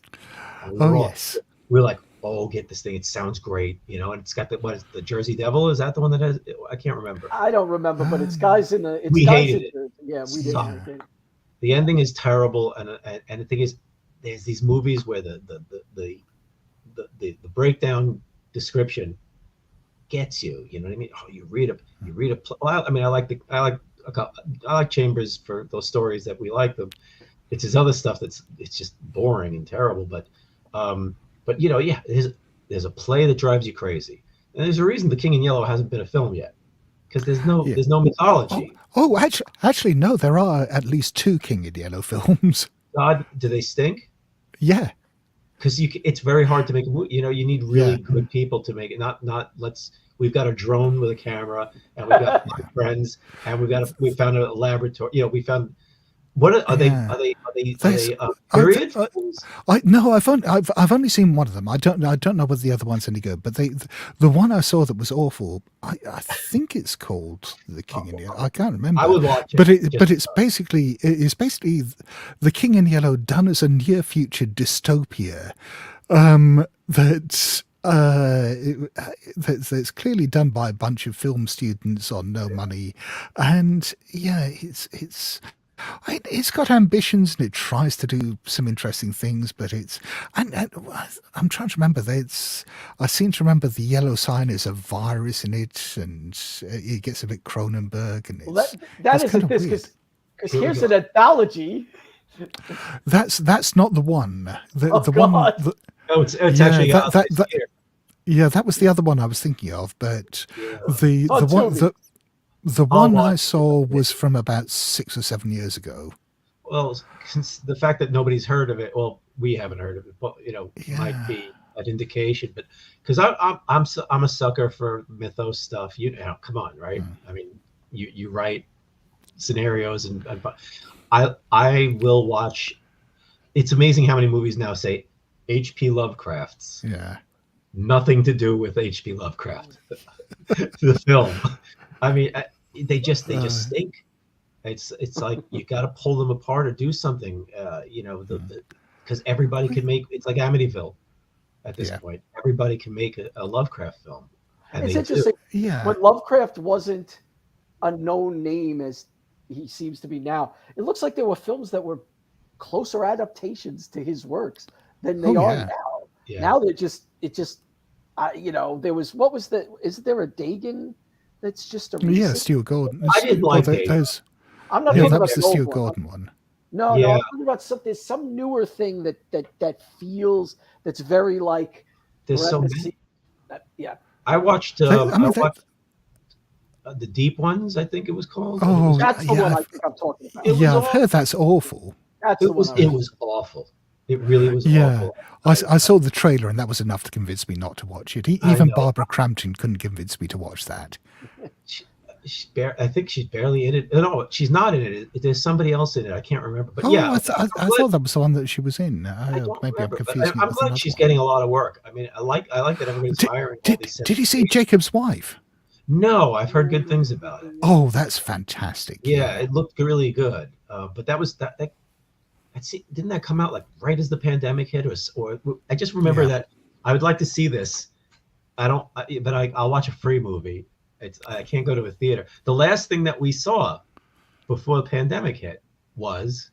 We're like, get this thing. It sounds great, and it's got the Jersey Devil. Is that the one that has? I can't remember. I don't remember, but it's guys in the. We hated it. Yeah, we did. The ending is terrible, and the thing is, there's these movies where the breakdown description gets you. You know what I mean? Oh, you read a. Well, I mean, I like Chambers for those stories that we like them. It's his other stuff it's just boring and terrible. But there's a play that drives you crazy, and there's a reason The King in Yellow hasn't been a film yet, because there's no mythology. Actually, no, there are at least 2 King in Yellow films. God, do they stink? Yeah, because it's very hard to make a movie. You need really good people to make it. We've got a drone with a camera, and we've got friends, and we found a laboratory. We found. What are they? Are they period? I've only seen one of them. I don't know whether the other one's any good. But the one I saw that was awful. I think it's called The King in Yellow. I can't remember. I would watch it. But it's basically The King in Yellow done as a near future dystopia. That's clearly done by a bunch of film students on no money, and it's got ambitions and it tries to do some interesting things, but and I'm trying to remember. I seem to remember the yellow sign is a virus in it, and it gets a bit Cronenberg. And that isn't this because here's an anthology. That's not the one. The God. one. It's actually here. Yeah, that was the other one I was thinking of, but the Oh, one Tubi. the one well, I saw was from about 6 or 7 years ago. Well, since the fact that nobody's heard of it, well, we haven't heard of it, but might Yeah. be an indication. But because I'm a sucker for mythos stuff. Come on, right? I mean, you write scenarios, and I will watch. It's amazing how many movies now say H.P. Lovecraft's. Yeah. Nothing to do with H.P. Lovecraft. The film. I mean, they just stink. It's like you got to pull them apart or do something. Because everybody can make. It's like Amityville at this point. Everybody can make a Lovecraft film. And It's interesting. Yeah. When Lovecraft wasn't a known name as he seems to be now, it looks like there were films that were closer adaptations to his works than they are now. Yeah. Now there was isn't there a Dagon that's just a recent? Yeah, Stuart Gordon. I didn't like Dagon. I'm not yeah, talking that about was the Stuart Gordon one. No, I'm talking about there's some newer thing that feels that's very like there's so many. Yeah. I watched the Deep Ones, I think it was called. Oh, that's the one I think I'm talking about. I've heard that's awful. It was awful. It really was awful. I saw the trailer and that was enough to convince me not to watch it. Even Barbara Crampton couldn't convince me to watch that. I think she's barely in it. No, she's not in it. There's somebody else in it. I can't remember. But I thought that was the one that she was in. Maybe I'm confusing. I'm glad she's getting a lot of work. I mean, I like that everybody's hiring. Did you see Jacob's Wife? No, I've heard good things about it. Oh, that's fantastic. Yeah, it looked really good. But that was that. Didn't that come out like right as the pandemic hit, or I just remember that I would like to see this. I'll watch a free movie. I can't go to a theater. The last thing that we saw before the pandemic hit was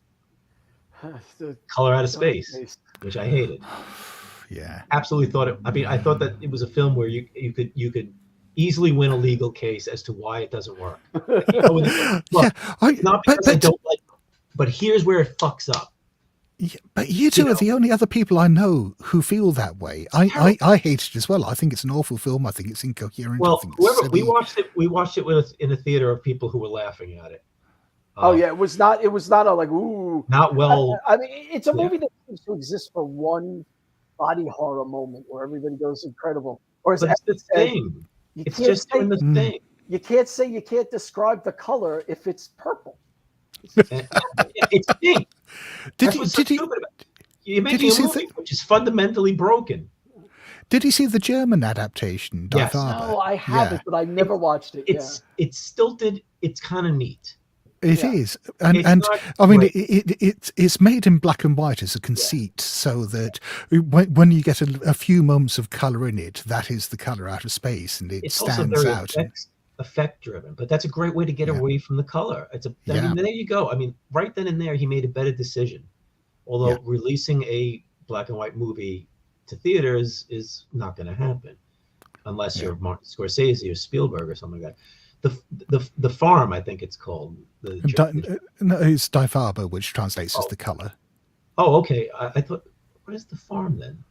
Color Out of Space, which I hated. Yeah, absolutely thought it. I mean, I thought that it was a film where you could easily win a legal case as to why it doesn't work. Not because I don't like. But here's where it fucks up. Yeah, but you two are the only other people I know who feel that way. I hate it as well. I think it's an awful film. I think it's incoherent. Well, we watched it in a theater of people who were laughing at it. It was not a like ooh. Not well. I mean, it's a movie that seems to exist for one body horror moment where everybody goes incredible. Or it's the thing. It's just doing the thing. You can't say you can't describe the color if it's purple. It's pink. You're making a movie which is fundamentally broken. Did you see the German adaptation? Yes. No, I haven't, but I never watched it. It's stilted. It's kind of neat. It is, and I mean, it's made in black and white as a conceit, so that when you get a few moments of color in it, that is the color out of space, and it stands out. Effect driven, but that's a great way to get away from the color. I mean, there you go. I mean, right then and there, he made a better decision. Although releasing a black and white movie to theaters is not going to happen unless you're Martin Scorsese or Spielberg or something like that. The Farm, I think it's called. No, it's Die Farbe, which translates as the color. Oh, okay. I thought, what is The Farm then?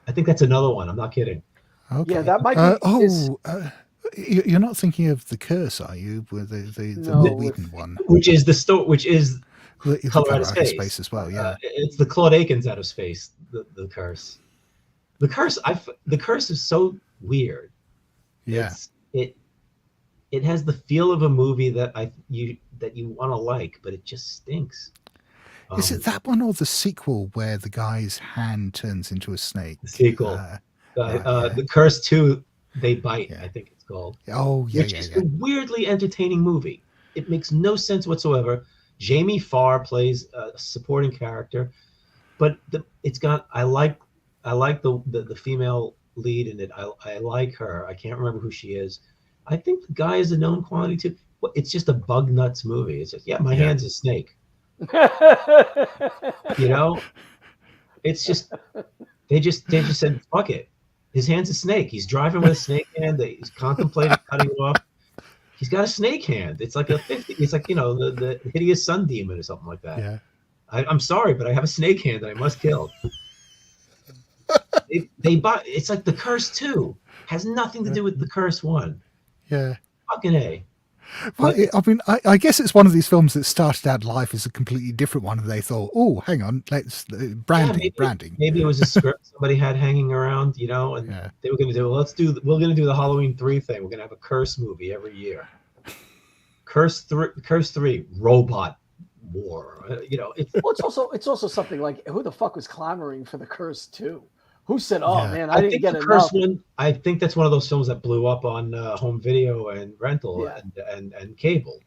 I think that's another one. I'm not kidding. Okay. Yeah, that might be. You're not thinking of The Curse, are you? With the Whedon one, which is the Color Out of Space as well. Yeah, it's the Claude Akins Out of Space. The Curse. The Curse is so weird. Yeah, it has the feel of a movie that you want to like, but it just stinks. Is it that one or the sequel where the guy's hand turns into a snake? The sequel, The Curse 2. They Bite, I think it's called. Oh, yeah, which is a weirdly entertaining movie. It makes no sense whatsoever. Jamie Farr plays a supporting character, but I like the female lead in it. I like her. I can't remember who she is. I think the guy is a known quantity too. It's just a bug nuts movie. It's just my hand's a snake. It's just they just said fuck it. His hand's a snake. He's driving with a snake hand. He's contemplating cutting it off. He's got a snake hand. It's like it's like the hideous sun demon or something like that. Yeah. I'm sorry, but I have a snake hand that I must kill. they buy. It's like The Curse 2 has nothing to do with The Curse 1. Yeah. Fucking A. Well, I mean, I guess it's one of these films that started out life as a completely different one, and they thought, "Oh, hang on, let's branding." Maybe it was a script somebody had hanging around, you know, and they were going to do. We're going to do the Halloween 3 thing. We're going to have a Curse movie every year. Curse 3, Robot War. You know, it's also something like, who the fuck was clamoring for The Curse 2? Who said, "Oh man, I didn't get the enough"? Curse one. I think that's one of those films that blew up on home video and rental and cable,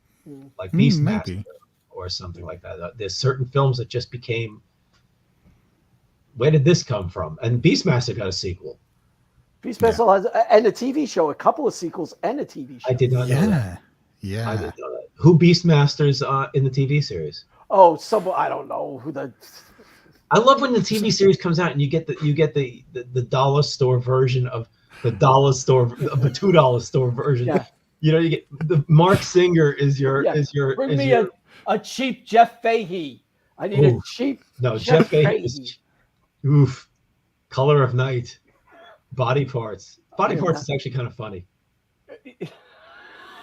like Beastmaster or something like that. There's certain films that just became. Where did this come from? And Beastmaster got a sequel. Beastmaster has and a TV show, a couple of sequels and a TV show. I did not know that. Yeah. I didn't know that. Who Beastmasters in the TV series? Oh, I don't know who the. I love when the TV series comes out and you get the dollar store version of the $2 store version. Yeah. You know, you get the Mark Singer is your. Bring me a cheap Jeff Fahey. I need a cheap. No, Jeff Fahey is. Oof, Color of Night, Body Parts. Body Parts is actually kind of funny.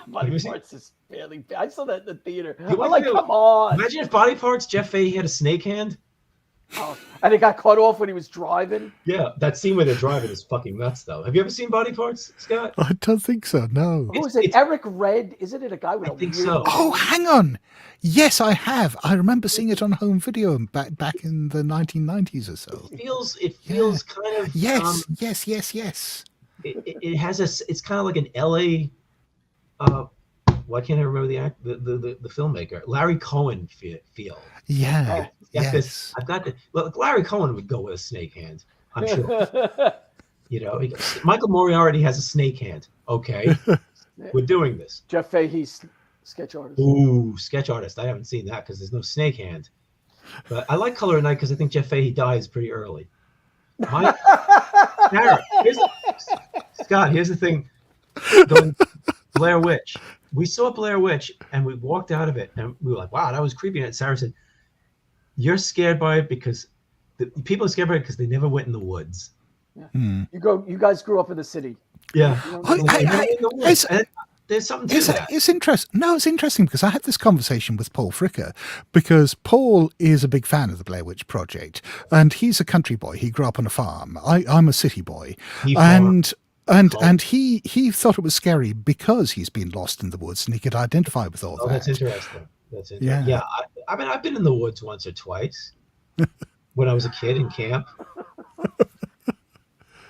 Body Parts is fairly bad. I saw that in the theater. I'm like, come on. Imagine if Body Parts, Jeff Fahey had a snake hand. Oh, and it got cut off when he was driving. Yeah, that scene where they're driving is fucking nuts, though. Have you ever seen Body Parts, Scott? I don't think so. No. Who is it? Eric Red? Isn't it a guy with a think weird so. Oh, hang on. Yes, I have. I remember seeing it on home video back in the 1990s or so. It feels kind of yes. It has it's kind of like an LA. Why can't I remember the filmmaker? Larry Cohen feel. Yeah. I've got this. Look, Larry Cohen would go with a snake hand, I'm sure. You know, Michael Moriarty has a snake hand. Okay, we're doing this. Jeff Fahey's sketch artist. Ooh, sketch artist. I haven't seen that because there's no snake hand. But I like Color of Night because I think Jeff Fahey dies pretty early. Scott, here's the thing. Blair Witch. We saw Blair Witch and we walked out of it and we were like, wow, that was creepy. And Sarah said, you're scared by it because people are scared by it because they never went in the woods. Yeah. You guys grew up in the city. Yeah. There's something to that. It's interesting. No, it's interesting because I had this conversation with Paul Fricker because Paul is a big fan of the Blair Witch Project and he's a country boy. He grew up on a farm. I'm a city boy. And he thought it was scary because he's been lost in the woods and he could identify with all that. That's interesting. Yeah. I mean, I've been in the woods once or twice when I was a kid in camp. But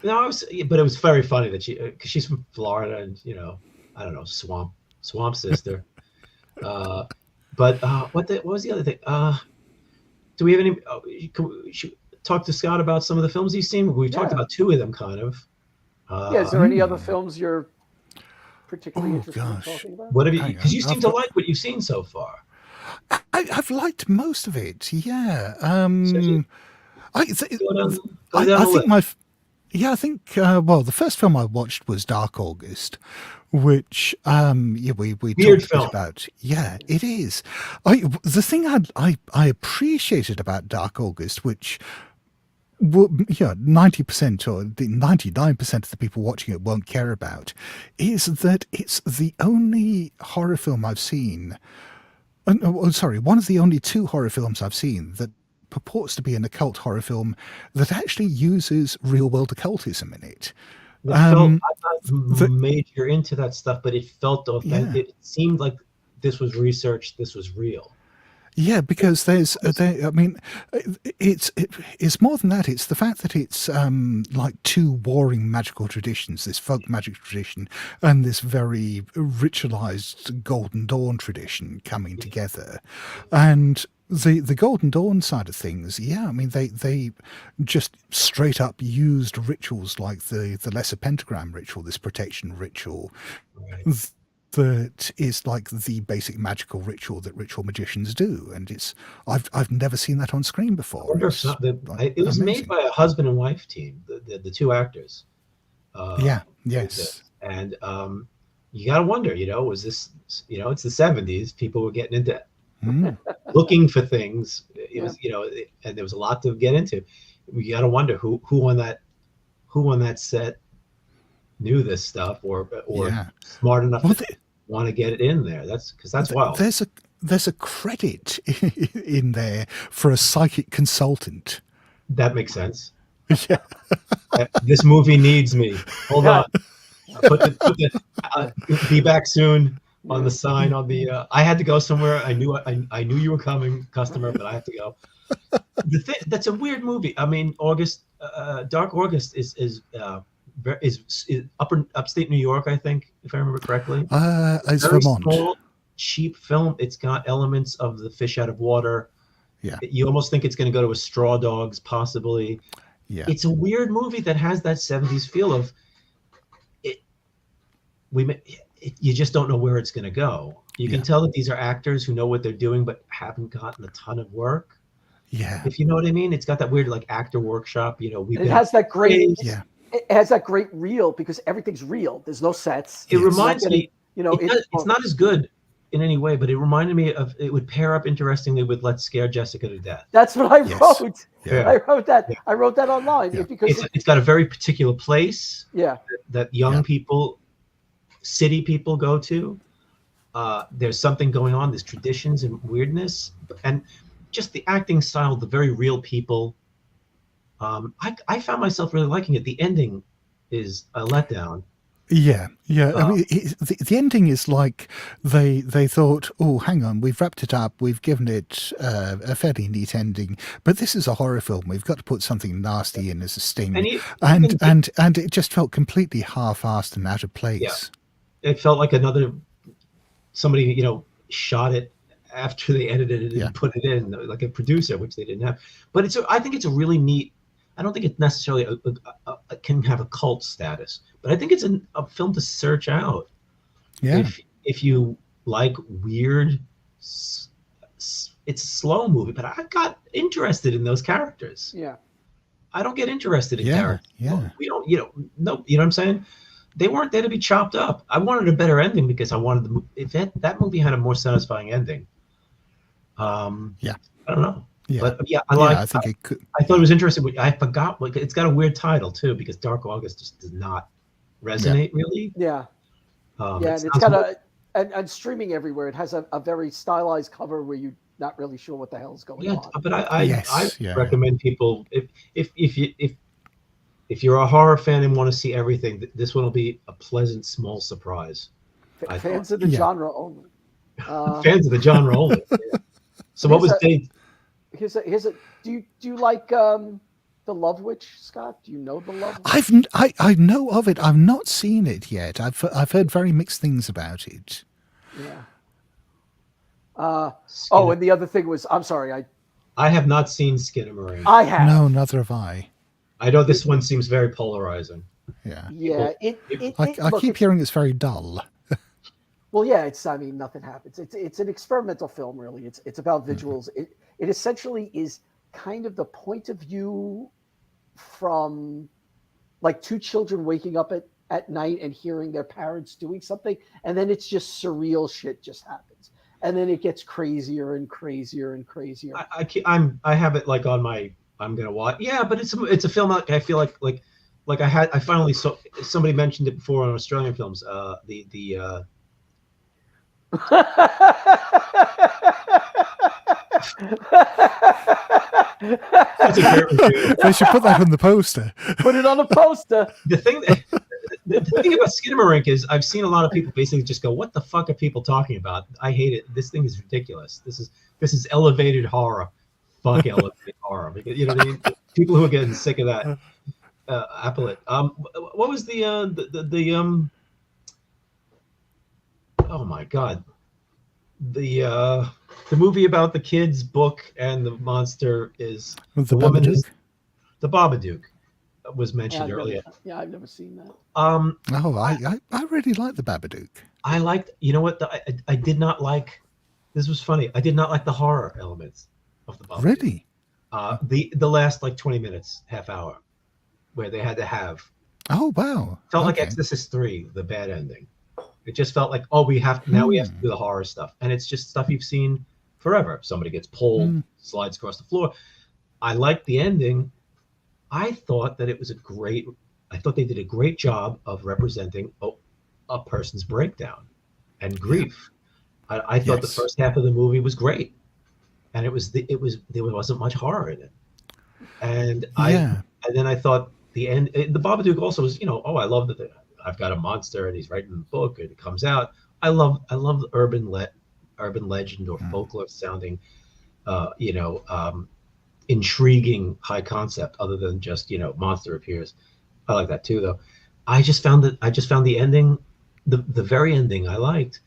it was very funny that because she's from Florida and, you know, I don't know, swamp sister. What was the other thing? Do we have any? Should talk to Scott about some of the films he's seen? We talked about two of them, kind of. Is there any other films you're particularly interested in talking about? What have you? Because you seem to like what you've seen so far. I've liked most of it. Yeah. I think the first film I watched was Dark August, which we talked about. Yeah, it is. The thing I appreciated about Dark August, which 90% or 99% of the people watching it won't care about, is that it's the only horror film I've seen. One of the only two horror films I've seen that purports to be an occult horror film that actually uses real-world occultism in it. I'm not major into that stuff, but it felt authentic. Yeah. It seemed like this was researched, this was real. Yeah, because it's more than that. It's the fact that it's like two warring magical traditions, this folk magic tradition and this very ritualized Golden Dawn tradition coming together. And the Golden Dawn side of things, they just straight up used rituals like the Lesser Pentagram ritual, this protection ritual. Right. That is like the basic magical ritual that ritual magicians do, and I've never seen that on screen before. It was made by a husband and wife team, the two actors. Yes. And you got to wonder, was this, it's the 70s. People were getting into looking for things. It was, and there was a lot to get into. You got to wonder who on that who on that set knew this stuff or Yeah. smart enough Well, to want to get it in there. That's wild. There's a credit in there for a psychic consultant. That makes sense. Yeah. This movie needs me. Hold on. Put the be back soon on the sign on the. I had to go somewhere. I knew you were coming, customer, but I have to go. That's a weird movie. I mean, Dark August is upstate New York, I think, if I remember correctly. It's very Vermont. Small, cheap film. It's got elements of the Fish Out of Water. Yeah. You almost think it's going to go to a Straw Dogs, possibly. Yeah. It's a weird movie that has that 70s feel of it. You just don't know where it's going to go. You can tell that these are actors who know what they're doing, but haven't gotten a ton of work. Yeah. If you know what I mean, it's got that weird like actor workshop. It has that great. Yeah. It has that great reel because everything's real. There's no sets. It reminds me. It's not as good in any way, but it reminded me of. It would pair up interestingly with "Let's Scare Jessica to Death." That's what I wrote. Yeah. I wrote that. Yeah. I wrote that online because it's got a very particular place. Yeah. That young people, city people go to. There's something going on. There's traditions and weirdness, and just the acting style, the very real people. I found myself really liking it. The ending is a letdown. Yeah. I mean, the ending is like they thought, oh, hang on, we've wrapped it up, we've given it a fairly neat ending, but this is a horror film. We've got to put something nasty in as a sting, and it just felt completely half-assed and out of place. Yeah. It felt like somebody shot it after they edited it and put it in, like a producer, which they didn't have. But I think it's a really neat. I don't think it necessarily can have a cult status, but I think it's a film to search out. Yeah. If you like weird, it's a slow movie, but I got interested in those characters. Yeah. I don't get interested in characters. Yeah. Well, we don't. No. You know what I'm saying? They weren't there to be chopped up. I wanted a better ending because I wanted that movie had a more satisfying ending. I don't know. Yeah. But I think it could. I thought it was interesting. I forgot. It's got a weird title too because Dark August just does not resonate really. Yeah. And it's got and streaming everywhere. It has a very stylized cover where you're not really sure what the hell's going on. But I recommend people if you're a horror fan and want to see everything, this one will be a pleasant small surprise. Fans of the genre only. Fans of the genre only. Yeah. So what was Dave? Here's a. Do you like the Love Witch, Scott? Do you know the Love Witch? I know of it. I've not seen it yet. I've heard very mixed things about it. Yeah. And the other thing was, I'm sorry, I have not seen Skinamarink. I have. No, neither have I. I know this one seems very polarizing. Yeah. Yeah. I keep hearing it's very dull. Well, yeah, nothing happens. It's an experimental film, really. It's about visuals. It essentially is kind of the point of view from like two children waking up at night and hearing their parents doing something, and then it's just surreal shit just happens, and then it gets crazier and crazier and crazier. I have it like on my I'm gonna watch. Yeah, but it's a film like I feel like I finally saw somebody mentioned it before on Australian films. The That's a great review. They should put that on the poster. Put it on a poster. The thing about Skinamarink is I've seen a lot of people basically just go, "What the fuck are people talking about? I hate it. This thing is ridiculous. This is elevated horror. Fuck elevated horror." Because, you know what I mean? People who are getting sick of that appellate. What was the oh my god, the movie about the kid's book and the monster is the Babadook. The Babadook was mentioned earlier. I've never seen that. I really like the Babadook. I liked, you know what? I did not like. This was funny. I did not like the horror elements of the Babadook. Really? The last like 20 minutes, half hour, where they had to have. Oh wow! Felt like Exorcist 3, the bad ending. It just felt like, oh, we have to do the horror stuff, and it's just stuff you've seen forever. Somebody gets pulled, slides across the floor. I liked the ending. I thought that it was a great I thought they did a great job of representing a person's breakdown and grief. I thought the first half of the movie was great, and there wasn't much horror in it. And then I thought the end, the Babadook also was, I love that I've got a monster and he's writing the book and it comes out. I love urban legend or folklore sounding, intriguing high concept other than just, monster appears. I like that too, though. I just found the ending, the very ending I liked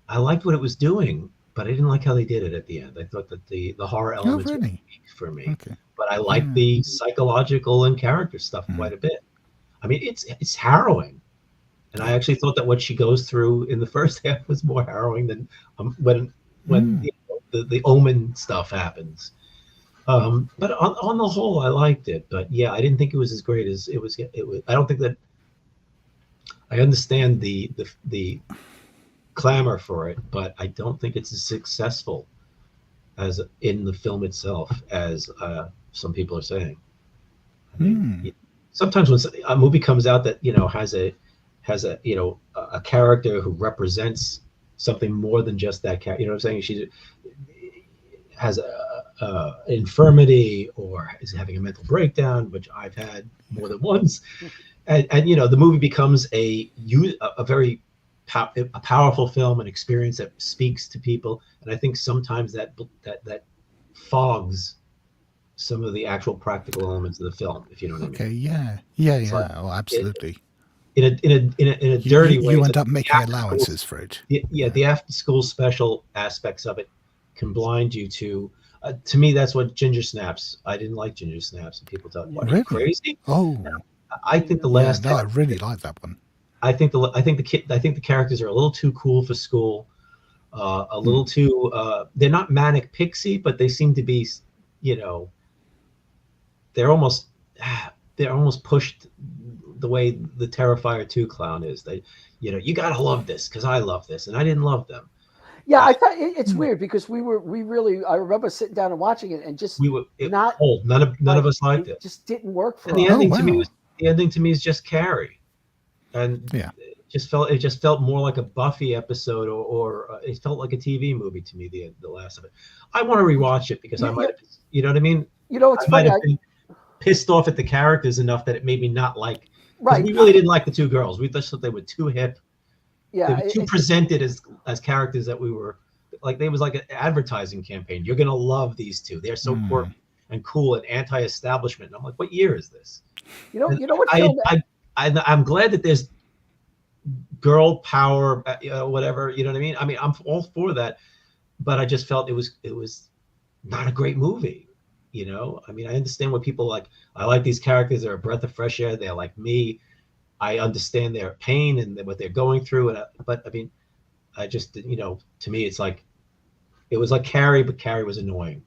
what it was doing, but I didn't like how they did it at the end. I thought that the horror elements were weak for me. Okay. But I like the psychological and character stuff quite a bit. I mean, it's harrowing. And I actually thought that what she goes through in the first half was more harrowing than when the Omen stuff happens. But on the whole, I liked it. But yeah, I didn't think it was as great as it was. I don't think that I understand the clamor for it, but I don't think it's as successful as in the film itself as some people are saying. I mean, sometimes when a movie comes out that has a character who represents something more than just that character, you know what I'm saying? She has a infirmity or is having a mental breakdown, which I've had more than once, and the movie becomes a very powerful film, an experience that speaks to people, and I think sometimes that fogs some of the actual practical elements of the film, if you know what I mean. Okay, yeah. Like, oh, absolutely. In a dirty way, you end up making allowances for it. The after school special aspects of it can blind you to me. That's what Ginger Snaps. I didn't like Ginger Snaps, and people thought, "What, are you crazy?" Oh, I think the last. I really like that one. I think the characters are a little too cool for school, a little too. They're not manic pixie, but they seem to be, they're almost pushed the way the Terrifier 2 clown is. They, you gotta love this because I love this, and I didn't love them. Yeah, I thought it's weird because we really. I remember sitting down and watching it, and just not old. None of us liked it. Just didn't work for us. The ending to me is just Carrie. And it just felt more like a Buffy episode, or it felt like a TV movie to me. The last of it, I want to rewatch it because I might have, you know what I mean. It's I might have been pissed off at the characters enough that it made me not like. Right. We really didn't like the two girls. We just thought they were too hip. Yeah. They were too presented as characters that we were like. They was like an advertising campaign. You're gonna love these two. They're so quirky and cool and anti-establishment. And I'm like, what year is this? You know what film? I'm glad that there's girl power, whatever, you know what I mean? I mean, I'm all for that, but I just felt it was not a great movie, I mean, I understand what people like. I like these characters. They're a breath of fresh air. They're like me. I understand their pain and what they're going through. But I mean, I just, to me, it's like, it was like Carrie, but Carrie was annoying.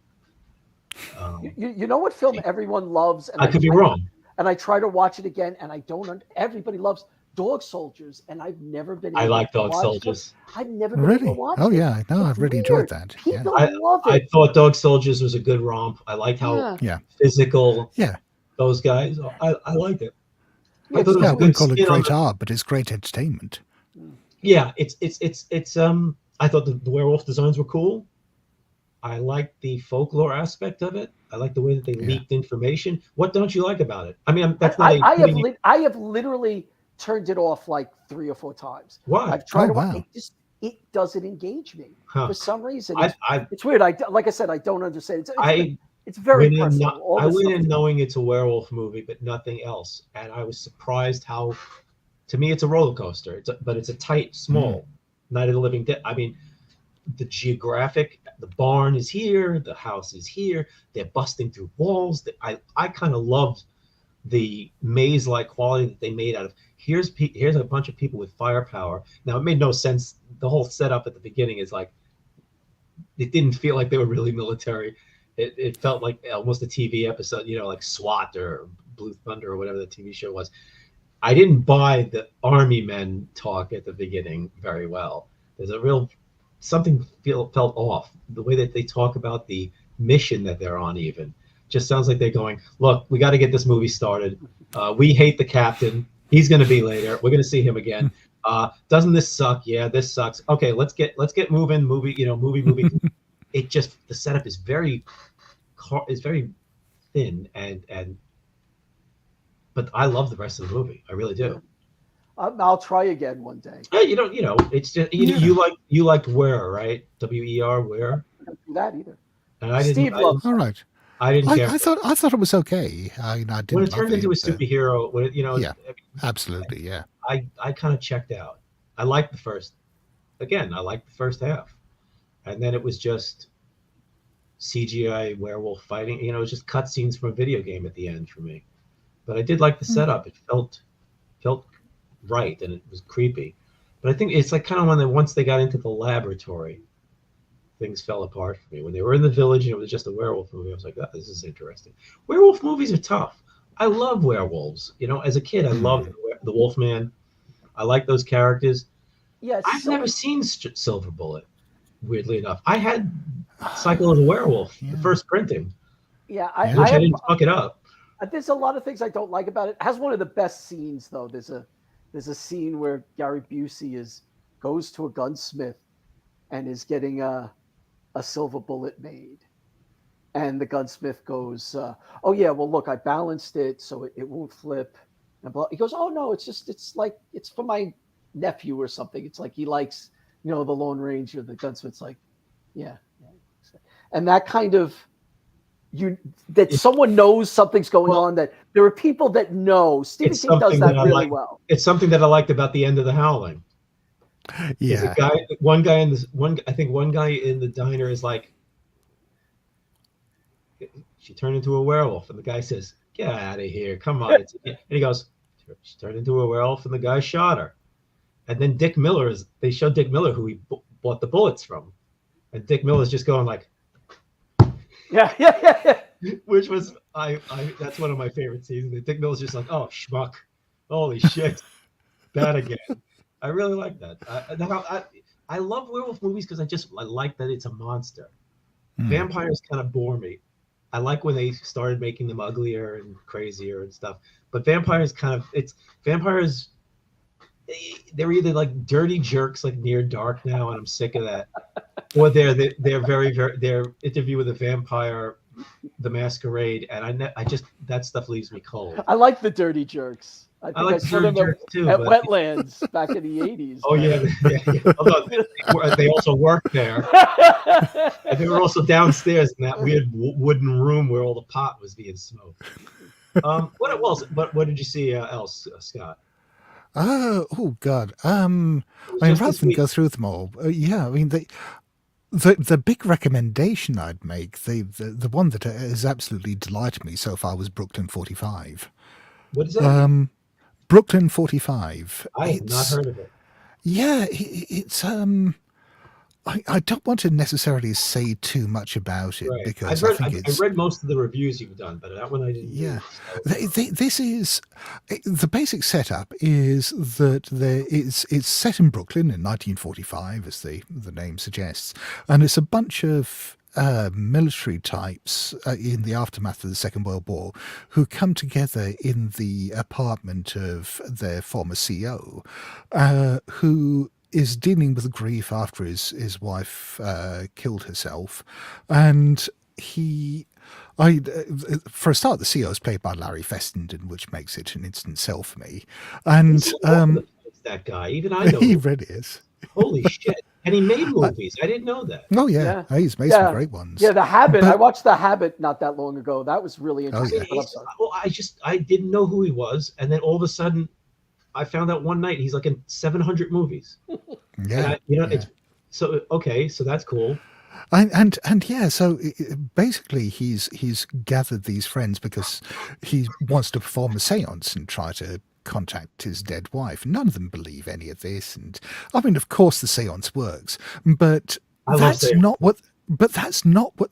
You know what film everyone loves? And I could be wrong. And I try to watch it again, and I don't. Everybody loves Dog Soldiers, and I've never been. I like Dog Soldiers. I've never been able to watch it. Oh yeah, no, I've really enjoyed that. People love it. I thought Dog Soldiers was a good romp. I liked how physical. Yeah, those guys. I liked it. I thought it was call it great art, but it's great entertainment. Yeah, it's. I thought the werewolf designs were cool. I like the folklore aspect of it. I like the way that they leaked information. What don't you like about it? I mean, that's not. I have literally turned it off like 3 or 4 times. Why? I've tried to. It doesn't engage me for some reason. It's weird. Like I said, I don't understand. It's very personal. I went in knowing it's a werewolf movie, but nothing else, and I was surprised how. To me, it's a roller coaster. But it's a tight, small Night of the Living Dead. I mean. The geographic, the barn is here, the house is here, they're busting through walls. I kind of loved the maze-like quality that they made out of here's a bunch of people with firepower. Now it made no sense. The whole setup at the beginning is like, it didn't feel like they were really military. It felt like almost a TV episode, like SWAT or Blue Thunder or whatever the TV show was. I didn't buy the army men talk at the beginning very well. There's a real something felt off. The way that they talk about the mission that they're on, even Just sounds like they're going, look, we got to get this movie started. We hate the captain. He's going to be later. We're going to see him again. Doesn't this suck? Yeah, this sucks. Okay, let's get moving. Movie. It just, the setup is very thin but I love the rest of the movie. I really do. I'll try again one day. Yeah, it's just you liked Where, right? WER, Where? I don't do that either. And I Steve didn't. loves. All right. I didn't care. I thought it was okay. I didn't when it turned into a but, superhero. yeah, absolutely, yeah. I kind of checked out. I liked the first half, and then it was just CGI werewolf fighting. It was just cutscenes from a video game at the end for me. But I did like the setup. It felt right, and it was creepy. But I think it's like kind of once they got into the laboratory, things fell apart for me. When they were in the village and it was just a werewolf movie, I was like, oh, this is interesting. Werewolf movies are tough. I love werewolves. As a kid, I loved the Wolfman. I like those characters. Yes. I've never seen Silver Bullet, weirdly enough. I had Cycle of the Werewolf, the first printing. Yeah, I didn't fuck it up. There's a lot of things I don't like about it. It has one of the best scenes, though. There's a scene where Gary Busey goes to a gunsmith and is getting a silver bullet made. And the gunsmith goes, oh, yeah, well, look, I balanced it so it won't flip. And he goes, oh, no, it's like, it's for my nephew or something. It's like he likes, the Lone Ranger. The gunsmith's like, yeah. And that kind of, someone knows something's going on, that there are people that know. Stephen King does that really well. It's something that I liked about the end of The Howling. Yeah. One guy in the diner is like, she turned into a werewolf, and the guy says, get out of here, come on. And he goes, she turned into a werewolf, and the guy shot her. And then they showed Dick Miller, who he bought the bullets from. And Dick Miller's just going like, yeah. Which was that's one of my favorite scenes. Dick Miller's just like, oh schmuck, holy shit, that again. I really like that. I love werewolf movies because I like that it's a monster. Vampires kind of bore me. I like when they started making them uglier and crazier and stuff. But vampires they're either like dirty jerks like Near Dark now, and I'm sick of that. Or they're very, very, their Interview with a Vampire, The Masquerade, and I just, that stuff leaves me cold. I like the dirty jerks. I like dirty jerks too. At Wetlands back in the 80s. Oh, yeah. Although they also worked there. And they were also downstairs in that weird wooden room where all the pot was being smoked. What did you see else, Scott? Oh God. Rather than go through them all, the big recommendation I'd make, the one that has absolutely delighted me so far was Brooklyn 45. What is that? Brooklyn 45. I have not heard of it. Yeah, it's I don't want to necessarily say too much about it, right, because I read most of the reviews you've done, but that one I didn't. Yeah, this is the basic setup is that it's set in Brooklyn in 1945, as the name suggests, and it's a bunch of military types in the aftermath of the Second World War who come together in the apartment of their former CO, who is dealing with grief after his wife killed herself, and for a start, the CO is played by Larry Fessenden, which makes it an instant sell for me. And that guy, even I know he really is. Holy shit! And he made movies. I didn't know that. Oh yeah. He's made some great ones. Yeah, The Habit. I watched The Habit not that long ago. That was really interesting. Oh, yeah. I didn't know who he was, and then all of a sudden, I found out one night he's like in 700 movies. Yeah, so that's cool. And yeah, so basically he's gathered these friends because he wants to perform a seance and try to contact his dead wife. None of them believe any of this, and I mean, of course, the seance works, but that's not what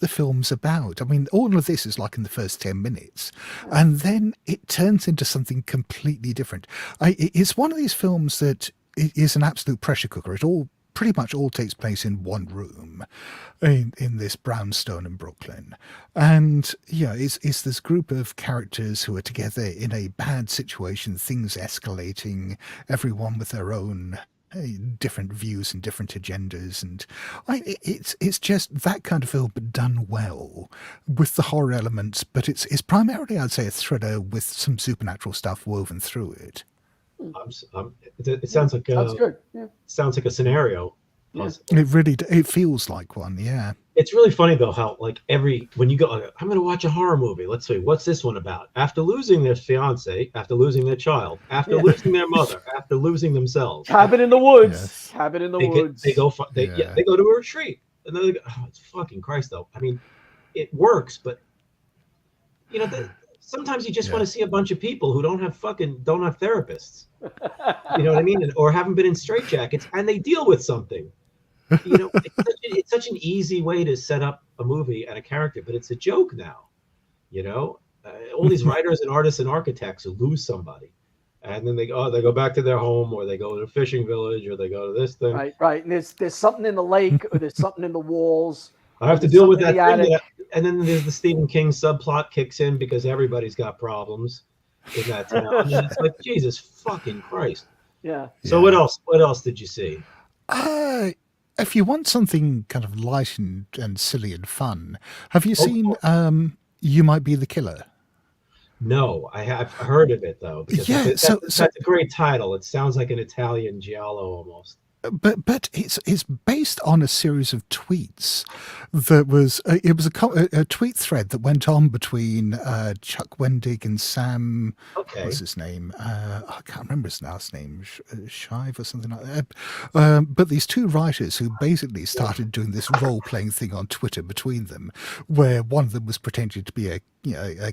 the film's about. I mean, all of this is like in the first 10 minutes, and then it turns into something completely different. It's one of these films that is an absolute pressure cooker. It all pretty much all takes place in one room in this brownstone in Brooklyn. And it's this group of characters who are together in a bad situation, things escalating, everyone with their own different views and different agendas, and it's just that kind of film, but done well with the horror elements. But it's primarily, I'd say, a thriller with some supernatural stuff woven through it. It sounds like sounds good. Yeah. Sounds like a scenario. Yeah. It feels like one. Yeah. It's really funny though how like when you go, I'm going to watch a horror movie. Let's see, what's this one about? After losing their fiance, after losing their child, after losing their mother, after losing themselves. Cabin in the woods. Yes. Cabin in the woods. They go to a retreat, and then they go, oh, it's fucking Christ though. I mean, it works, but sometimes you just want to see a bunch of people who don't have therapists. You know what I mean? Or haven't been in straitjackets, and they deal with something. It's such an easy way to set up a movie and a character, but it's a joke now. All these writers and artists and architects who lose somebody, and then they go back to their home, or they go to a fishing village, or they go to this thing. Right. And there's something in the lake, or there's something in the walls. I have to deal with that thing, and then there's the Stephen King subplot kicks in because everybody's got problems in that town. I mean, it's like, Jesus fucking Christ. Yeah. So what else? What else did you see? If you want something kind of light and silly and fun, have you seen You Might Be the Killer? No, I have heard of it though. Because that's a great title. It sounds like an Italian giallo almost. But it's based on a series of tweets that was a tweet thread that went on between Chuck Wendig and Sam. Okay. What's his name? I can't remember his last name, Shive or something like that. But these two writers who basically started doing this role playing thing on Twitter between them, where one of them was pretending to be a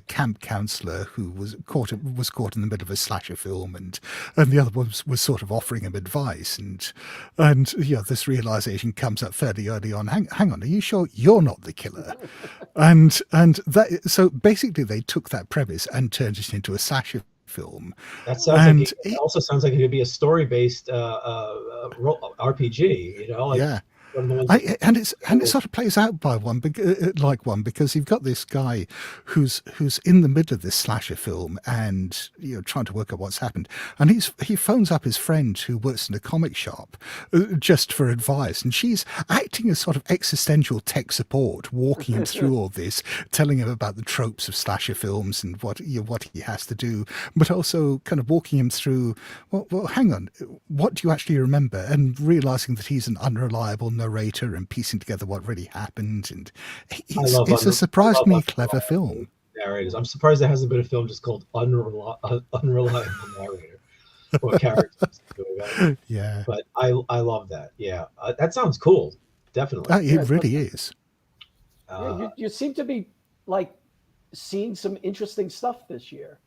camp counselor who was caught in the middle of a slasher film, and the other one was sort of offering him advice, and this realization comes up fairly early on. Hang on, are you sure you're not the killer? and that, so basically they took that premise and turned it into a slasher film. That sounds it also sounds like it could be a story-based RPG. Yeah. And it sort of plays out by one because you've got this guy who's in the middle of this slasher film and trying to work out what's happened, and he phones up his friend who works in a comic shop just for advice, and she's acting as sort of existential tech support, walking him through all this, telling him about the tropes of slasher films and what he has to do, but also kind of walking him through, well hang on, what do you actually remember, and realizing that he's an unreliable narrator and piecing together what really happened. And it's a surprisingly clever film. Narrators. I'm surprised there hasn't been a film just called Unreliable Narrator or Characters. Yeah, but I love that. Yeah, that sounds cool. Definitely. It really is. You seem to be like seeing some interesting stuff this year.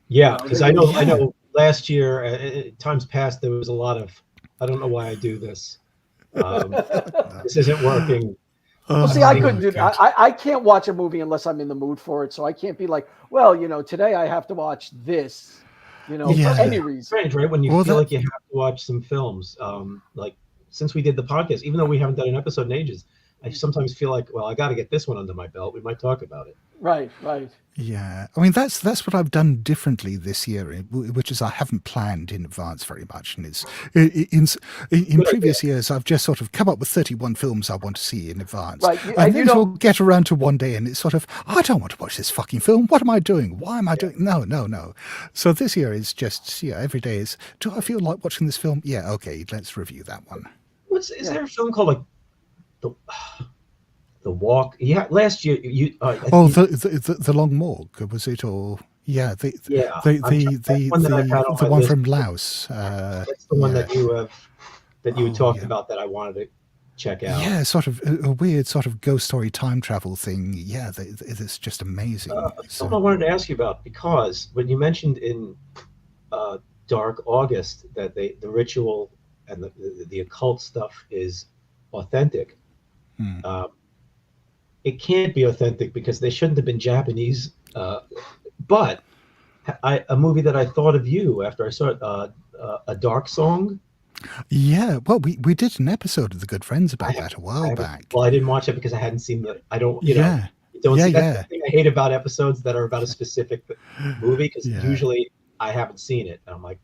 Yeah, because I know last year, times past, there was a lot of, I don't know why I do this. This isn't working. Well, see, I couldn't do that. I can't watch a movie unless I'm in the mood for it. So I can't be like, well, today I have to watch this, for any reason. Strange, right? When you feel like you have to watch some films. Like since we did the podcast, even though we haven't done an episode in ages, I sometimes feel like, well, I got to get this one under my belt. We might talk about it. Right. Yeah, I mean that's what I've done differently this year, which is I haven't planned in advance very much, and it's in previous years I've just sort of come up with 31 films I want to see in advance, right? And then we'll get around to one day, and it's sort of, I don't want to watch this fucking film. What am I doing? Why am I doing? No. So this year is just every day is, do I feel like watching this film? Yeah, okay, let's review that one. Is there a film called like The Walk? Yeah, last year the Long Morgue, was it? Or the one from Laos. That's the one that you talked about that I wanted to check out. Yeah, sort of a weird sort of ghost story time travel thing. Yeah, it's just amazing. Something I wanted to ask you about, because when you mentioned in Dark August that the ritual and the occult stuff is authentic. It can't be authentic because they shouldn't have been Japanese. But a movie that I thought of you after I saw it, A Dark Song. Yeah, well, we did an episode of The Good Friends about that a while back. Well, I didn't watch it because I hadn't seen I don't, you Yeah. don't Yeah, see. That's yeah. the thing I hate about episodes that are about a specific movie, because Yeah. usually I haven't seen it, and I'm like,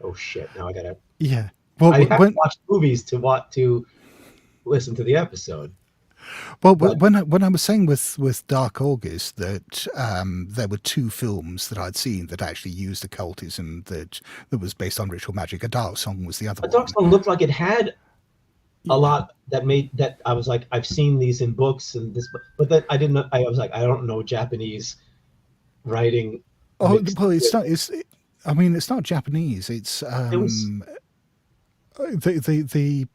oh shit, now I gotta. Yeah. Well, I haven't watched movies to listen to the episode. Well, when I was saying with Dark August that there were 2 films that I'd seen that actually used occultism that was based on ritual magic. A Dark Song was the other one. A Dark Song looked like it had a lot that made that. I was like, I've seen these in books and this, but then I didn't. I was like, I don't know Japanese writing. Oh well, it's not. I mean, it's not Japanese. It's It was. The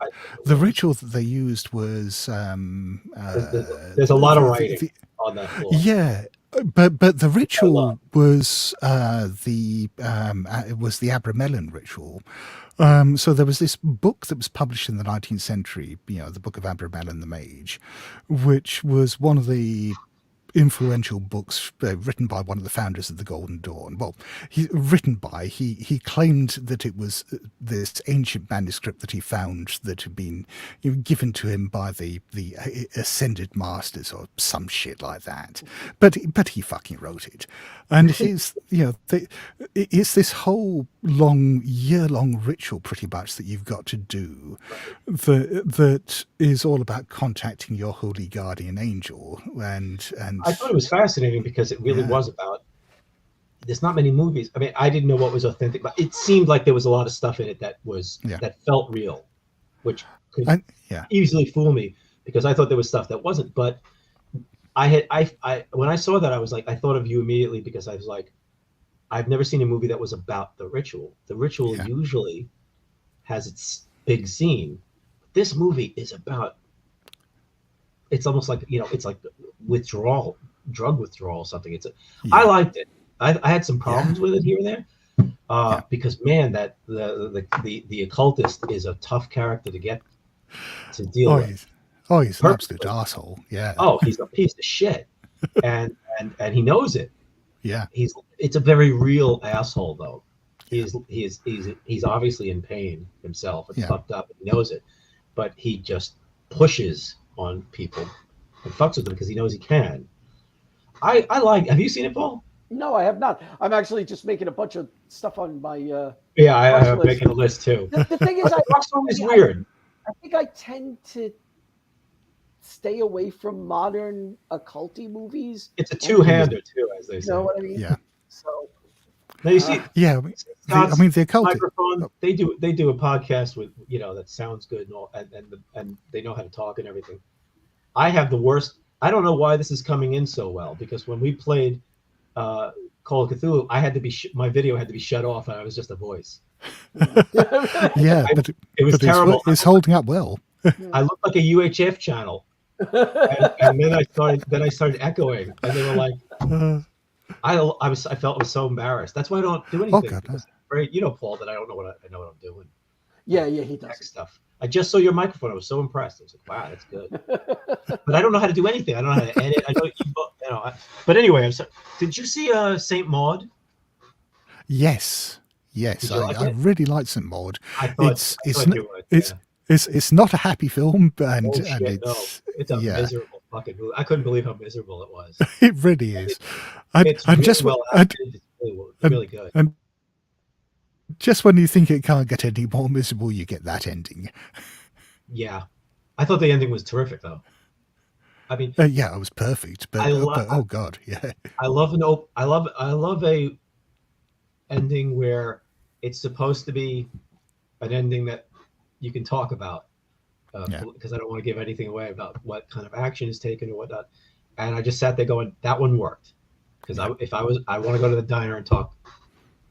ritual that they used was there's a lot of writing on that floor. Yeah, but the ritual was it was the Abramelin ritual. So there was this book that was published in the 19th century, the Book of Abramelin the Mage, which was one of the influential books written by one of the founders of the Golden Dawn. Well, he claimed that it was this ancient manuscript that he found that had been given to him by the ascended masters or some shit like that. But he fucking wrote it, and it's it's this whole year-long ritual pretty much that you've got to do that is all about contacting your holy guardian angel. And I thought it was fascinating because it really was about. There's not many movies. I mean, I didn't know what was authentic, but it seemed like there was a lot of stuff in it that was that felt real, which could easily fool me because I thought there was stuff that wasn't. But I when I saw that, I was like, I thought of you immediately because I was like, I've never seen a movie that was about the ritual. The ritual usually has its big scene. This movie is about. It's almost like it's like withdrawal, drug withdrawal, or something. I liked it. I had some problems with it here and there, because man, that the occultist is a tough character to get to deal with. He's an absolute asshole. Yeah. Oh, he's a piece of shit, and he knows it. Yeah. It's a very real asshole though. He's obviously in pain himself. It's fucked up. He knows it, but he just pushes on people and fucks with them because he knows he can. I like. Have you seen it, Paul? No, I have not. I'm actually just making a bunch of stuff on my. I'm making a list too. The thing is, is weird. I think I tend to stay away from modern occulty movies. It's a two-hander too, as they say. You know what I mean? Yeah. So. Now you see. Yeah. I mean, the occult microphone. They do a podcast with that sounds good and all, and they know how to talk and everything. I have the worst. I don't know why this is coming in so well because when we played Call of Cthulhu, I had to be my video had to be shut off and I was just a voice. Yeah, but it was terrible. It's holding up well. I looked like a UHF channel, and then I started echoing, and they were like, I felt I was so embarrassed. That's why I don't do anything. Oh, God, no. Right, Paul, that I don't know what I know what I'm doing. Yeah, he does stuff. I just saw your microphone. I was so impressed. I was like, wow, that's good. But I don't know how to do anything. I don't know how to edit. I know but anyway, I'm sorry. Did you see Saint Maud? Yes. I really like Saint Maud. It's not a happy film, and it's a miserable fucking movie. I couldn't believe how miserable it was. It really is. It's really good. And just when you think it can't get any more miserable, you get that ending. Yeah, I thought the ending was terrific, though. I mean, it was perfect. But oh god, yeah. I love a ending where it's supposed to be an ending that you can talk about, because I don't want to give anything away about what kind of action is taken or whatnot. And I just sat there going, that one worked, because I want to go to the diner and talk.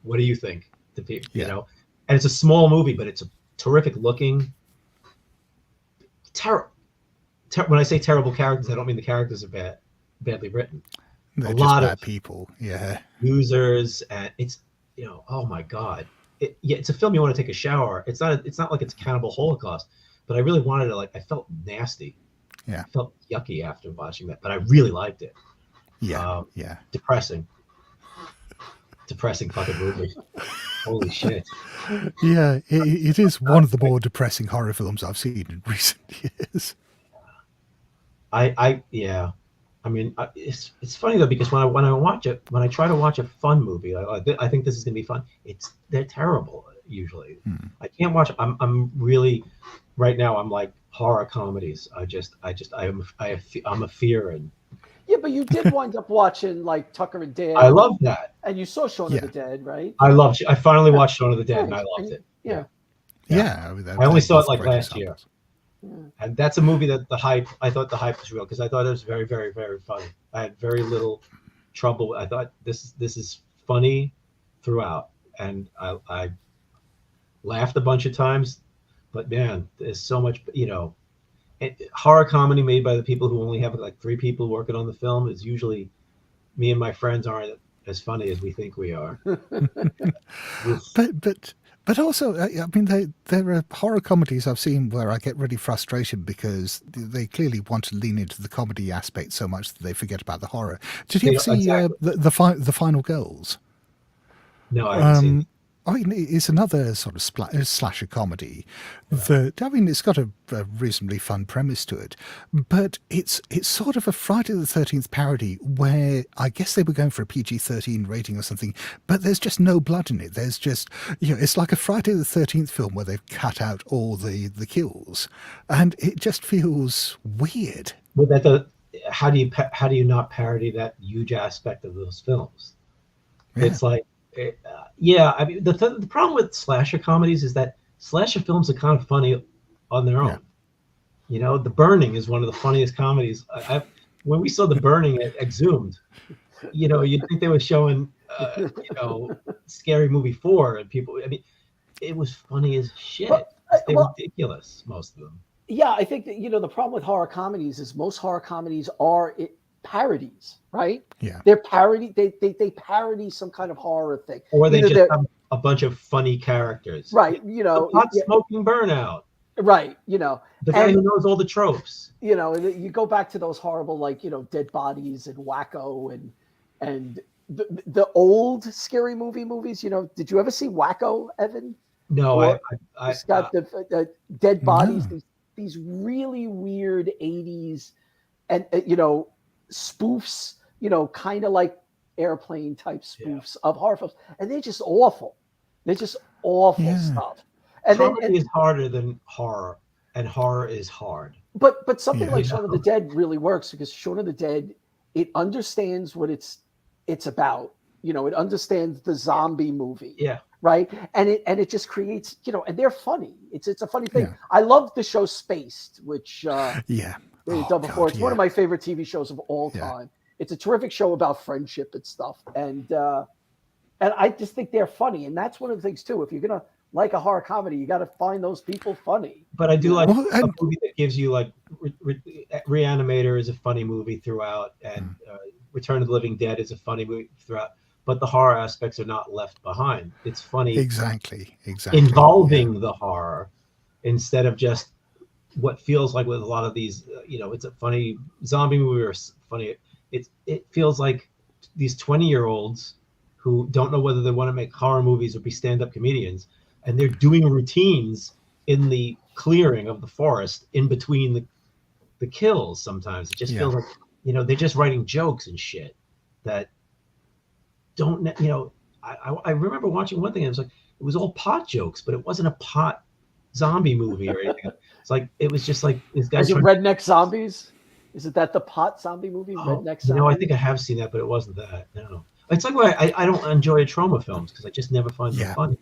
What do you think? To people, and it's a small movie, but it's a terrific looking. When I say terrible characters, I don't mean the characters are badly written. They're a lot of people, users, and it's oh my god, it's a film you want to take a shower. It's not like it's a Cannibal Holocaust, but I really wanted to I felt nasty. Yeah, I felt yucky after watching that, but I really liked it. Yeah, depressing fucking movie. Holy shit. Yeah, it is one of the more depressing horror films I've seen in recent years. Yeah. I mean, it's funny though, because when I try to watch a fun movie, I think this is gonna be fun. They're terrible usually. I can't watch. I'm really right now. I'm like horror comedies. I'm a fear, and Yeah, but you did wind up watching like Tucker and Dale. I love that. And you saw Shaun of the Dead, right? I finally watched Shaun of the Dead, and I loved it. Yeah. I only saw it like last year. And that's a movie that I thought the hype was real, because I thought it was very, very, very funny. I had very little trouble. I thought this is funny throughout, and I laughed a bunch of times. But man, there's so much, horror comedy made by the people who only have like 3 people working on the film is usually me and my friends aren't as funny as we think we are. But also, I mean, there are horror comedies I've seen where I get really frustrated because they clearly want to lean into the comedy aspect so much that they forget about the horror. Did you ever see the Final Girls? No, I haven't seen it. I mean, it's another sort of slasher comedy that, I mean, it's got a reasonably fun premise to it, but it's sort of a Friday the 13th parody where I guess they were going for a PG-13 rating or something, but there's just no blood in it. There's just, it's like a Friday the 13th film where they've cut out all the kills, and it just feels weird. Well, how do you not parody that huge aspect of those films? Yeah. It's like, I mean, the problem with slasher comedies is that slasher films are kind of funny on their own. Yeah. The Burning is one of the funniest comedies. When we saw The Burning at Exhumed, you'd think they were showing, Scary Movie 4, and people. I mean, it was funny as shit. They were ridiculous, most of them. Yeah, I think that the problem with horror comedies is most horror comedies are parodies, right? Yeah, they're parody. They parody some kind of horror thing, or they just have a bunch of funny characters, right? The pot-smoking burnout, right? The guy who knows all the tropes. You go back to those horrible, Dead Bodies and Wacko and the old Scary Movie movies. Did you ever see Wacko, Evan? No, it's got the Dead Bodies. No. These really weird 80s and spoofs, kind of like Airplane type spoofs of horror films, and they're just awful. They're just awful stuff. And comedy is harder than horror, and horror is hard. But something like Shaun of the Dead really works because Shaun of the Dead, it understands what it's about. It understands the zombie movie. Yeah. Right. And it just creates, and they're funny. It's a funny thing. Yeah. I love the show Spaced, which they've done before. It's one of my favorite TV shows of all time. It's a terrific show about friendship and stuff. And I just think they're funny. And that's one of the things too. If you're gonna like a horror comedy, you got to find those people funny. But I do like a movie that gives you like Reanimator is a funny movie throughout, and Return of the Living Dead is a funny movie throughout. But the horror aspects are not left behind. It's funny. Exactly. Involving the horror instead of just what feels like with a lot of these, it's a funny zombie movie or funny. It feels like these 20-year-olds who don't know whether they want to make horror movies or be stand-up comedians, and they're doing routines in the clearing of the forest in between the kills. Sometimes it just feels like, they're just writing jokes and shit that don't, I remember watching one thing and it was all pot jokes, but it wasn't a pot zombie movie or anything. It's like, it was just like these guys. Is it Redneck Zombies? Is it that the pot zombie movie? Redneck Zombies? I think I have seen that, but it wasn't that. No. It's like why I don't enjoy trauma films, because I just never find them funny.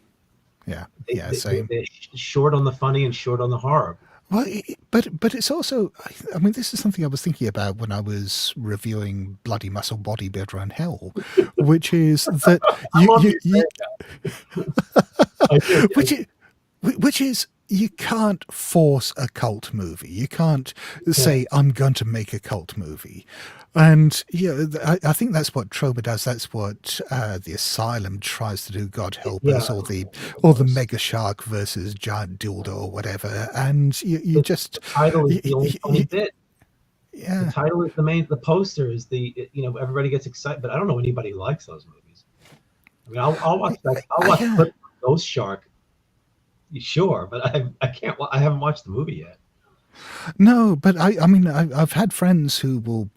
Yeah. Same. They're short on the funny and short on the horror. Well, but it's also, I mean, this is something I was thinking about when I was reviewing Bloody Muscle Bodybuilder and Hell, which is that which is you can't force a cult movie. You can't say, I'm going to make a cult movie. And I think that's what Trauma does. That's what the Asylum tries to do. God help us, or the Mega Shark versus Giant Dildo or whatever. And the title is the only funny bit. Yeah, the title is the main. The poster is everybody gets excited, but I don't know anybody who likes those movies. I mean, I'll watch that. I'll watch ghost shark, sure, but I can't. I haven't watched the movie yet. No, but I mean, I've had friends who will,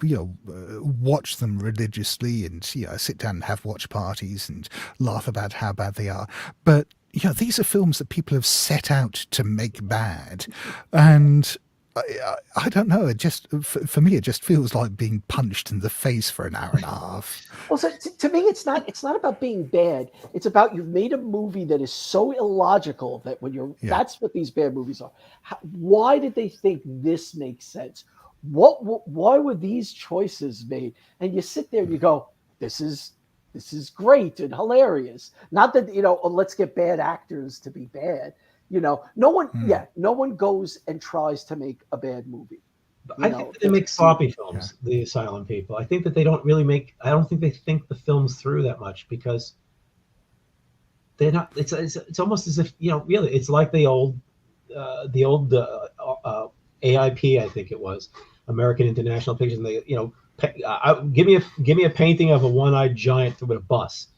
watch them religiously and, sit down and have watch parties and laugh about how bad they are. But, these are films that people have set out to make bad. And I don't know. It just, for me, it just feels like being punched in the face for an hour and a half. Well, so to me, it's not about being bad. It's about you've made a movie that is so illogical that when you're, that's what these bad movies are. Why did they think this makes sense? Why were these choices made? And you sit there and you go, this is great and hilarious. Not that, let's get bad actors to be bad. No one goes and tries to make a bad movie. I think that they make sloppy films, the Asylum people. I think that they don't really I don't think they think the films through that much because they're not, it's almost as if, really, it's like the old AIP, I think it was, American International Pictures. And they, give me a painting of a one-eyed giant with a bus,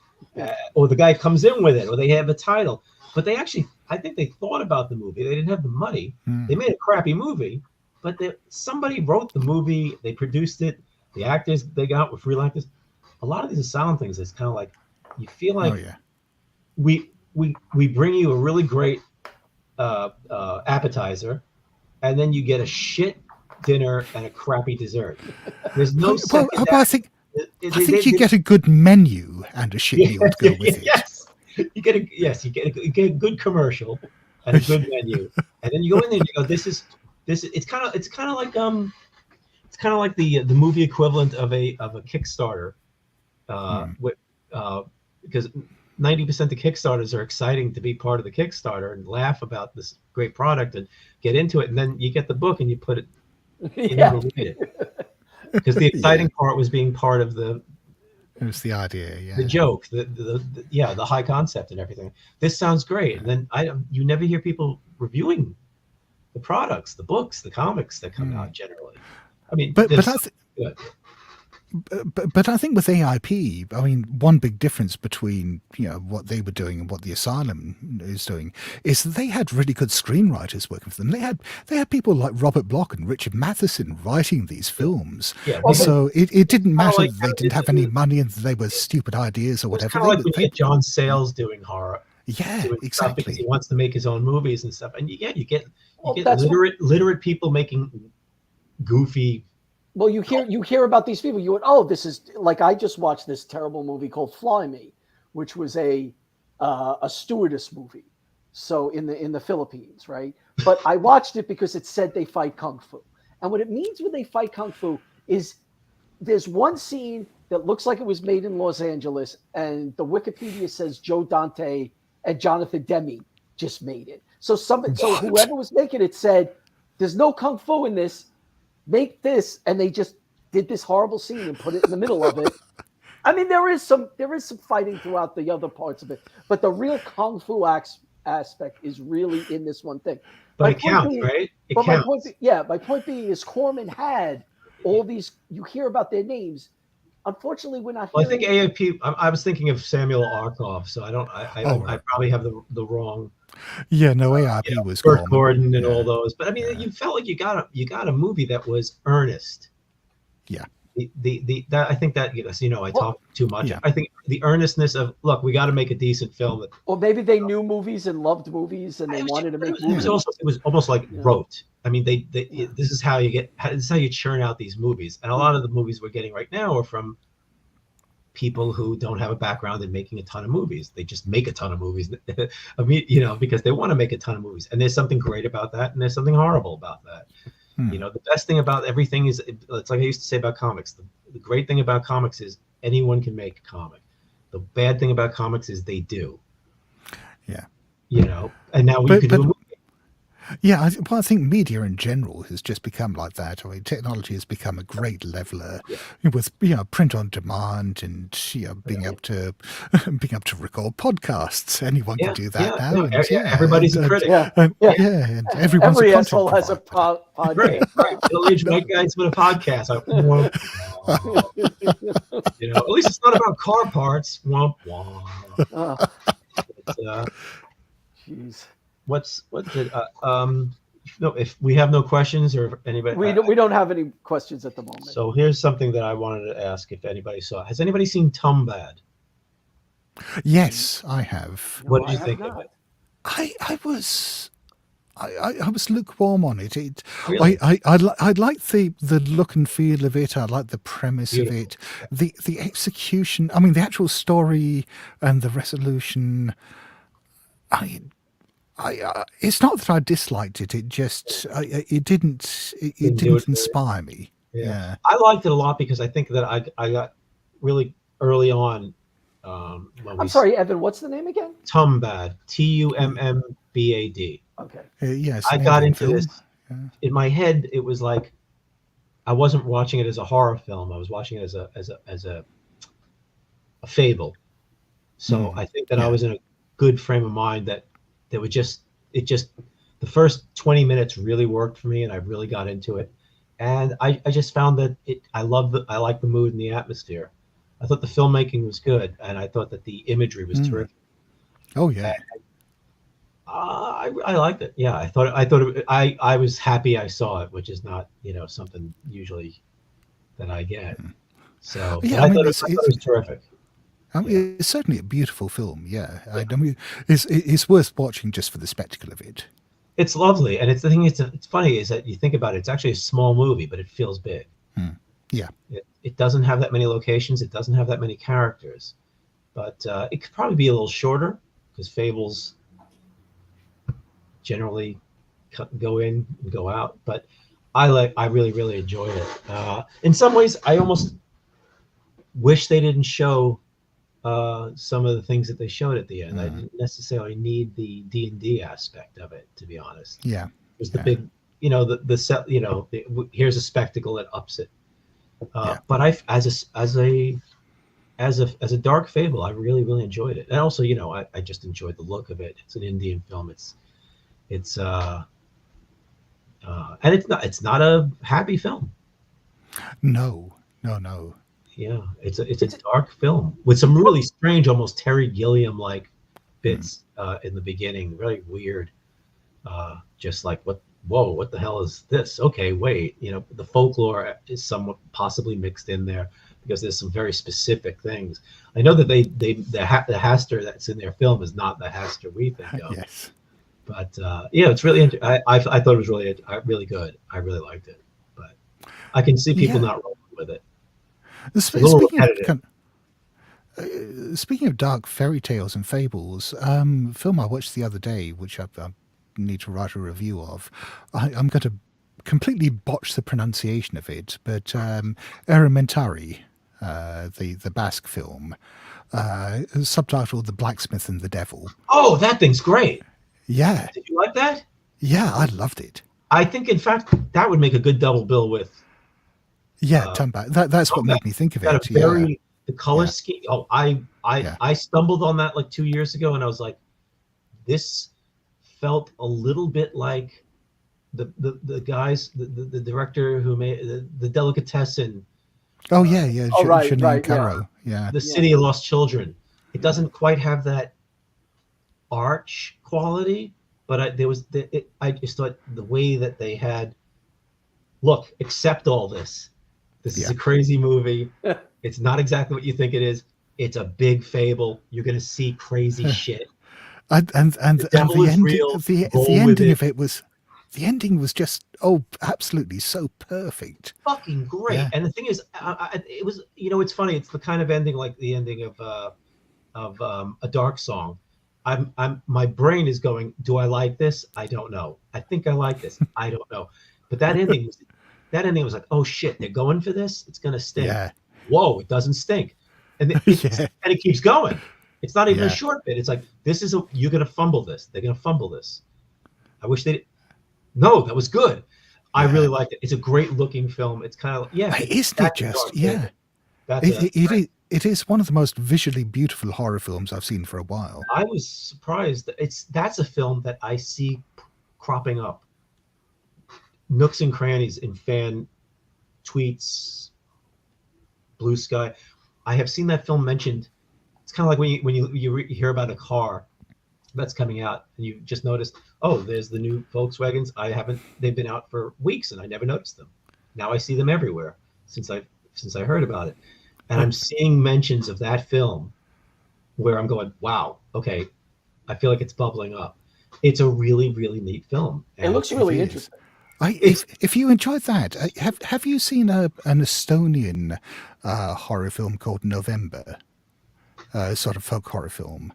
or the guy comes in with it, or they have a title. But they actually, I think they thought about the movie. They didn't have the money. They made a crappy movie, but somebody wrote the movie. They produced it. The actors they got were real actors. A lot of these Asylum things, it's kind of like you feel like we bring you a really great appetizer, and then you get a shit dinner and a crappy dessert. There's no. I think you get a good menu and a shit meal to go with it. Yes. You get a good commercial and a good menu, and then you go in there and you go, this is it's kind of like the movie equivalent of a Kickstarter, because 90% of Kickstarters are exciting to be part of the Kickstarter and laugh about this great product and get into it, and then you get the book and you put it, you never read it, because the exciting part was being part of the. It was the idea, the joke, the high concept and everything. This sounds great, and then you never hear people reviewing the products, the books, the comics that come out generally. I mean, but I think with AIP, I mean, one big difference between what they were doing and what the Asylum is doing is that they had really good screenwriters working for them. They had people like Robert Bloch and Richard Matheson writing these films. So it didn't matter that they didn't have any money and they were stupid ideas or whatever. Kind of like when you get John Sayles doing horror. Exactly. Because he wants to make his own movies and stuff, and you get literate people making goofy. Well, you hear about these people. You went, this is like, I just watched this terrible movie called Fly Me, which was a stewardess movie. So in the Philippines, right? But I watched it because it said they fight kung fu, and what it means when they fight kung fu is there's one scene that looks like it was made in Los Angeles, and the Wikipedia says Joe Dante and Jonathan Demme just made it. So whoever was making it said, "There's no kung fu in this. Make this," and they just did this horrible scene and put it in the middle of it. I mean, there is some fighting throughout the other parts of it, but the real kung fu aspect is really in this one thing. But it counts, right? It counts. My point being is Corman had all these. You hear about their names. Unfortunately, we're not. Well, I think AIP. I was thinking of Samuel Arkoff, so I don't. I probably have the wrong. Yeah, no, AIP was Burt Gordon and all those, but I mean, you felt like you got a movie that was earnest. Yeah. I think that I talk too much. Yeah. I think the earnestness of, look, we got to make a decent film. Or maybe they knew movies and loved movies and they wanted to make movies. It was almost like rote. I mean, this is how you churn out these movies, and a lot of the movies we're getting right now are from people who don't have a background in making a ton of movies. They just make a ton of movies, because they want to make a ton of movies. And there's something great about that, and there's something horrible about that. The best thing about everything is, it's like I used to say about comics. The great thing about comics is anyone can make a comic. The bad thing about comics is they do. Yeah. And now we can do a movie. Yeah, I think media in general has just become like that. I mean, technology has become a great leveler with print on demand and being able to record podcasts. Anyone can do that now. And, everybody's a critic. And everyone's every a asshole has a podcast. Right. Middle-aged white guys with a podcast. At least it's not about car parts. Womp womp. Jeez. What's it? No, if we have no questions or if anybody, We don't have any questions at the moment. So here's something that I wanted to ask if anybody saw. Has anybody seen Tumbad? Yes, I have. What did I you have think not. of it? I was lukewarm on it. Really? I like the look and feel of it. I like the premise Beautiful. of it. The execution. I mean, the actual story and the resolution. It's not that I disliked it. It just it didn't inspire me. Yeah. I liked it a lot because I think that I got really early on. I'm sorry, Evan. What's the name again? Tumbad, Tumbad. Okay. Yes. I an got Indian into film. this. In my head, it was like I wasn't watching it as a horror film. I was watching it as a fable. So I think that I was in a good frame of mind that would just the first 20 minutes really worked for me, and I really got into it. And I just found that I like the mood and the atmosphere. I thought the filmmaking was good, and I thought that the imagery was terrific. Oh yeah. I liked it. Yeah, I was happy I saw it, which is not something usually that I get. So Yeah, I thought it was terrific. I mean, it's certainly a beautiful film. Yeah, I mean, it's worth watching just for the spectacle of it. It's lovely, and it's funny is that you think about it. It's actually a small movie, but it feels big. Yeah, it doesn't have that many locations. It doesn't have that many characters, but it could probably be a little shorter because fables generally go in and go out. But I really enjoyed it. In some ways, I almost wish they didn't show some of the things that they showed at the end. I didn't necessarily need the D&D aspect of it, to be honest. Yeah, it was the big, the set. Here's a spectacle that ups it. But as a dark fable, I really enjoyed it, and also I just enjoyed the look of it. It's an Indian film. It's and it's not a happy film. No. Yeah, it's a dark film with some really strange, almost Terry Gilliam like bits in the beginning. Really weird. Just like what the hell is this? Okay, wait. The folklore is somewhat possibly mixed in there because there's some very specific things. I know that the Haster that's in their film is not the Haster we think of. Yes. But it's really. I thought it was really good. I really liked it, but I can see people not rolling with it. Speaking of dark fairy tales and fables, film I watched the other day, which I need to write a review of. I'm going to completely botch the pronunciation of it, but Elementary, the Basque film, subtitled "The Blacksmith and the Devil." Oh, that thing's great. Yeah. Did you like that? Yeah, I loved it. I think, in fact, that would make a good double bill with. Yeah, Tumbad. That's what made me think of it. The color scheme. Oh, I stumbled on that like 2 years ago, and I was like, this felt a little bit like the guys, the director who made the Delicatessen. Oh yeah. Right, Caro. Yeah. The City of Lost Children. It doesn't quite have that arch quality, but I just thought the way that they had. Look, accept all this. This is a crazy movie. It's not exactly what you think it is. It's a big fable. You're going to see crazy shit. And the ending was just absolutely so perfect. Fucking great. Yeah. And the thing is, it was it's funny. It's the kind of ending like the ending of A Dark Song. My brain is going, do I like this? I don't know. I think I like this. I don't know. But that ending was like, oh shit, they're going for this. It's gonna stink. Yeah. Whoa, it doesn't stink, and it keeps going. It's not even a short bit. It's like you're gonna fumble this. They're gonna fumble this. I wish they. No, that was good. I really liked it. It's a great looking film. It's kind of Isn't it just It is one of the most visually beautiful horror films I've seen for a while. I was surprised. That's a film that I see cropping up. Nooks and crannies in fan tweets, Blue Sky. I have seen that film mentioned. It's kind of like when you hear about a car that's coming out, and you just noticed, oh, there's the new Volkswagens. They've been out for weeks, and I never noticed them. Now I see them everywhere since I heard about it, and I'm seeing mentions of that film, where I'm going, wow, okay, I feel like it's bubbling up. It's a really, really neat film. It looks really interesting. If you enjoyed that, have you seen an Estonian horror film called November? Sort of folk horror film.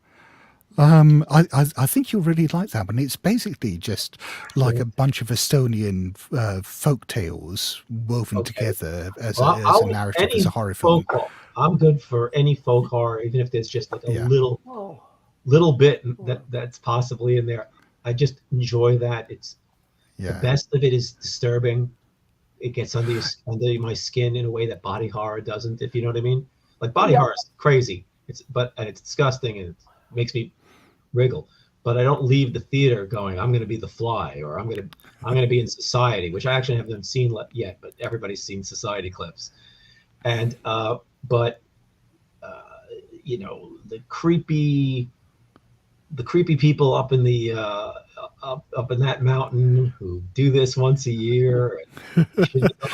I think you'll really like that one. It's basically just like a bunch of Estonian folk tales woven together as a narrative, as a horror film. I'm good for any folk horror, even if there's just like a little bit that's possibly in there. I just enjoy that. The best of it is disturbing. It gets under my skin in a way that body horror doesn't, if you know what I mean. Like body horror is crazy. It's disgusting and it makes me wriggle. But I don't leave the theater going, I'm going to be the Fly, or I'm going to be in Society, which I actually haven't seen yet, but everybody's seen Society clips. And you know, the creepy people up in the up in that mountain who do this once a year and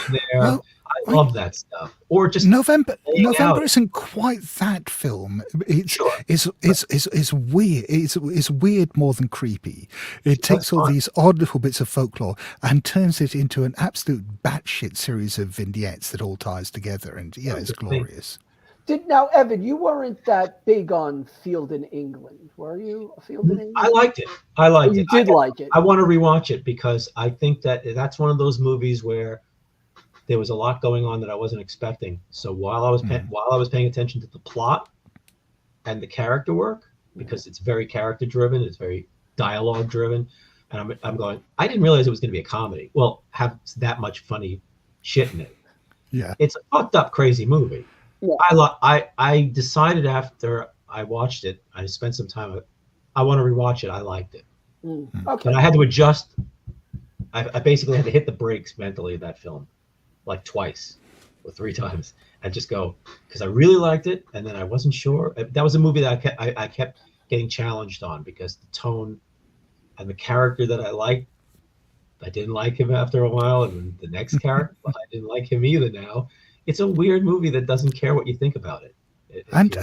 there. Well, I love that stuff. Or just November isn't quite that film. It's weird. It's weird more than creepy. It takes all these odd little bits of folklore and turns it into an absolute batshit series of vignettes that all ties together. And it's glorious. Now, Evan, you weren't that big on Field in England, were you? Field in England? I liked it. You did like it. I want to rewatch it because I think that's one of those movies where there was a lot going on that I wasn't expecting. So while I was paying attention to the plot and the character work, because it's very character driven, it's very dialogue driven, and I'm going, I didn't realize it was going to be a comedy. Well, have that much funny shit in it. Yeah, it's a fucked up, crazy movie. Yeah. I decided after I watched it, I spent some time. I want to rewatch it. I liked it. Okay. But I had to adjust. I basically had to hit the brakes mentally of that film, like twice or 3 times, and just go, because I really liked it, and then I wasn't sure. That was a movie that I kept getting challenged on because the tone and the character that I liked, I didn't like him after a while, and then the next character, I didn't like him either now. It's a weird movie that doesn't care what you think about it. And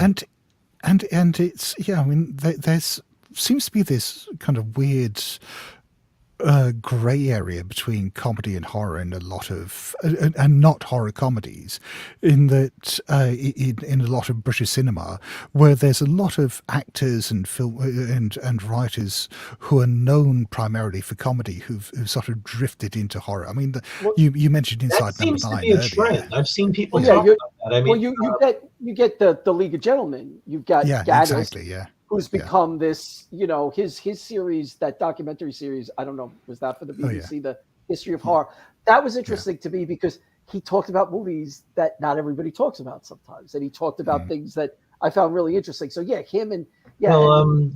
it's I mean, there's seems to be this kind of weird grey area between comedy and horror in a lot of and not horror comedies, in that in a lot of British cinema, where there's a lot of actors and film and writers who are known primarily for comedy who've sort of drifted into horror. I mean, you mentioned Inside Number 9 seems to be a earlier. trend. I've seen people talk about that. I mean, you get the League of Gentlemen. You've got Gaddis, exactly, who's become this, his series, that documentary series, I don't know, was that for the BBC, the History of Horror? That was interesting to me because he talked about movies that not everybody talks about sometimes. And he talked about things that I found really interesting. So him and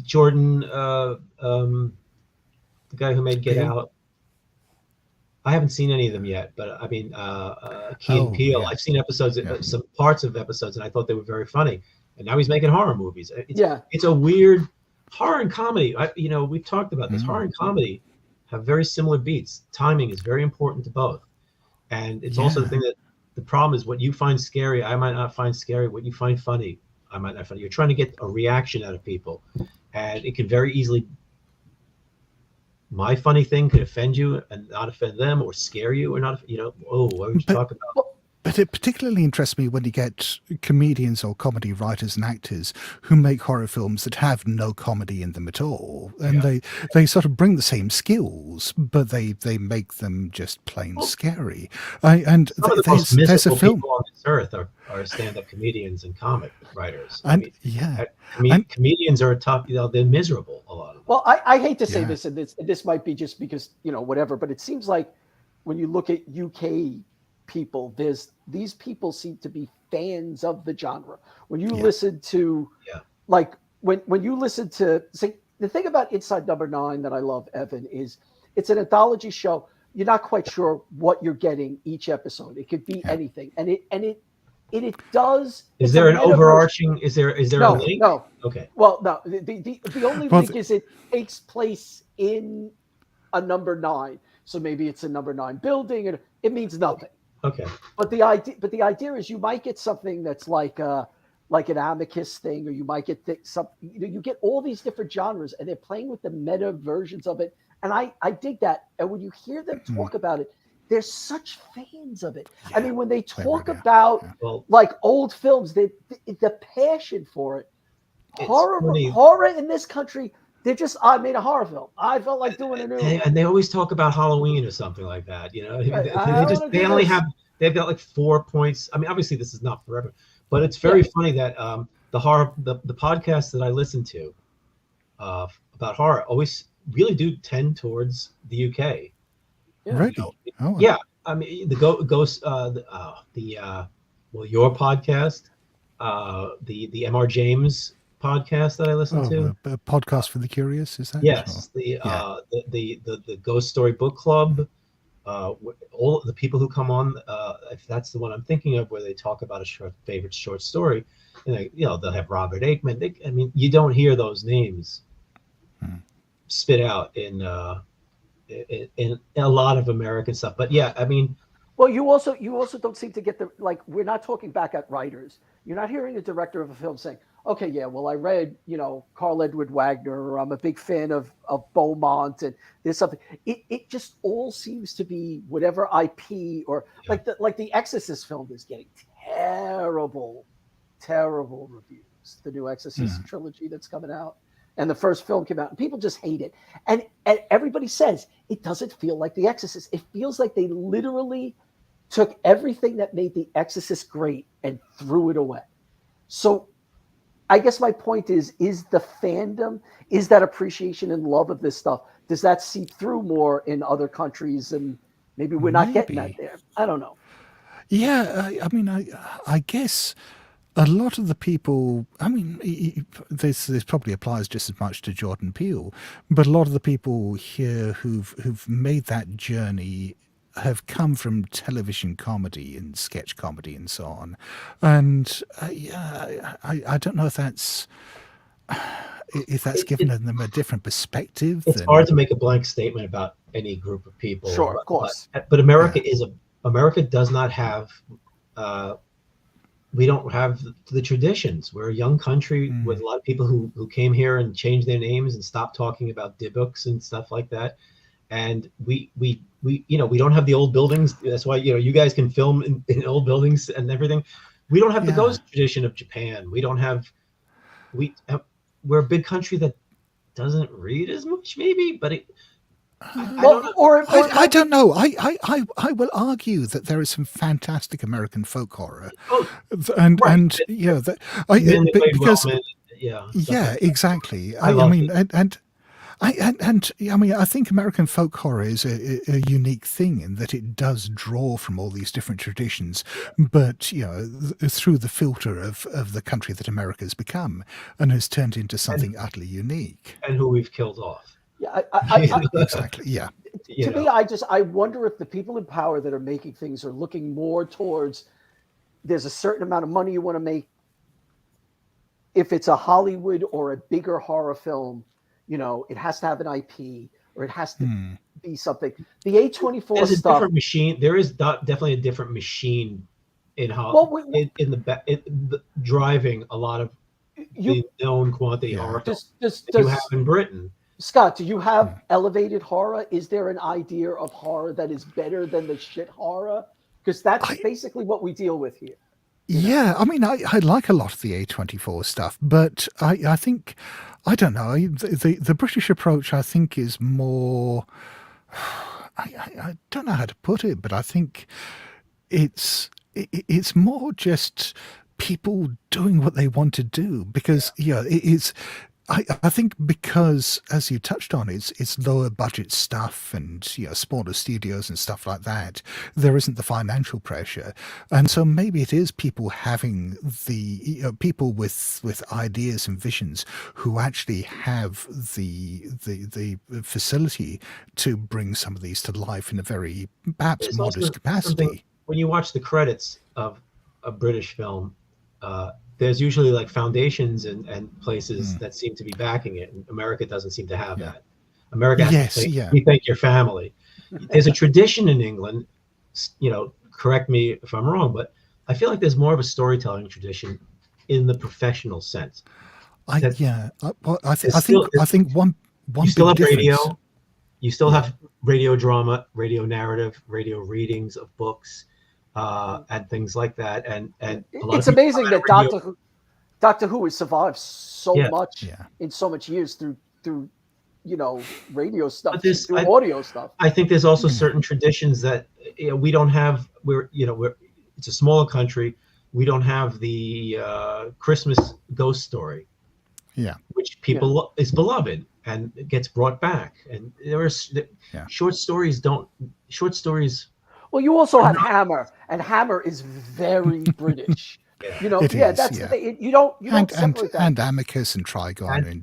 Jordan, the guy who made Get Out. I haven't seen any of them yet, but I mean, Key and Peele. I've seen episodes, some parts of episodes, and I thought they were very funny. And now he's making horror movies. It's a weird horror and comedy. We've talked about this. Horror and comedy have very similar beats. Timing is very important to both. And it's also the thing that the problem is what you find scary, I might not find scary. What you find funny, I might not find. You're trying to get a reaction out of people. And it can very easily, my funny thing could offend you and not offend them, or scare you or not, what would you talk about? But it particularly interests me when you get comedians or comedy writers and actors who make horror films that have no comedy in them at all. And they sort of bring the same skills, but they make them just plain scary. And some of the most miserable people on this earth are stand-up comedians and comic writers. Comedians are tough, they're miserable, a lot of them. Well, I hate to say this, and this might be just because, whatever, but it seems like when you look at UK people, these people seem to be fans of the genre. When you listen to like when you listen to the thing about Inside Number 9 that I love, Evan, is it's an anthology show. You're not quite sure what you're getting each episode. It could be anything, and it does. Is it's there a an meta version. overarching? Is there a No, link? no. Okay. Well, no. The only Well, link is it takes place in a number 9. So maybe it's a number 9 building, and it means nothing. Okay. But the idea is you might get something that's like an Amicus thing, or you might get you get all these different genres, and they're playing with the meta versions of it. And I dig that. And when you hear them talk about it, they're such fans of it. I mean, when they talk about like old films, the passion for it, horror in this country. They're just, I made a horror film. I felt like doing a new one. And they always talk about Halloween or something like that. You know, they've got like 4 points. I mean, obviously this is not forever, but it's very funny that the podcasts that I listen to about horror always really do tend towards the UK. Yeah. Really? Yeah. I mean, the ghost, your podcast, the MR James podcast that I listen to. A podcast for the curious, is that? Yes, the Ghost Story Book Club. All the people who come on, if that's the one I'm thinking of, where they talk about a favorite short story, and they'll have Robert Aikman. I mean, you don't hear those names spit out in a lot of American stuff. But yeah, I mean. Well, you also don't seem to get we're not talking back at writers. You're not hearing a director of a film saying, okay, yeah, well, I read, Carl Edward Wagner, or I'm a big fan of Beaumont, and there's something. It just all seems to be whatever IP, or like the Exorcist film is getting terrible reviews. The new Exorcist trilogy that's coming out, and the first film came out, and people just hate it. And everybody says it doesn't feel like The Exorcist. It feels like they literally took everything that made The Exorcist great and threw it away. So I guess my point is the fandom, is that appreciation and love of this stuff, does that seep through more in other countries, and maybe we're not getting that there? I don't know. Yeah, I mean, I guess a lot of the people, I mean, this probably applies just as much to Jordan Peele, but a lot of the people here who've made that journey have come from television comedy and sketch comedy and so on. And I don't know if that's given them a different perspective. It's hard to make a blank statement about any group of people. Sure, of course. But America America does not have, we don't have the traditions. We're a young country with a lot of people who came here and changed their names and stopped talking about books and stuff like that. And we don't have the old buildings. That's why, you guys can film in old buildings and everything. We don't have the ghost tradition of Japan. We're a big country that doesn't read as much, maybe, but I don't know. I will argue that there is some fantastic American folk horror, exactly. I think American folk horror is a unique thing in that it does draw from all these different traditions, but through the filter of the country that America's become, and has turned into something utterly unique, and who we've killed off. Yeah, exactly. Yeah. To me, I wonder if the people in power that are making things are looking more towards, there's a certain amount of money you want to make. If it's a Hollywood or a bigger horror film, it has to have an IP, or it has to be something. The A24 stuff. Different machine. There is definitely a different machine in driving a lot of the known quantity horror films that you have in Britain. Scott, do you have elevated horror? Is there an idea of horror that is better than the shit horror? Because that's basically what we deal with here. Yeah, I mean, I like a lot of the A24 stuff, but I think, I don't know, the British approach, I think, is more, I don't know how to put it, but I think it's more just people doing what they want to do, because it's I think because, as you touched on, it's lower budget stuff and smaller studios and stuff like that. There isn't the financial pressure, and so maybe it is people having the people with ideas and visions who actually have the facility to bring some of these to life in a very perhaps modest capacity. When you watch the credits of a British film, there's usually like foundations and places that seem to be backing it, and America doesn't seem to have that. America has to think, we thank your family. There's a tradition in England, you know, correct me if I'm wrong, but I feel like there's more of a storytelling tradition in the professional sense. I think one you still big have difference. radio, you still have radio drama, radio narrative, radio readings of books, and things like that. And a lot it's of amazing that Doctor Who has survived so much in so much years through you know, radio stuff, through audio stuff. I think there's also certain traditions that, you know, we don't have. It's a smaller country. We don't have the Christmas ghost story, which people is beloved and it gets brought back. And there are short stories. Well, you also have Hammer, and Hammer is very British. You know, that's the thing. You don't separate that. And Amicus and Trigon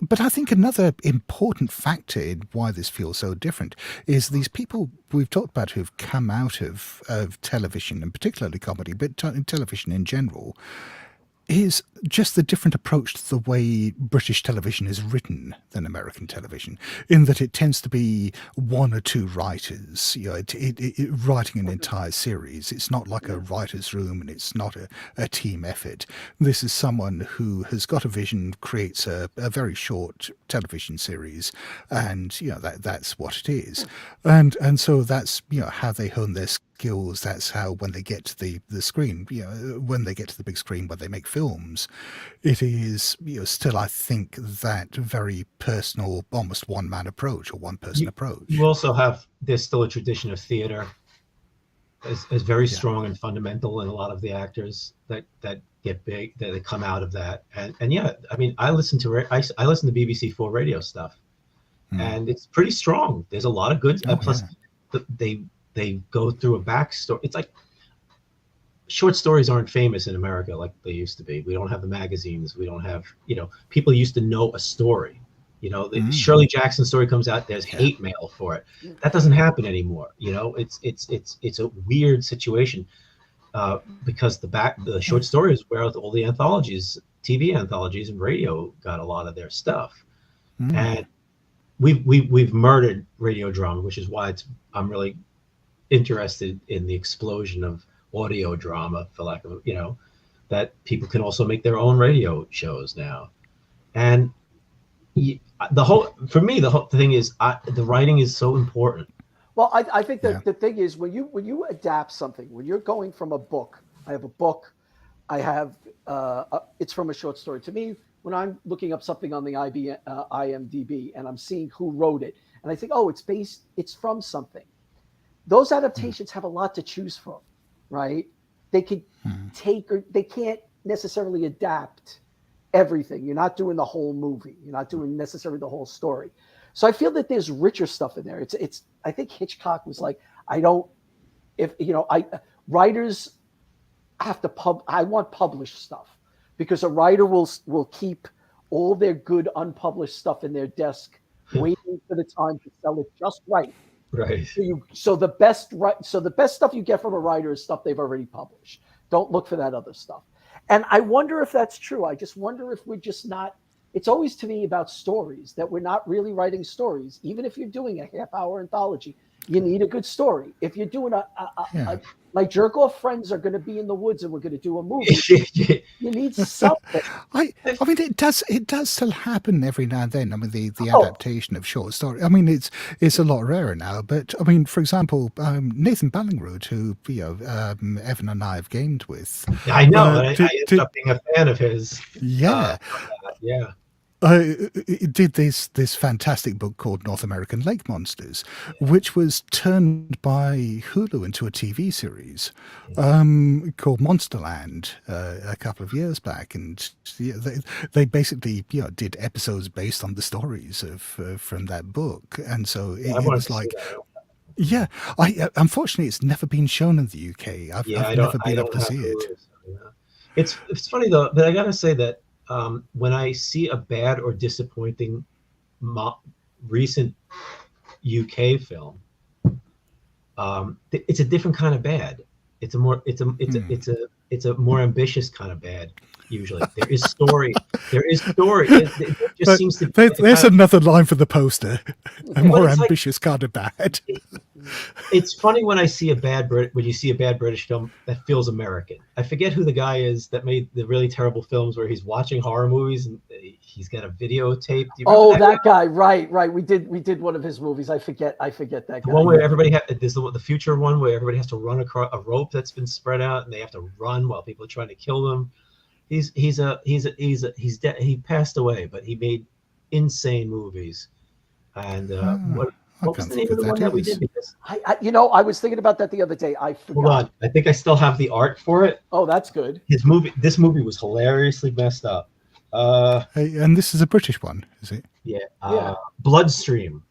But I think another important factor in why this feels so different is these people we've talked about who've come out of television, and particularly comedy, but television in general, is just the different approach to the way British television is written than American television, in that it tends to be one or two writers, you know, writing an entire series. It's not like a writer's room, and it's not a team effort. This is someone who has got a vision, creates a very short television series, and you know that's what it is. And so that's, you know, how they hone their skills. That's how, when they get to the screen, you know, when they get to the big screen, when they make films, it is, you know, still, I think, that very personal, almost one-man approach or one-person approach. You also have, there's still a tradition of theater as very strong and fundamental in a lot of the actors that get big, that they come out of that. And I mean, I listen to BBC4 radio stuff, and it's pretty strong. There's a lot of good plus they go through a backstory. It's like short stories aren't famous in America like they used to be. We don't have the magazines. We don't have, you know, people used to know a story. You know, the Shirley Jackson story comes out, there's hate mail for it. That doesn't happen anymore. You know, it's a weird situation because the short story is where all the anthologies, TV anthologies and radio got a lot of their stuff. And we've murdered radio drama, which is why I'm really interested in the explosion of audio drama, for lack of, you know, that people can also make their own radio shows now. And the whole thing is the writing is so important. Well, I think that the thing is when you adapt something, when you're going from a book, I have a book, I have it's from a short story. To me, when I'm looking up something on the IMDb and I'm seeing who wrote it, and I think, oh, it's from something. Those adaptations have a lot to choose from, right? They could take, or they can't necessarily adapt everything. You're not doing the whole movie. You're not doing necessarily the whole story. So I feel that there's richer stuff in there. It's. I think Hitchcock was like, writers have to I want published stuff, because a writer will keep all their good unpublished stuff in their desk, waiting for the time to sell it just right. Right. So the best stuff you get from a writer is stuff they've already published. Don't look for that other stuff. And I wonder if that's true. I just wonder if we're just not. It's always to me about stories, that we're not really writing stories. Even if you're doing a half-hour anthology, you need a good story. If you're doing my jerk-off friends are going to be in the woods and we're going to do a movie, you need something. I mean, it does still happen every now and then. I mean, the adaptation of short story. I mean, it's a lot rarer now. But I mean, for example, Nathan Ballingrud, who Evan and I have gamed with. I know. I ended up being a fan of his. Yeah. Yeah. It did this fantastic book called North American Lake Monsters, which was turned by Hulu into a TV series called Monsterland a couple of years back, and they basically did episodes based on the stories of from that book, and so it was like. Yeah, unfortunately, it's never been shown in the UK. I've never been able to see it. It's funny though, but I gotta say that. When I see a bad or disappointing recent UK film, it's a different kind of bad. It's a more more ambitious kind of bad. Usually, there is story. There is story. It just seems to be there's another line for the poster. A more it's ambitious kind of bad. It's funny when I see when you see a bad British film that feels American. I forget who the guy is that made the really terrible films where he's watching horror movies and he's got a videotape. Oh, that guy. Right. We did one of his movies. I forget that guy. The one where everybody there's the future one where everybody has to run across a rope that's been spread out and they have to run while people are trying to kill them. He's dead. He passed away, but he made insane movies. And what was the name of the one that we did? Because I was thinking about that the other day. I forgot. Hold on, I think I still have the art for it. Oh, that's good. This movie was hilariously messed up. Hey, and this is a British one, is it? Yeah. Bloodstream.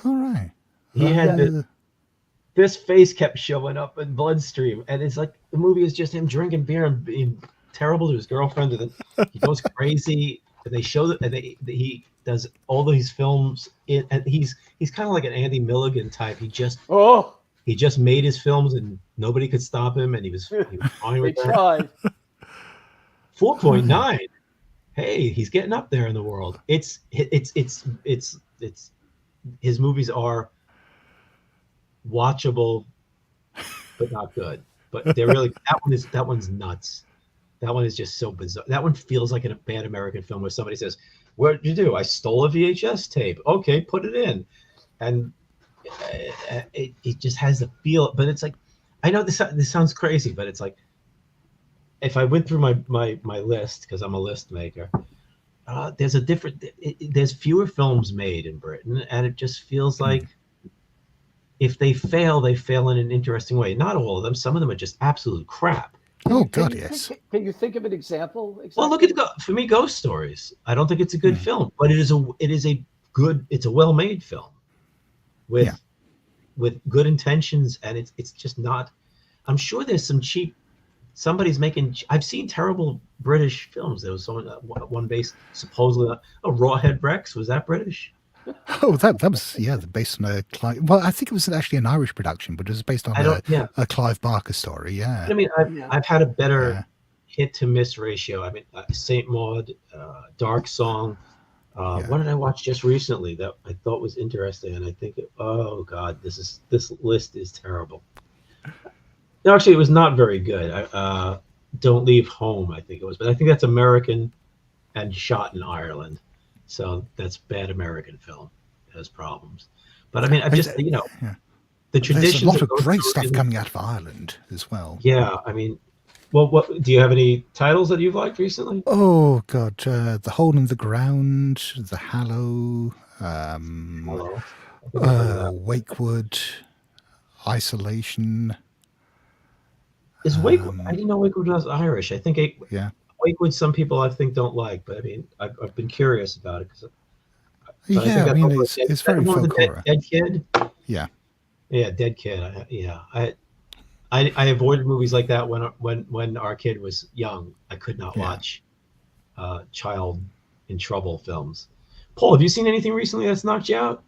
All right. He had this face kept showing up in Bloodstream, and it's like the movie is just him drinking beer and being terrible to his girlfriend, and then he goes crazy. And they show that he does all these films and he's kind of like an Andy Milligan type. He just made his films and nobody could stop him, and he was fine with that. 4.9. Hey, he's getting up there in the world. It's his movies are watchable but not good. But they're really that one's nuts. That one is just so bizarre. That one feels like a bad American film where somebody says, "What did you do? I stole a VHS tape. Okay, put it in." And it just has the feel. But it's like, I know this sounds crazy, but it's like, if I went through my list, because I'm a list maker, there's fewer films made in Britain, and it just feels like if they fail in an interesting way. Not all of them. Some of them are just absolute crap. Oh God, yes. Can you think of an example? Exactly? Well, look at for me, Ghost Stories. I don't think it's a good film, but it's a well-made film with good intentions, and it's just not. I'm sure there's some cheap. Somebody's making. I've seen terrible British films. There was one based supposedly. Rawhead Rex, was that British? Oh, that was based on a Clive. Well, I think it was actually an Irish production, but it was based on a Clive Barker story. Yeah. I mean, I've had a better hit to miss ratio. I mean, Saint Maud, Dark Song. What did I watch just recently that I thought was interesting? And I think, oh God, this list is terrible. No, actually, it was not very good. Don't Leave Home, I think it was, but I think that's American and shot in Ireland. So that's bad American film. It has problems. But I mean, I've just, the traditions. There's a lot of great stuff coming out of Ireland as well. Yeah, I mean, well, what do you have any titles that you've liked recently? Oh God, The Hole in the Ground, The Hallow, Wakewood, Isolation. Is Wakewood? I didn't know Wakewood was Irish. I think Wakewood, some people I think don't like, but I mean, I've been curious about it because. I mean, it's very folk horror. Dead Kid. Yeah. Dead Kid. I avoided movies like that when our kid was young. I could not watch child in trouble films. Paul, have you seen anything recently that's knocked you out?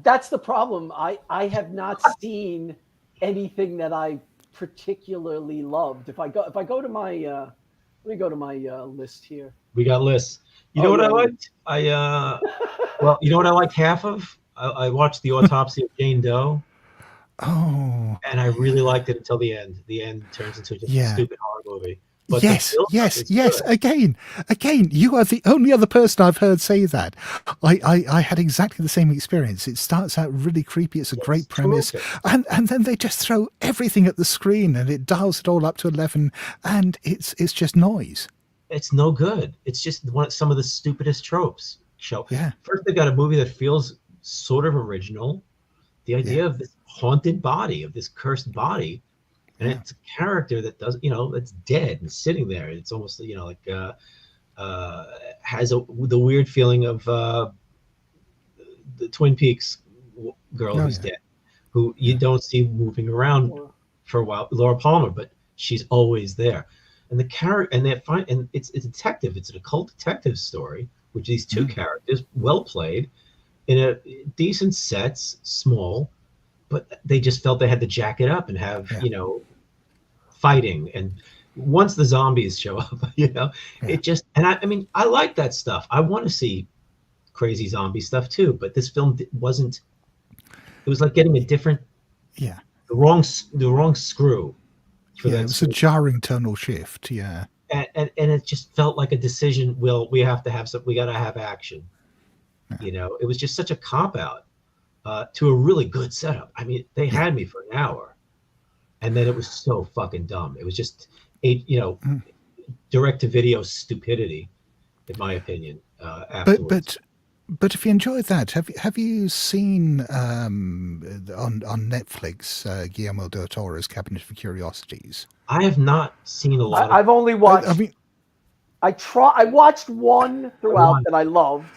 That's the problem. I have not seen anything that I particularly loved. If I go to my let me go to my list here. We got lists. You know what I liked? Well, you know what I liked half of? I watched The Autopsy of Jane Doe. Oh. And I really liked it until the end. The end turns into just a stupid horror movie. But yes. Again, you are the only other person I've heard say that. I had exactly the same experience. It starts out really creepy. It's a great premise, and then they just throw everything at the screen, and it dials it all up to 11, and it's just noise. It's no good. It's just some of the stupidest tropes. First, they got a movie that feels sort of original. The idea of this haunted body, of this cursed body. And it's a character that does, that's dead and sitting there. It's almost, has the weird feeling of the Twin Peaks girl who's dead, who you don't see moving around for a while, Laura Palmer, but she's always there. And the character, and it's a detective. It's an occult detective story, which these two characters, well played, in a decent sets, small, but they just felt they had to jack it up and have fighting. And once the zombies show up, it just, and I mean, I like that stuff. I want to see crazy zombie stuff too, but this film wasn't. It was like getting a different, the wrong screw. It was a jarring tonal shift. Yeah, and it just felt like a decision. Well, we have to have some. We got to have action. It was just such a cop out to a really good setup. I mean, they had me for an hour, and then it was so fucking dumb. It was just direct to video stupidity, in my opinion. Afterwards. But if you enjoyed that, have you seen on Netflix Guillermo del Toro's Cabinet of Curiosities? I have not seen a lot. I've only watched. I watched one throughout that I loved,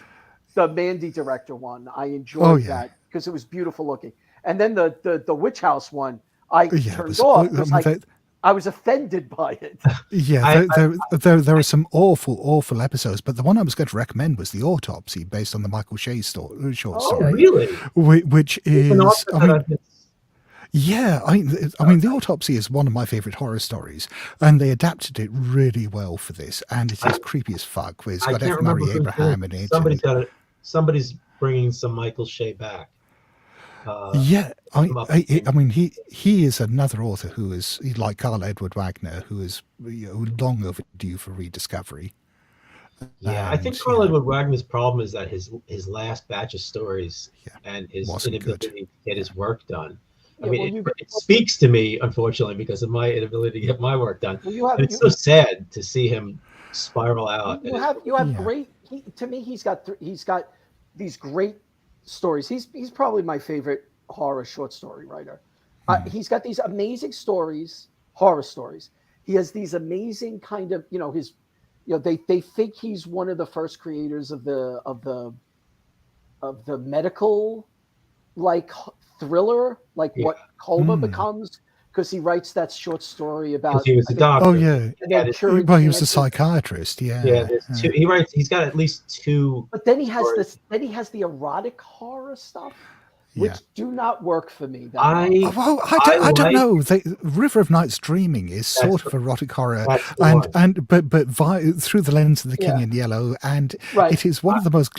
the Mandy director one. I enjoyed that because it was beautiful looking. And then the Witch House one, I turned off because I was offended by it. Yeah, there are some awful episodes, but the one I was going to recommend was The Autopsy, based on the Michael Shea short story. Oh, really? Which is, The Autopsy is one of my favorite horror stories, and they adapted it really well for this, and it is creepy as fuck. It's got F. Murray Abraham in it. Somebody's bringing some Michael Shea back. I mean, he is another author who is like Carl Edward Wagner, who is long overdue for rediscovery. Yeah, I think Carl Edward Wagner's problem is that his last batch of stories and his inability to get his work done. I mean, it speaks to me, unfortunately, because of my inability to get my work done. It's so sad to see him spiral out. You have great. To me, he's got these great stories. He's probably my favorite horror short story writer. He's got these amazing stories, horror stories. He has these amazing kind of, they think he's one of the first creators of the medical like thriller, like what coma becomes, because he writes that short story about he was a doctor. Oh yeah, he was a psychiatrist. Yeah. He's got at least two. But then he has stories. Then he has the erotic horror stuff, which do not work for me. I don't know. River of Night's Dreaming is sort of erotic horror, but through the lens of The King in Yellow, and it is one of the most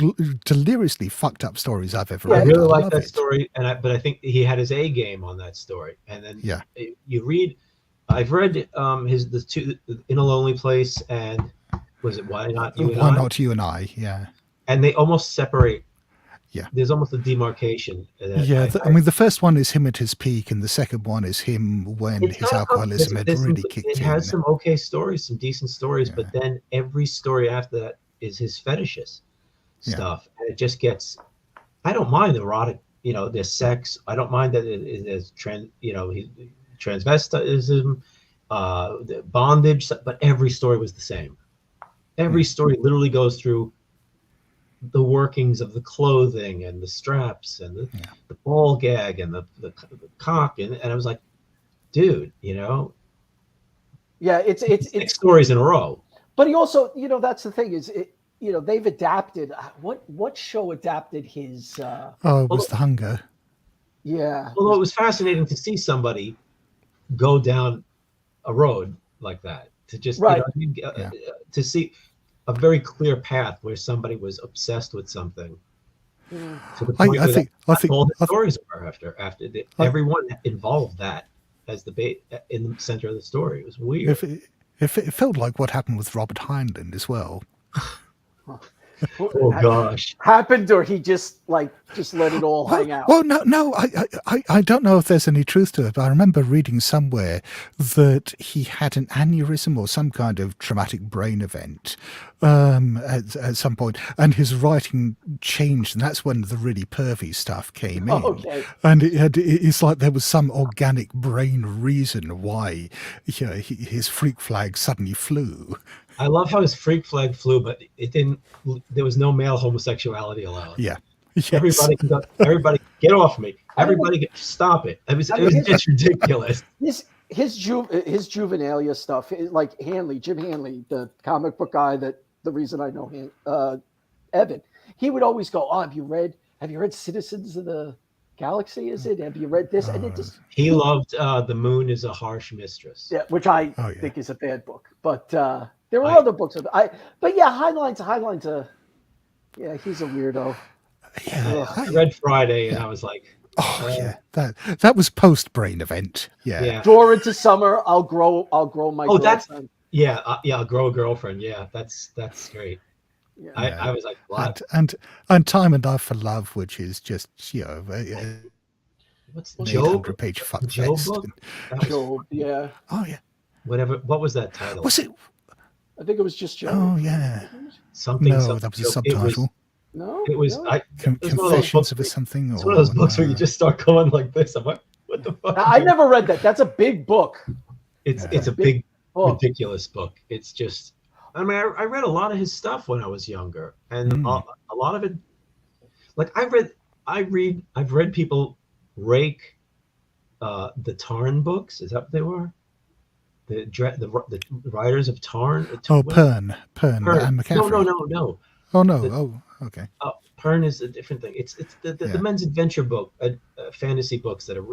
deliriously fucked up stories I've ever read. I really like that story, but I think he had his A game on that story. And then you read, I've read the two, In a Lonely Place, and was it Why Not You and I? Why Not You and I? Yeah, and they almost separate. Yeah, there's almost a demarcation. I mean, the first one is him at his peak, and the second one is him when his alcoholism had really kicked in. It has some okay stories, some decent stories, but then every story after that is his fetishes stuff, and it just gets. I don't mind the erotic, there's sex. I don't mind that there's transvestism, bondage, but every story was the same. Every story literally goes through the workings of the clothing and the straps and the ball gag and the cock, and I was like, dude, it's 6 stories in a row. But he also, that's the thing is, they've adapted. What show adapted his? It was The Hunger. Yeah. Although it was fascinating to see somebody go down a road like that, to just to see a very clear path where somebody was obsessed with something. To the point I think all the stories were after everyone involved that as the bait in the center of the story. It was weird. It felt like what happened with Robert Heinlein as well. Oh gosh! Happened, or he just let it all hang out? Well, no. I don't know if there's any truth to it, but I remember reading somewhere that he had an aneurysm or some kind of traumatic brain event at some point, and his writing changed, and that's when the really pervy stuff came in. Okay. And it's like there was some organic brain reason why his freak flag suddenly flew. I love how his freak flag flew, but it didn't. There was no male homosexuality allowed. Yeah. Yes. Everybody, get off me! Everybody, stop it! It was just ridiculous. His juvenilia stuff, like Jim Hanley, the comic book guy. That the reason I know him, Evan, he would always go, "Oh, have you read Citizens of the Galaxy, is it? Have you read this? And it just He loved The Moon is a Harsh Mistress. yeah, which I think is a bad book. But there were other books. But yeah, Heinlein's yeah, he's a weirdo. Yeah, I read Friday and I was like, that was post Brain Event. Yeah. Door into Summer. I'll grow my girlfriend. I'll grow a girlfriend. Yeah, that's great. Yeah. I was like, what? And Time and Life for Love, which is just What's the Job? 800-page fuck Job fest. book? Job, yeah. Oh yeah. Whatever. What was that title? Was it? I think it was just Job. Oh yeah. Something. No, something that was a Job. subtitle. It was. No? Confessions of a something. It's one of those books where you just start going like this. I'm like, what the fuck? I never read that. That's a big book. It's a big ridiculous book. It's just. I mean, I read a lot of his stuff when I was younger, and a lot of it, like I've read people rake the Tarn books. Is that what they were? The writers of Tarn. Pern, and McCaffrey. No. Oh no. Okay. Pern is a different thing. It's the men's adventure book, fantasy books that are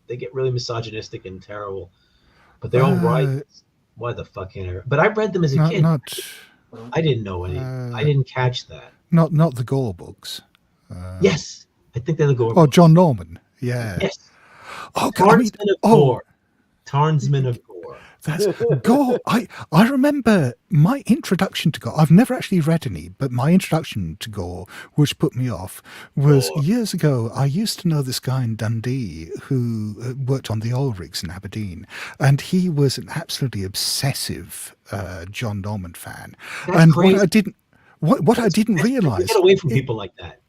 they get really misogynistic and terrible, but they're all right. Why the fuck can't I? But I read them as a kid. I didn't know any. I didn't catch that. Not the Gore books. Yes, I think they're the Gore. Oh, John Norman. Yeah. Yes. Oh, Tarnsman of Gore. Tarnsman of Gore. That's Gore. I remember my introduction to Gore. I've never actually read any, but my introduction to Gore, which put me off, was years ago. I used to know this guy in Dundee who worked on the oil rigs in Aberdeen, and he was an absolutely obsessive John Norman fan. That's crazy. What I didn't realize. Get away from people like that.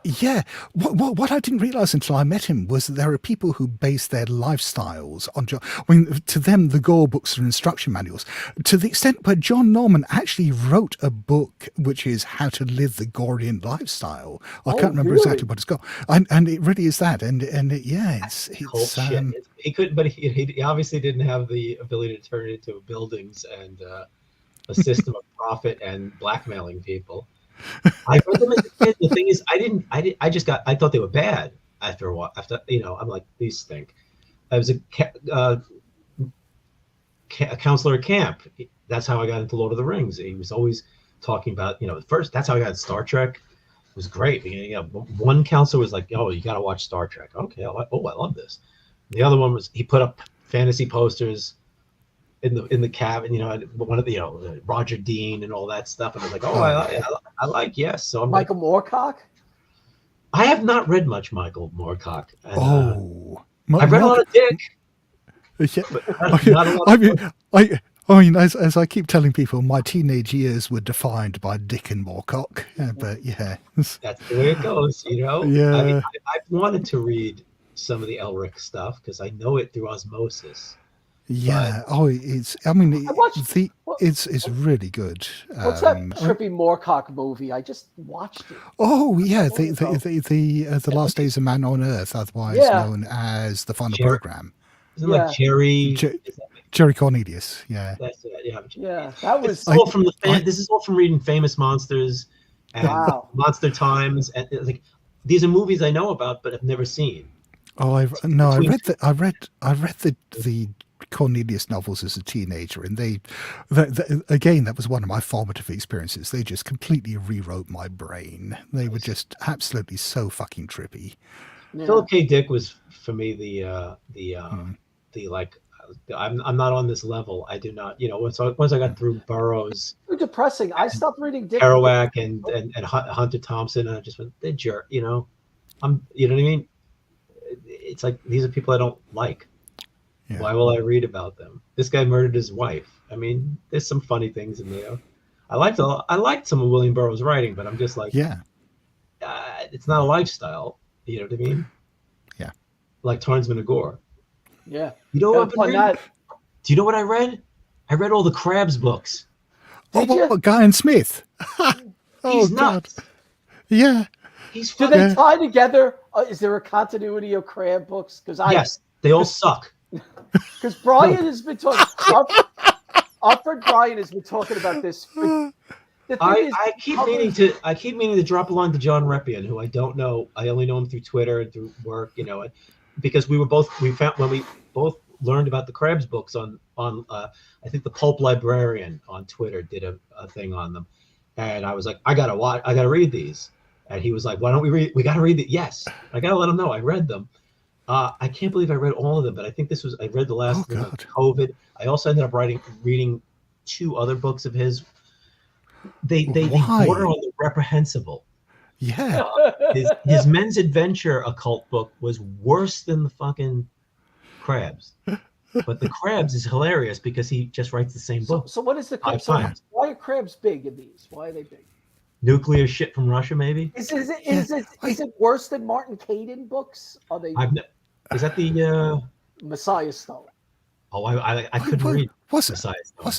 Yeah, what I didn't realize until I met him was that there are people who base their lifestyles on John. I mean, to them, the Gore books are instruction manuals. To the extent where John Norman actually wrote a book which is How to Live the Gorean Lifestyle. I can't remember exactly what it's called, and it really is that. And it's shit. He could, but he obviously didn't have the ability to turn it into buildings and a system of profit and blackmailing people. I read them as a kid. The thing is, I thought they were bad after a while. I'm like, these stink. I was a counselor at camp. That's how I got into Lord of the Rings. He was always talking about, first, that's how I got into Star Trek. It was great. One counselor was like, oh, you got to watch Star Trek. Okay. I love this. The other one was, he put up fantasy posters in the cabin, one of the Roger Dean and all that stuff, and I was like, I like yes. So I'm Michael Moorcock. I have not read much Michael Moorcock. And, I've read a lot of Dick. Yeah, I mean, as I keep telling people, my teenage years were defined by Dick and Moorcock. But yeah, that's the way it goes. Yeah, I mean, I've wanted to read some of the Elric stuff because I know it through osmosis. Yeah. It's really good. What's that trippy Moorcock movie? I just watched it. Oh yeah, the Last Days of Man on Earth, otherwise known as the Final Program. Isn't it like Jerry Cornelius? Yeah. That's it. Yeah, that was. This is all from reading Famous Monsters and Monster Times, and these are movies I know about but have never seen. Oh, I read the Cornelius novels as a teenager, and again, that was one of my formative experiences. They just completely rewrote my brain. They were just absolutely so fucking trippy. Yeah. Philip K. Dick was for me the I'm not on this level. I do not, once I got through Burroughs, Too depressing. I stopped reading Dick. Kerouac and Hunter Thompson, and I just went, they jerk, you know what I mean? It's like, these are people I don't like. Yeah. Why will I read about them? This guy murdered his wife. I mean, there's some funny things in there. I liked some of William Burroughs' writing, but I'm just like, it's not a lifestyle. You know what I mean? Yeah. Like Tarnsman of Gore. Yeah. You know what? Do you know what I read? I read all the Krabs books. Guy and Smith. He's nuts. God. Yeah. Do they tie together? Is there a continuity of Crab books? Yes, they all suck. Because Brian has been talking. Our friend Brian has been talking about this. the thing is, I keep meaning to drop a line to John Reppian, who I don't know. I only know him through Twitter and through work, because we found when we both learned about the Krebs books on I think the Pulp Librarian on Twitter did a thing on them, and I was like, I gotta read these, and he was like, why don't we read? We gotta read it. Yes, I gotta let him know I read them. I can't believe I read all of them, but I think I read the last one on COVID. I also ended up reading 2 other books of his. They border on the reprehensible. Yeah. His Men's Adventure occult book was worse than the fucking Krebs. But the Krebs is hilarious because he just writes the same book. So what is the Krebs? Why are Krebs big in these? Why are they big? Nuclear shit from Russia, maybe? Is it worse than Martin Caidin books? Are they? Is that the Messiah Stone? Oh, I couldn't read Messiah Stone.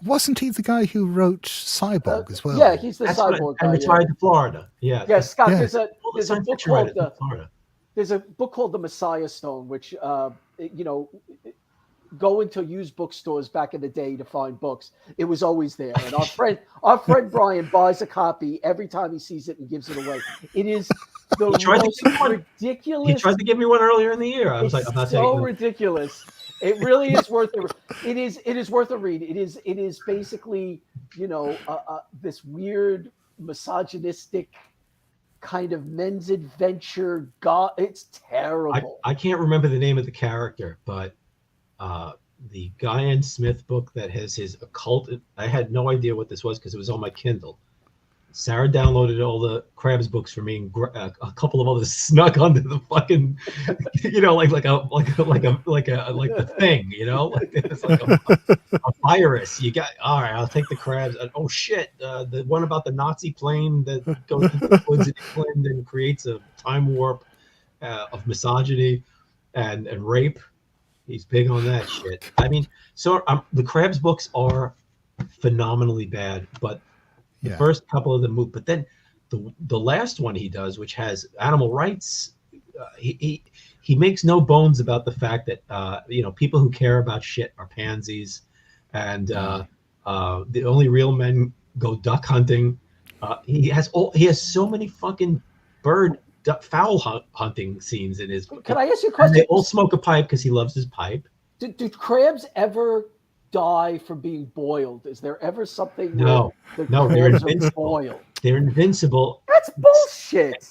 Wasn't he the guy who wrote Cyborg as well? Yeah, he's the Cyborg guy. And retired to Florida. Yeah. Yeah, Scott. Yeah. There's a book called there's a book called The Messiah Stone, which go into used bookstores back in the day to find books. It was always there, and our friend Brian buys a copy every time he sees it and gives it away. It is the most ridiculous. He tried to give me one earlier in the year. I was like, I'm not taking it. So ridiculous. It really is worth it. It is worth a read. It is basically this weird misogynistic kind of men's adventure. God, it's terrible. I can't remember the name of the character, but the Guyan Smith book that has his occult. I had no idea what this was because it was on my Kindle. Sarah downloaded all the Krebs books for me, and a couple of others snuck onto the fucking, like the thing, like it's like a virus. You got all right. I'll take the Krebs. Oh shit, the one about the Nazi plane that goes into the woods in England and creates a time warp of misogyny and rape. He's big on that shit. I mean, so the Krebs books are phenomenally bad, but. The first couple of them move, but then the last one he does, which has animal rights, he makes no bones about the fact that people who care about shit are pansies, and the only real men go duck hunting. He has so many fucking fowl hunting scenes in his. Can I ask you a question? And they all smoke a pipe because he loves his pipe. Do crabs ever die from being boiled? Is there ever something? No, they're invincible. They're invincible. That's bullshit.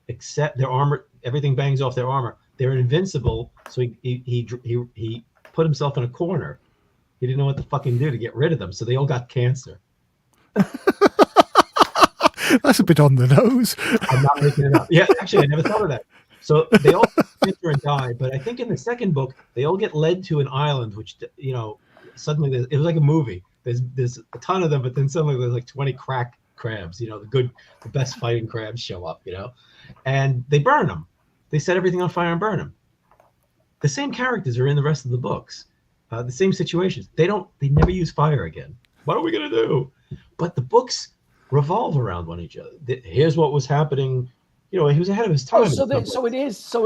Except their armor, everything bangs off their armor. They're invincible. So he put himself in a corner. He didn't know what to fucking do to get rid of them. So they all got cancer. That's a bit on the nose. I'm not making it up. Yeah, actually, I never thought of that. So they all enter and die. But I think in the second book, they all get led to an island, which suddenly it was like a movie. There's a ton of them, but then suddenly there's like 20 crack crabs. The best fighting crabs show up. And they burn them. They set everything on fire and burn them. The same characters are in the rest of the books. The same situations. They never use fire again. What are we gonna do? But the books revolve around one each other. Here's what was happening. He was ahead of his time. So it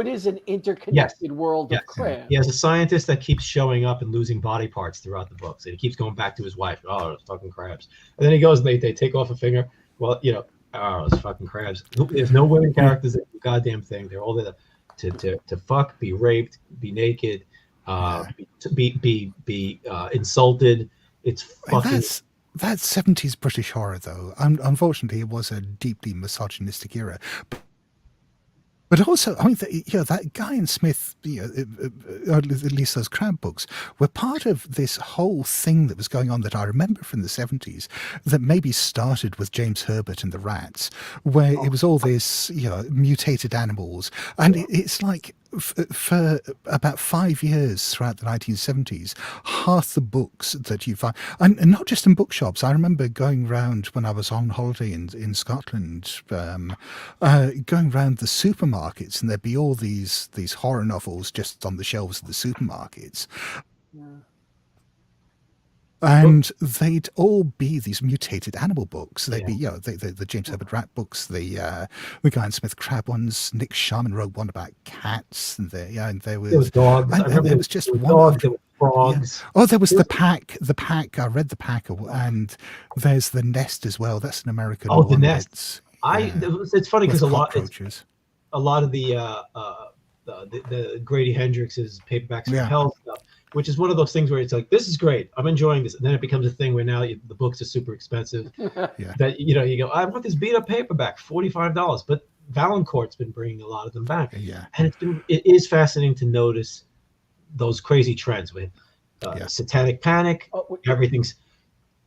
is an interconnected world of crabs. He has a scientist that keeps showing up and losing body parts throughout the books, and he keeps going back to his wife. Oh, those fucking crabs! And then he goes and they take off a finger. Well, oh, those fucking crabs. There's no women characters in the goddamn thing. They're all there to fuck, be raped, be naked, be insulted. It's fucking. That's 70s British horror, though. Unfortunately, it was a deeply misogynistic era. But also, I mean, that Guy and Smith, at least those crab books, were part of this whole thing that was going on that I remember from the 70s that maybe started with James Herbert and the Rats, where it was all this, mutated animals. And it's like for about 5 years throughout the 1970s, half the books that you find, and not just in bookshops. I remember going round when I was on holiday in Scotland, going round the supermarkets, and there'd be all these horror novels just on the shelves of the supermarkets. Yeah. And they'd all be these mutated animal books. They'd be, the James Herbert Rat books, the Guy and Smith crab ones. Nick Sharman wrote one about cats, and there was dogs. And there was just dogs. frogs. Oh, there was the pack. The pack. I read the pack, and there's the nest as well. That's an American one. The nest. It's, it's funny because a lot of the Grady Hendrix's paperbacks from hell stuff, which is one of those things where it's like, this is great, I'm enjoying this, and then it becomes a thing where now the books are super expensive. That you go, I want this beat up paperback, $45, but Valancourt's been bringing a lot of them back. And it is fascinating to notice those crazy trends with satanic panic. Everything's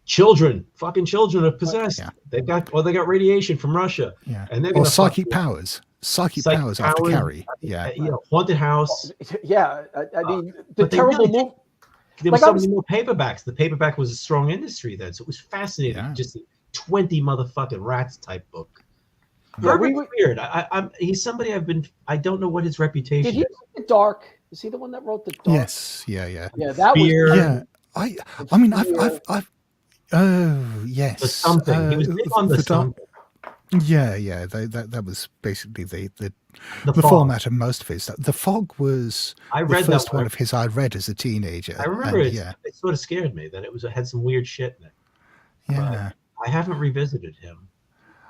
fucking children are possessed. They got radiation from Russia. And they're psychic powers. Psychic powers after Carrie. Haunted house. I mean, the terrible move. There was so many more paperbacks. The paperback was a strong industry then, so it was fascinating. Just a 20 motherfucking rats type book. Herbert's weird. He's somebody I don't know what his reputation is. Did he write The Dark? Is he the one that wrote The Dark? Yes. Yeah. That was. Yeah. I mean, I've. Oh yes. The something. He was big on the something. Yeah. That was basically the format of most of his stuff. The Fog was the first one of his I read as a teenager. I remember it sort of scared me that it had some weird shit in it. Yeah. But I haven't revisited him.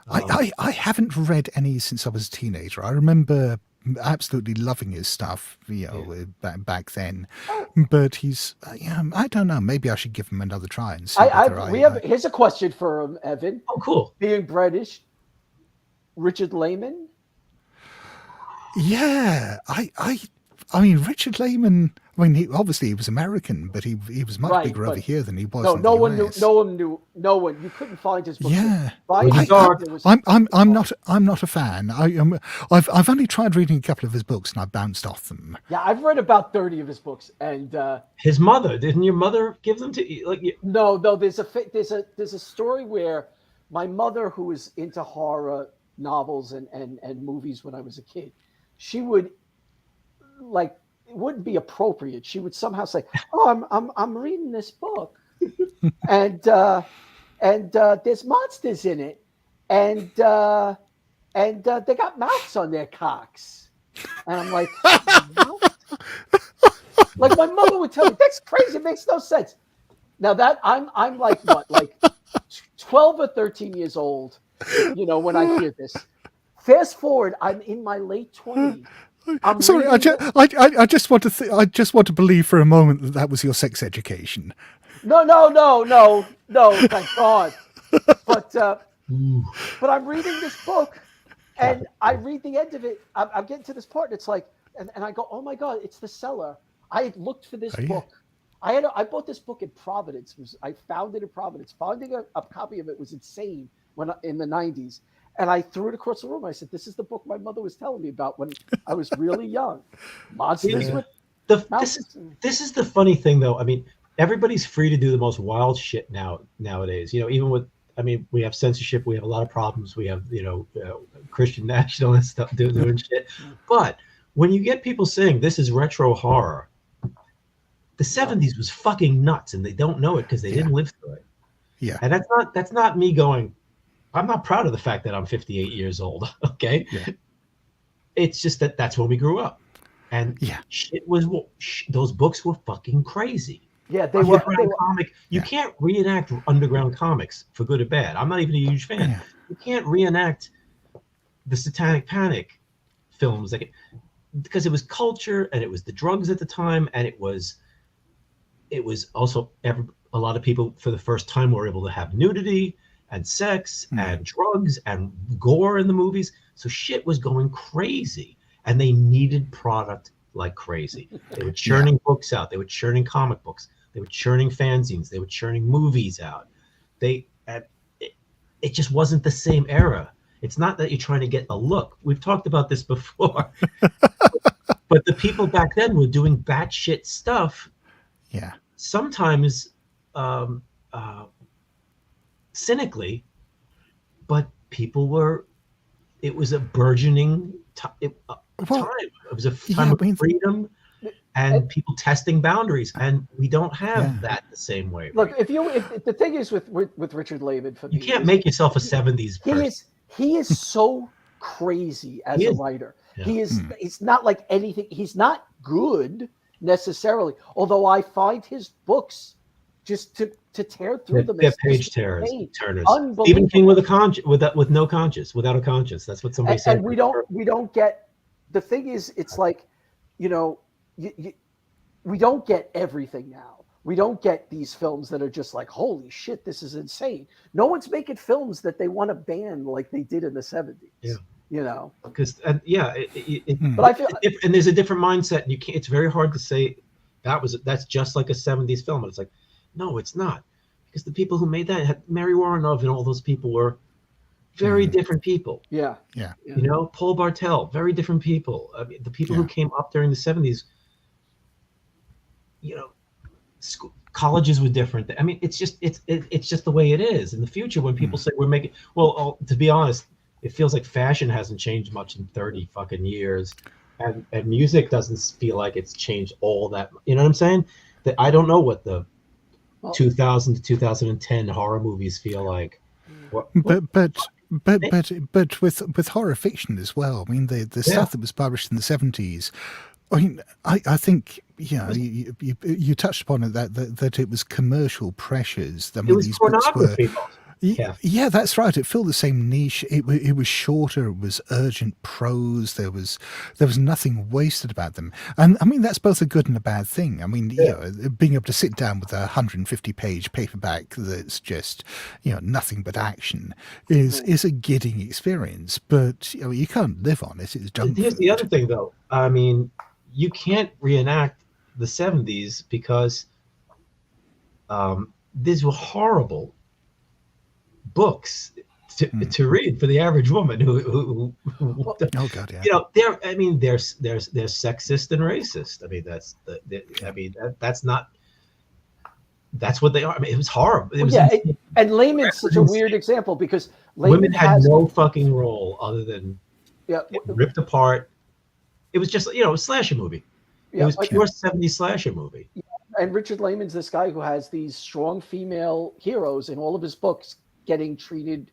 I haven't read any since I was a teenager. I remember absolutely loving his stuff, back then. But he's, I don't know. Maybe I should give him another try and see. Here's a question for him, Evan. Oh, cool. Being British, Richard Lehman. Yeah, I mean, Richard Lehman. I mean, he was American, but he was much bigger over here than he was. No one knew. No one. You couldn't find his book. Yeah, I'm not a fan. I've only tried reading a couple of his books and I bounced off them. Yeah, I've read about 30 of his books, and his mother. Didn't your mother give them to you? No. There's a story where my mother, who was into horror novels and movies when I was a kid, she would it wouldn't be appropriate. She would somehow say, "Oh, I'm reading this book, and there's monsters in it, and they got mouths on their cocks," and I'm like, "What?" Like my mother would tell me, "That's crazy. It makes no sense." Now that I'm like 12 or 13 years old, when I hear this. Fast forward, I'm in my late 20s. Sorry, I just want to believe for a moment that was your sex education. No, thank God. But I'm reading this book, and I read the end of it. I'm getting to this part, and it's like, and I go, oh my God, it's the seller. I had looked for this book. I bought this book in Providence. I found it in Providence. Finding a copy of it was insane in the 90s. And I threw it across the room. I said, "This is the book my mother was telling me about when I was really young." Monsters with this is the funny thing, though. I mean, everybody's free to do the most wild shit nowadays. Even with, we have censorship. We have a lot of problems. We have Christian nationalists stuff doing shit. But when you get people saying this is retro horror, the 70s was fucking nuts, and they don't know it because they didn't live through it. Yeah, and that's not me going, I'm not proud of the fact that I'm 58 years old. Okay. Yeah. It's just that's when we grew up, and shit was those books were fucking crazy. Yeah, they were. You can't reenact underground comics for good or bad. I'm not even a huge fan. Yeah. You can't reenact the Satanic Panic films because it was culture and it was the drugs at the time, and it was also a lot of people for the first time were able to have nudity and sex and drugs and gore in the movies. So shit was going crazy, and they needed product like crazy. They were churning books out. They were churning comic books. They were churning fanzines. They were churning movies out. It just wasn't the same era. It's not that you're trying to get a look. We've talked about this before. But the people back then were doing batshit stuff. Yeah. Sometimes cynically, but people were. It was a burgeoning time. It was a time of freedom and people testing boundaries, and we don't have that the same way. Look, if the thing is with Richard Lehman, for you can't make yourself a 70s person. He is so crazy as a writer. Yeah. He is. It's not like anything. He's not good. necessarily. Although I find his books just to tear through them. They're It's page turners. Unbelievable. Stephen King with no conscience, without a conscience. That's what somebody said. And we don't get. The thing is, it's like, we don't get everything now. We don't get these films that are just like, holy shit, this is insane. No one's making films that they want to ban like they did in the 70s. Yeah. Because but I feel, and there's a different mindset, and you can't. It's very hard to say that's just like a 70s film. And it's like, no, it's not, because the people who made that, Mary Woronov and all those people, were very different people. Yeah. Paul Bartel, very different people. I mean, the people who came up during the 70s, colleges were different. I mean, it's just the way it is. In the future, when people say we're making, to be honest, it feels like fashion hasn't changed much in 30 fucking years, and music doesn't feel like it's changed all that. You know what I'm saying? That I don't know what the 2000 to 2010 horror movies feel like. But with horror fiction as well. I mean, the stuff that was published in the 70s. I mean, I think you touched upon it that it was commercial pressures. I mean, it was pornography. Yeah, that's right. It filled the same niche. It was shorter. It was urgent prose. There was nothing wasted about them. And I mean, that's both a good and a bad thing. I mean, being able to sit down with a 150-page paperback that's just nothing but action is a gidding experience. But you can't live on it. It's junk Here's food. the other thing, though. I mean, you can't reenact the 70s because these were horrible books to read for the average woman who oh god, yeah. they're sexist and racist. I mean, that's what they are. I mean, it was horrible. And Layman's such a weird example, because women had no fucking role other than ripped apart. It was just a slasher movie. It was pure 70s slasher movie. And Richard Layman's this guy who has these strong female heroes in all of his books getting treated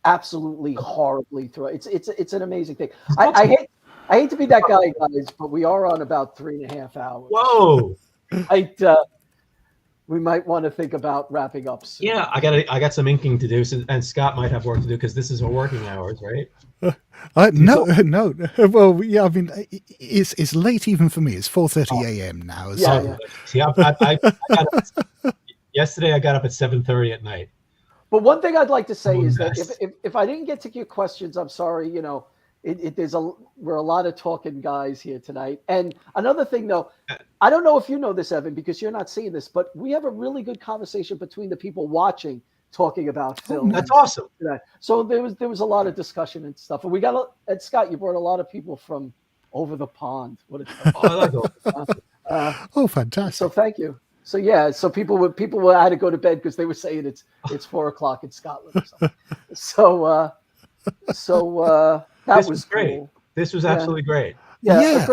absolutely horribly through it. It's an amazing thing. I hate to be that guy, guys, but we are on about 3.5 hours. Whoa. We might want to think about wrapping up soon. Yeah, I got some inking to do, and Scott might have work to do, because this is our working hours, right? No. Well, yeah. I mean, it's late even for me. It's 4:30 a.m. now. So. See, yesterday I got up at 7:30 at night. But one thing I'd like to say is that if I didn't get to your questions, I'm sorry. We're a lot of talking guys here tonight. And another thing, though, I don't know if you know this, Evan, because you're not seeing this, but we have a really good conversation between the people watching, talking about film. That's awesome. So there was a lot of discussion and stuff. And and Scott, you brought a lot of people from over the pond. I like over the pond. Fantastic. So thank you. So so people had to go to bed because they were saying it's 4:00 in Scotland or something. That was great. Cool. This was absolutely great. I've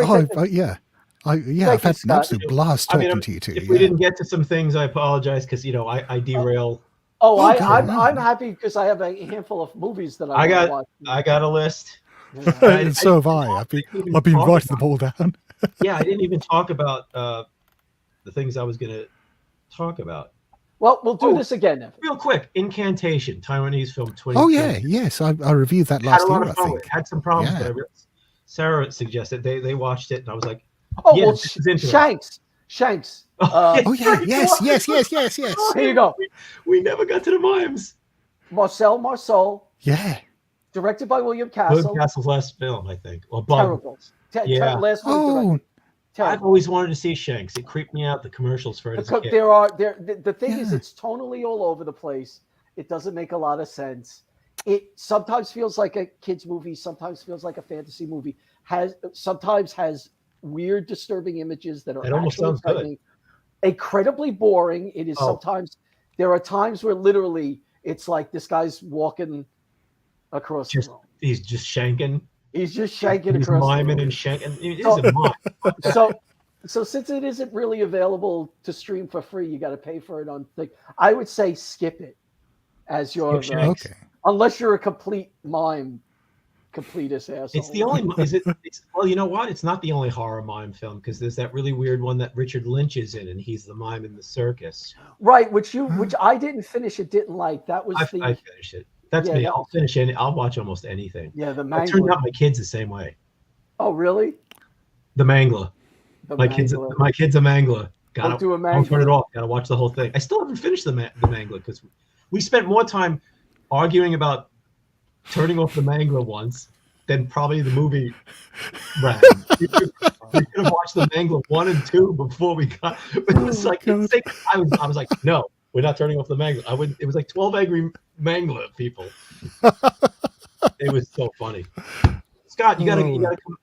had an absolute blast talking to you too. If we didn't get to some things, I apologize, because I derail. I'm happy because I have a handful of movies that I watch. I got a list. And so have I. I've been writing them all down. I didn't even talk about the things I was going to talk about. Well, we'll do this again, Evan. Real quick. Incantation, Taiwanese film. 20. Oh yeah, yes, I reviewed that last year. I think had some problems, but Sarah suggested they watched it, and I was like, this is interesting. Shanks. Yes. Here you go. We never got to the mimes. Marcel. Yeah. Directed by William Castle. William Castle's last film, I think. Or terrible. Last one. I've always wanted to see Shanks. It creeped me out, the commercials for it as a kid. The thing is, it's tonally all over the place. It doesn't make a lot of sense. It sometimes feels like a kid's movie, sometimes feels like a fantasy movie. Sometimes has weird, disturbing images that are almost sounds good. Incredibly boring. It is sometimes. There are times where literally it's like this guy's walking across the room. He's just shanking. He's just shanking across miming and shanking. It is a mime. So since it isn't really available to stream for free, you got to pay for it on thing. I would say skip it as your unless you're a complete mime completist asshole. It's the only. Is it? Well, you know what? It's not the only horror mime film because there's that really weird one that Richard Lynch is in, and he's the mime in the circus. Right, which I didn't finish. It didn't like. That was I finished it. That's me. I'll finish it. I'll watch almost anything. Yeah, the I turned Mangler. out my kids the same way. Oh, really? The Mangler. My kid's a Mangler. Don't do a Don't turn it Mangler. off. Gotta watch the whole thing. I still haven't finished the Mangler because we spent more time arguing about turning off the Mangler once than probably the movie ran. We could have watched the Mangler 1 and 2 before we got. It was like I was like, no, we're not turning off the Mangler. It was like 12 angry Mangler people. It was so funny. Scott, you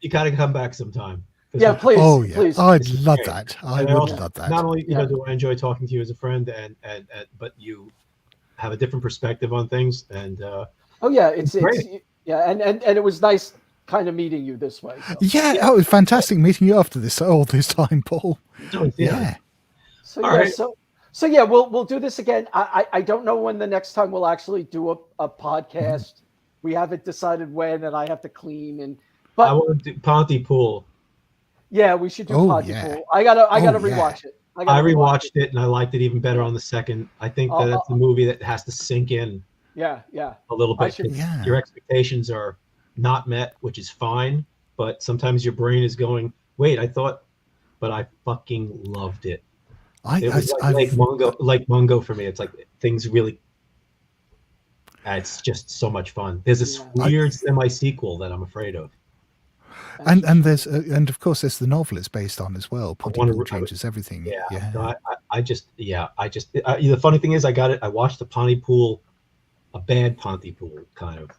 gotta come back sometime. Yeah, please. Oh yeah, please. I'd love that. I would love that. Not only do I enjoy talking to you as a friend, and but you have a different perspective on things, and it's and it was nice kind of meeting you this way. So. Yeah, it was fantastic meeting you after all this time, Paul. Yeah. So we'll do this again. I don't know when the next time we'll actually do a podcast. We haven't decided when, and I have to clean but I want to do Pontypool. Yeah, we should do Pontypool. I gotta rewatch it. I rewatched it and I liked it even better on the second. I think that's the movie that has to sink in. Yeah. A little bit. Your expectations are not met, which is fine, but sometimes your brain is going, wait, but I fucking loved it. It was like Mungo for me. It's like things really. It's just so much fun. There's this weird semi-sequel that I'm afraid of. And there's of course there's the novel it's based on as well. Pontypool changes everything. No, the funny thing is I watched the Pontypool, a bad Pontypool kind of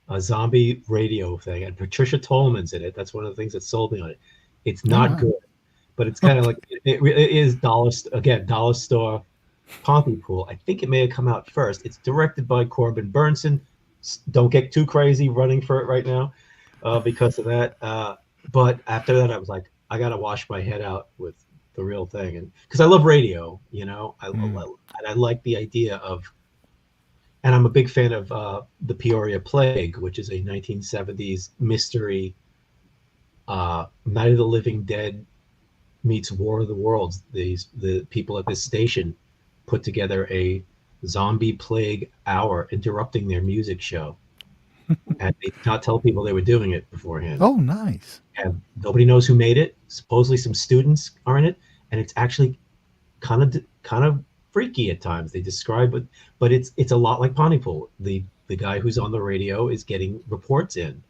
a zombie radio thing, and Patricia Tolman's in it. That's one of the things that sold me on it. It's not good, but it's kind of like it is dollar store Pontypool. I think it may have come out first. It's directed by Corbin Burnson. Don't get too crazy running for it right now. Because of that, but after that, I was like, I gotta wash my head out with the real thing, and because I love radio, I like the idea of, and I'm a big fan of the Peoria Plague, which is a 1970s mystery, Night of the Living Dead meets War of the Worlds. The people at this station put together a zombie plague hour interrupting their music show. And they did not tell people they were doing it beforehand. Oh, nice. And nobody knows who made it. Supposedly some students are in it, and it's actually kind of freaky at times. They describe it, but it's a lot like Pontypool. The guy who's on the radio is getting reports in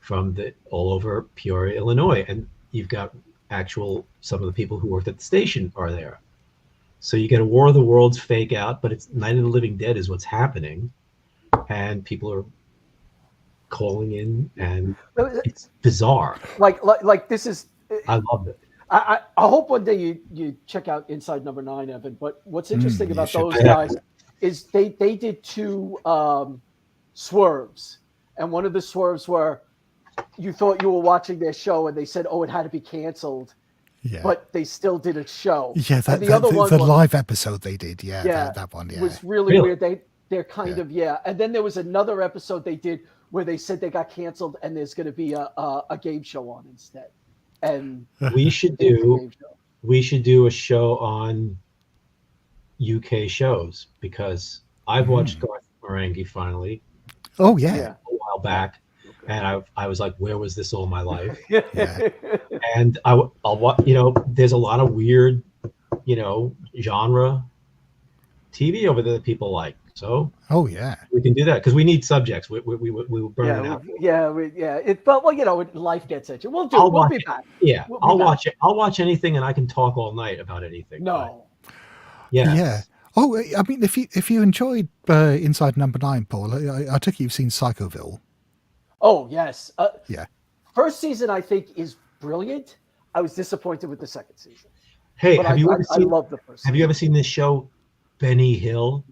from all over Peoria, Illinois, and you've got some of the people who worked at the station are there. So you get a War of the Worlds fake out, but it's Night of the Living Dead is what's happening, and people are calling in, and it's bizarre. Like this is. I love it. I hope one day you check out Inside Number 9, Evan. But what's interesting about those guys is they did 2 swerves, and one of the swerves were you thought you were watching their show, and they said, "Oh, it had to be canceled." Yeah. But they still did a show. Yeah, the live episode they did. That one. Yeah, was really weird. They're kind of and then there was another episode they did where they said they got canceled and there's going to be a game show on instead. And we should do a show on UK shows, because I've watched Garth Marenghi finally. Oh yeah. A while back, and I was like, where was this all my life? And I'll there's a lot of weird, genre TV over there that people like. So we can do that because we need subjects. We will burn it out. But life gets at you. We'll be back. Yeah, I'll watch it. I'll watch anything, and I can talk all night about anything. No. Yeah. Oh, I mean, if you enjoyed Inside Number 9, Paul, I take it you've seen Psychoville. Oh yes. Yeah. First season I think is brilliant. I was disappointed with the second season. Hey, I love the first. Have you ever seen this show, Benny Hill?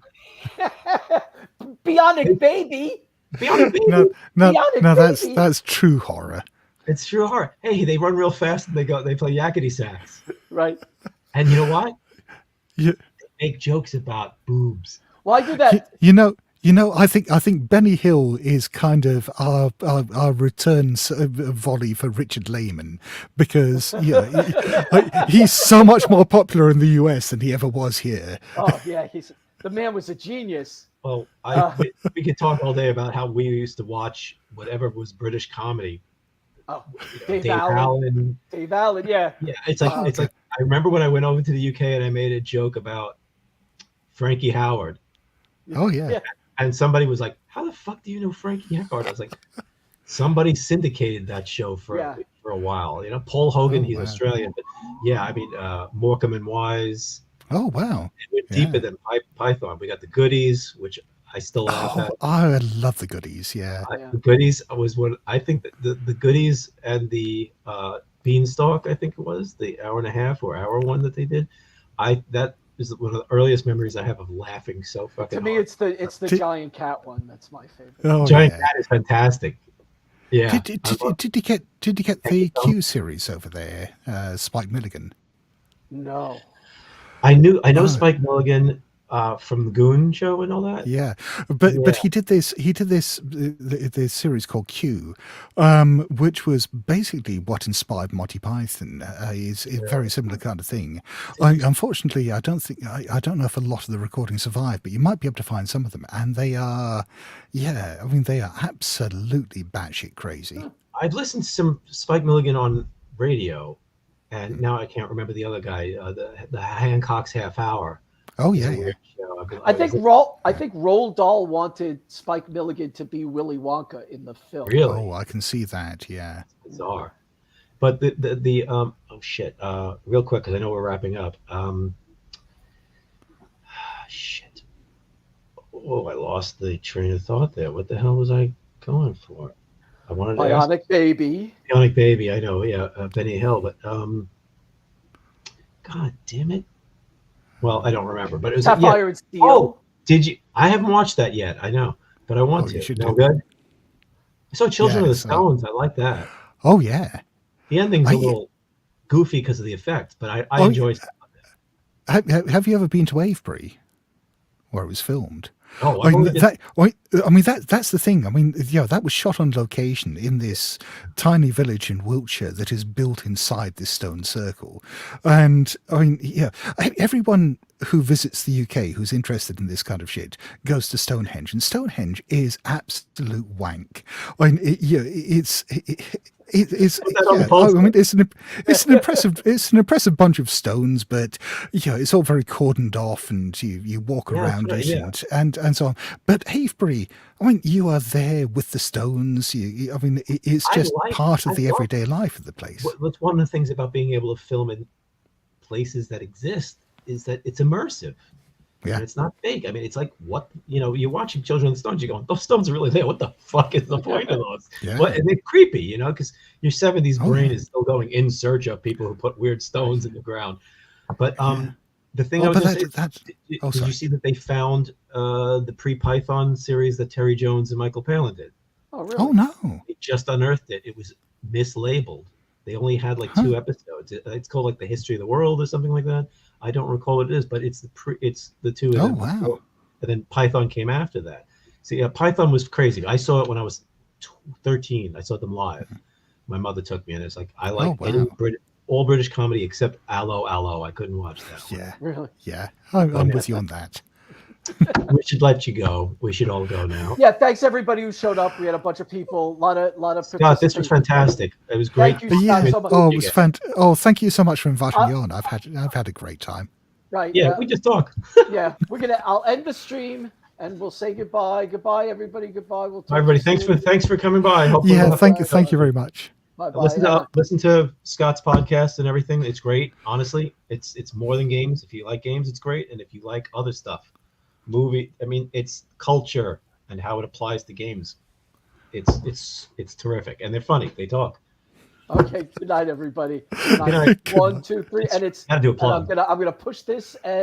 Bionic Baby. Bionic Baby. No, that's true horror. It's true horror. Hey, they run real fast and they play yakety sax. Right. And you know what? Yeah. They make jokes about boobs. Well, I do that. You know You know, I think Benny Hill is kind of our return volley for Richard Lehman, because he's so much more popular in the US than he ever was here. Oh yeah, the man was a genius. Well, we could talk all day about how we used to watch whatever was British comedy. Oh, Dave Allen. Dave Allen, yeah. Yeah, it's like I remember when I went over to the UK and I made a joke about Frankie Howard. Oh yeah. And somebody was like, "How the fuck do you know Frankie Howard?" I was like, "Somebody syndicated that show for a while." You know, Paul Hogan, he's Australian, but yeah, I mean, Morecambe and Wise. Oh wow! It went deeper than Python. We got the Goodies, which I still laugh at. I love the Goodies. Yeah, the Goodies was what I think that the Goodies and the Beanstalk, I think it was the hour and a half or hour one that they did. That is one of the earliest memories I have of laughing so fucking To me, hard. it's the giant cat one. That's my favorite. Oh, Giant Cat is fantastic. Yeah. Did you get the Q series over there, Spike Milligan? No. I know Spike Milligan from the Goon show and all that. Yeah, but he did this this series called Q, which was basically what inspired Monty Python. Is a very similar kind of thing. Unfortunately, I don't know if a lot of the recordings survive, but you might be able to find some of them, and they are, I mean, they are absolutely batshit crazy. I've listened to some Spike Milligan on radio, and now I can't remember the other guy, the Hancock's Half Hour. Oh yeah. I think Roald Dahl wanted Spike Milligan to be Willy Wonka in the film. Really? Oh, I can see that. Yeah. It's bizarre. But the oh shit. Real quick, because I know we're wrapping up. Shit. Oh, I lost the train of thought there. What the hell was I going for? I wanted to Bionic Baby. Bionic Baby. I know. Yeah, Benny Hill. But God damn it. Well, I don't remember, but it was Sapphire and Steel. Oh, did you? I haven't watched that yet. I know, but I want to. You should no good. I saw Children of the Stones. I like that. Oh yeah. The ending's a little goofy because of the effects, but I enjoy. Have you ever been to Avebury, where it was filmed? Oh, I mean that's the thing. I mean, that was shot on location in this tiny village in Wiltshire that is built inside this stone circle. And I mean, everyone who visits the UK who's interested in this kind of shit goes to Stonehenge, and Stonehenge is absolute wank. I mean, it's an impressive bunch of stones, but it's all very cordoned off, and you walk around it and so on. But Avebury, I mean, you are there with the stones. I mean, it's just part of the everyday life of the place. What's one of the things about being able to film in places that exist is that it's immersive. Yeah, and it's not fake. I mean, it's like you're watching Children of the Stones. You're going, those stones are really there. What the fuck is the point of those? Yeah. And they're creepy, because your 70s brain is still going in search of people who put weird stones in the ground. But the thing I was going to say, did you see that they found the pre-Python series that Terry Jones and Michael Palin did? Oh, really? Oh, no. They just unearthed it. It was mislabeled. They only had like 2 episodes. It's called like The History of the World or something like that. I don't recall what it is, but it's the 2 of them. Oh, wow. Before. And then Python came after that. See, Python was crazy. I saw it when I was 13. I saw them live. My mother took me, and it's like, I like all British comedy except Allo Allo. I couldn't watch that one. Yeah. Really? Yeah. I'm with you on that. We should let you go. We should all go now. Yeah, thanks everybody who showed up. We had a bunch of people, a lot of Scott, this was fantastic. It was great. Thank you, Scott, so much. Oh, it was fantastic. Oh, thank you so much for inviting me on. I've had a great time. Right. Yeah, we just talk. Yeah, I'll end the stream and we'll say goodbye. Goodbye, everybody. Goodbye. We'll talk. Everybody, thanks for coming by. Hopefully thank you very much. Bye-bye. Listen to Scott's podcast and everything. It's great. Honestly, it's more than games. If you like games, it's great, and if you like other stuff. It's culture and how it applies to games. It's terrific, and they're funny. They talk. Okay. Good night, everybody. Good night. 1, 2, 3, and it's. Gotta do a plug. I'm gonna push this and.